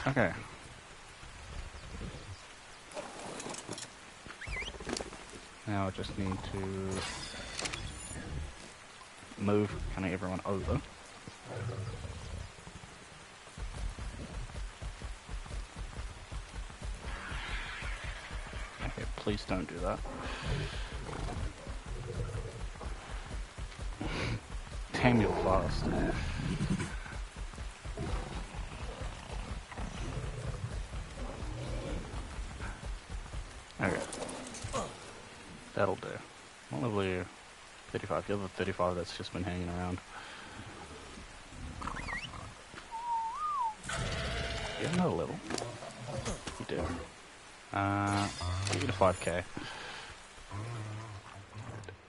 Okay. Now I just need to move kind of everyone over. Okay, please don't do that. Damn, you're fast. Okay. That'll do. What level are you? 35. You're the 35 that's just been hanging around. You have another level. You do. Get you to 5k.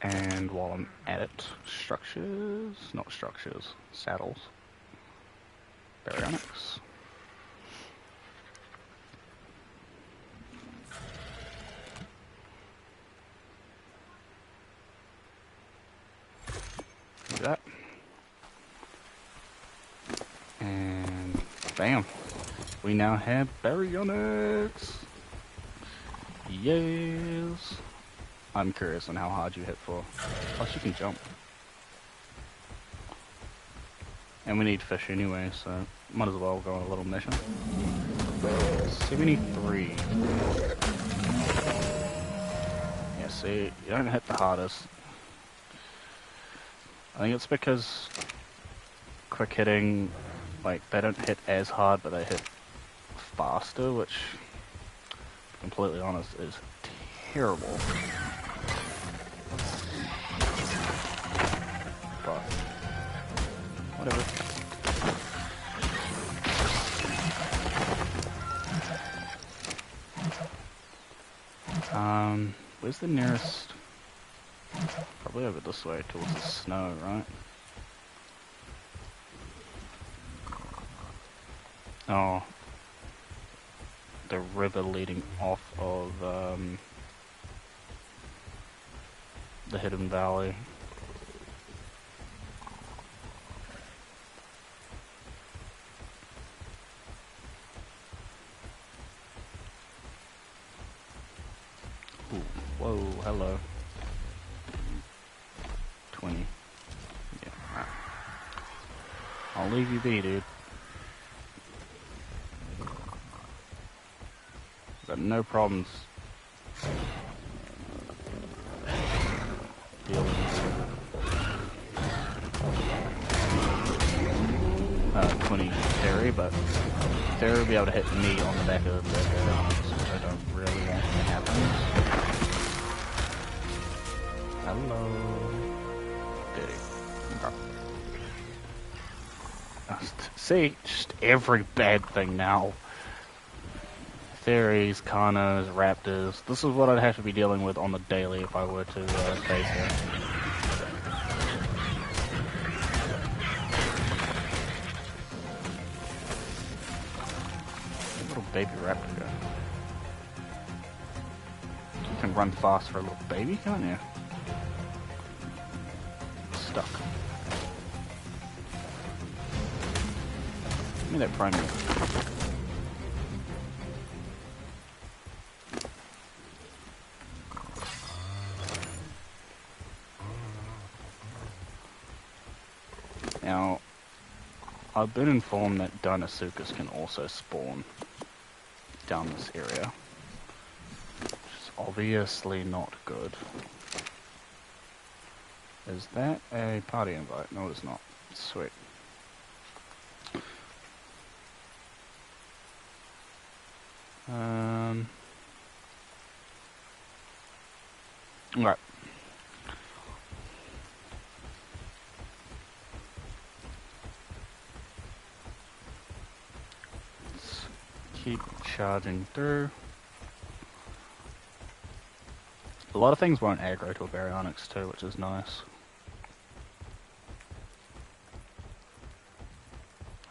And while I'm at it, structures, not structures, saddles. Baryonx. Do that. And bam. We now have Baryonx. Yes. I'm curious on how hard you hit for. Plus you can jump. And we need fish anyway, so might as well go on a little mission. 73. Yeah, see, you don't hit the hardest. I think it's because quick hitting, like, they don't hit as hard, but they hit faster, which, to be completely honest, is terrible. But whatever. Where's the nearest? Probably over this way towards the snow, right? Oh. The river leading off of, the Hidden Valley. Ooh, whoa, hello. 20. Yeah, alright. I'll leave you be, dude. Got no problems dealing with 20 Terry, but Terry will be able to hit me on the back of the Baryonx, which I don't really want to happen. Hello. See, just every bad thing now. Fairies, Carnos, Raptors. This is what I'd have to be dealing with on the daily if I were to face it. Little baby raptor go. You can run fast for a little baby, can't you? Stuck. Give me that prime meat. Now, I've been informed that Dinosuchus can also spawn down this area, which is obviously not good. Is that a party invite? No, it's not. Sweet. Right. Let's keep charging through. A lot of things won't aggro to a Baryonx too, which is nice.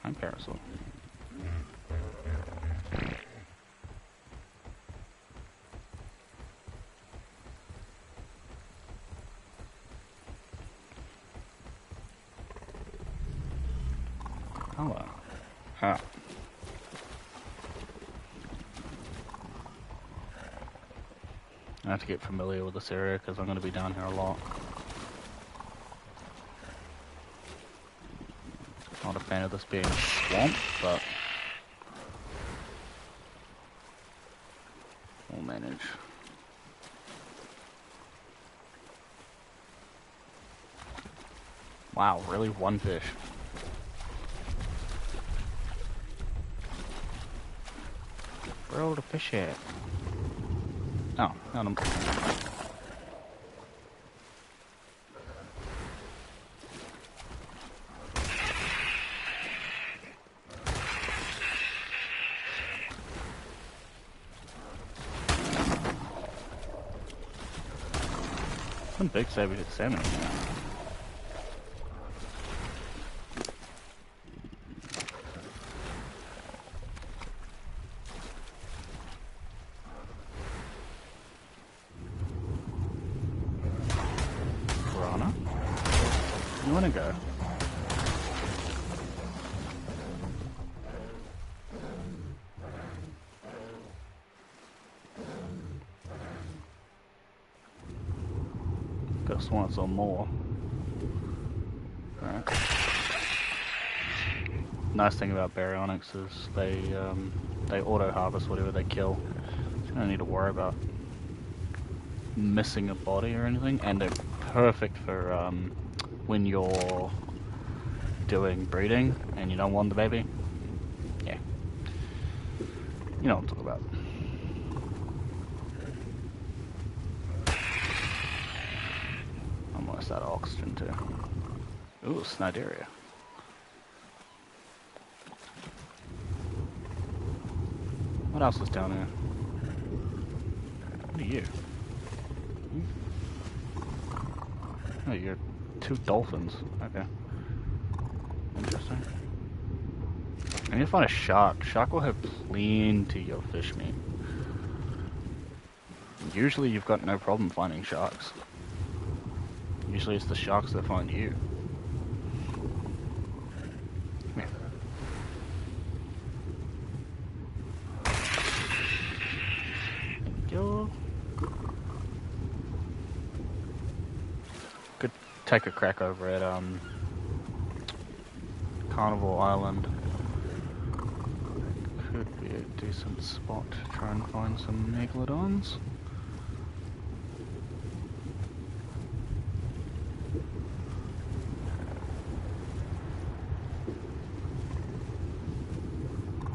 I'm Parasol. Hello. Ah. I have to get familiar with this area because I'm going to be down here a lot. Not a fan of this being swamp, but we'll manage. Wow, really? One fish? Where are all the fish at? Oh, found them. Some big saber-hit salmon in there. Piranha? You wanna go? Just want some more. Alright. Nice thing about Baryonx is they auto harvest whatever they kill. So you don't need to worry about missing a body or anything, and they're perfect for when you're doing breeding and you don't want the baby. Yeah. You know what I'm talking about. Almost out of oxygen too. Ooh, Snideria. What else is down there? What are you? Oh, you're two dolphins. Okay. Interesting. I need to find a shark. Shark will have plenty of fish meat. Usually you've got no problem finding sharks. Usually it's the sharks that find you. Come here. Yo. Could take a crack over at Carnival Island. Could be a decent spot to try and find some megalodons.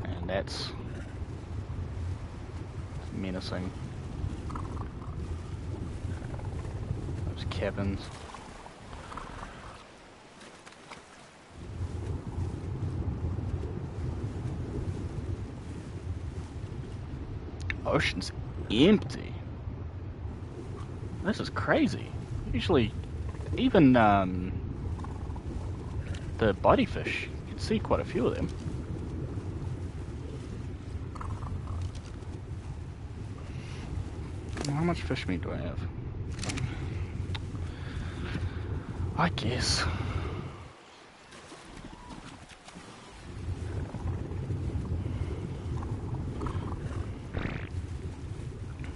And that's menacing. Those cabins. Ocean's empty. This is crazy. Usually, even the bodyfish, you can see quite a few of them. How much fish meat do I have? I guess.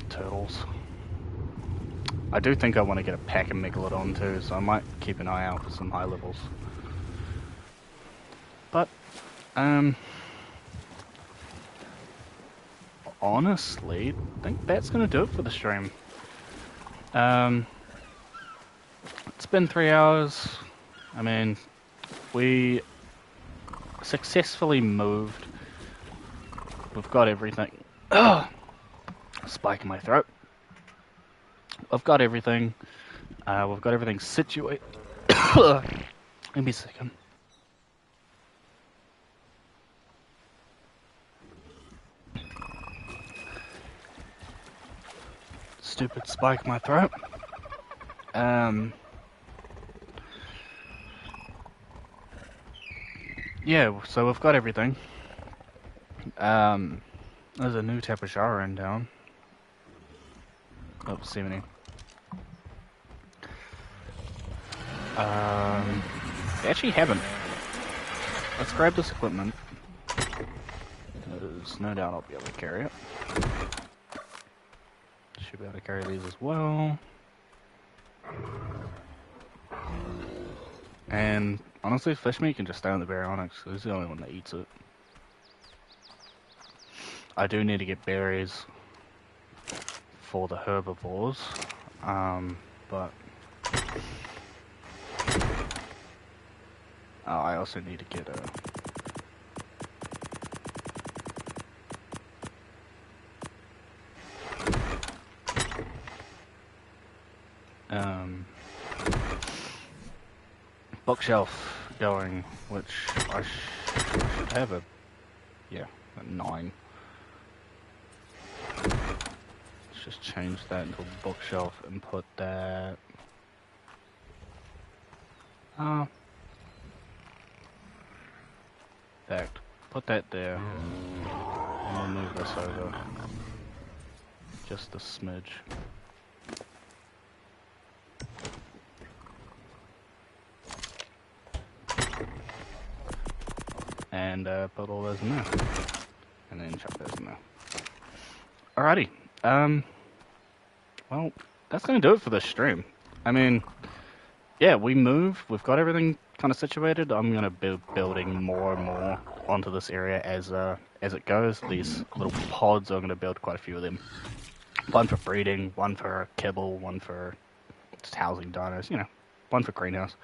Turtles. I do think I want to get a pack of megalodon too, so I might keep an eye out for some high levels. But, honestly, I think that's going to do it for the stream. It's been 3 hours. I mean, we successfully moved. We've got everything. Oh, spike in my throat. I've got everything. We've got everything situated. Give me a second. Stupid spike in my throat. Yeah, so we've got everything. There's a new type of shower in town. Oh, 70. They actually haven't. Let's grab this equipment. There's no doubt I'll be able to carry it. Should be able to carry these as well. And honestly, fish meat can just stay on the Baryonx, because he's the only one that eats it. I do need to get berries for the herbivores, but I also need to get a bookshelf going, which I should have a 9. Let's just change that into a bookshelf and put that. In fact, put that there, and we'll move this over just a smidge. And put all those in there, and then chuck those in there. Alrighty, well, that's gonna do it for this stream. I mean, yeah, we've got everything kind of situated. I'm gonna be building more and more onto this area as it goes. These little pods, I'm gonna build quite a few of them. One for breeding, one for kibble, one for just housing dinos, one for greenhouse.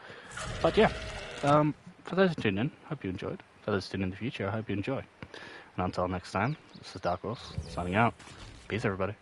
But yeah, for those who tuned in, hope you enjoyed. For those tuned in the future, I hope you enjoy. And until next time, this is Dark Horse, signing out. Peace, everybody.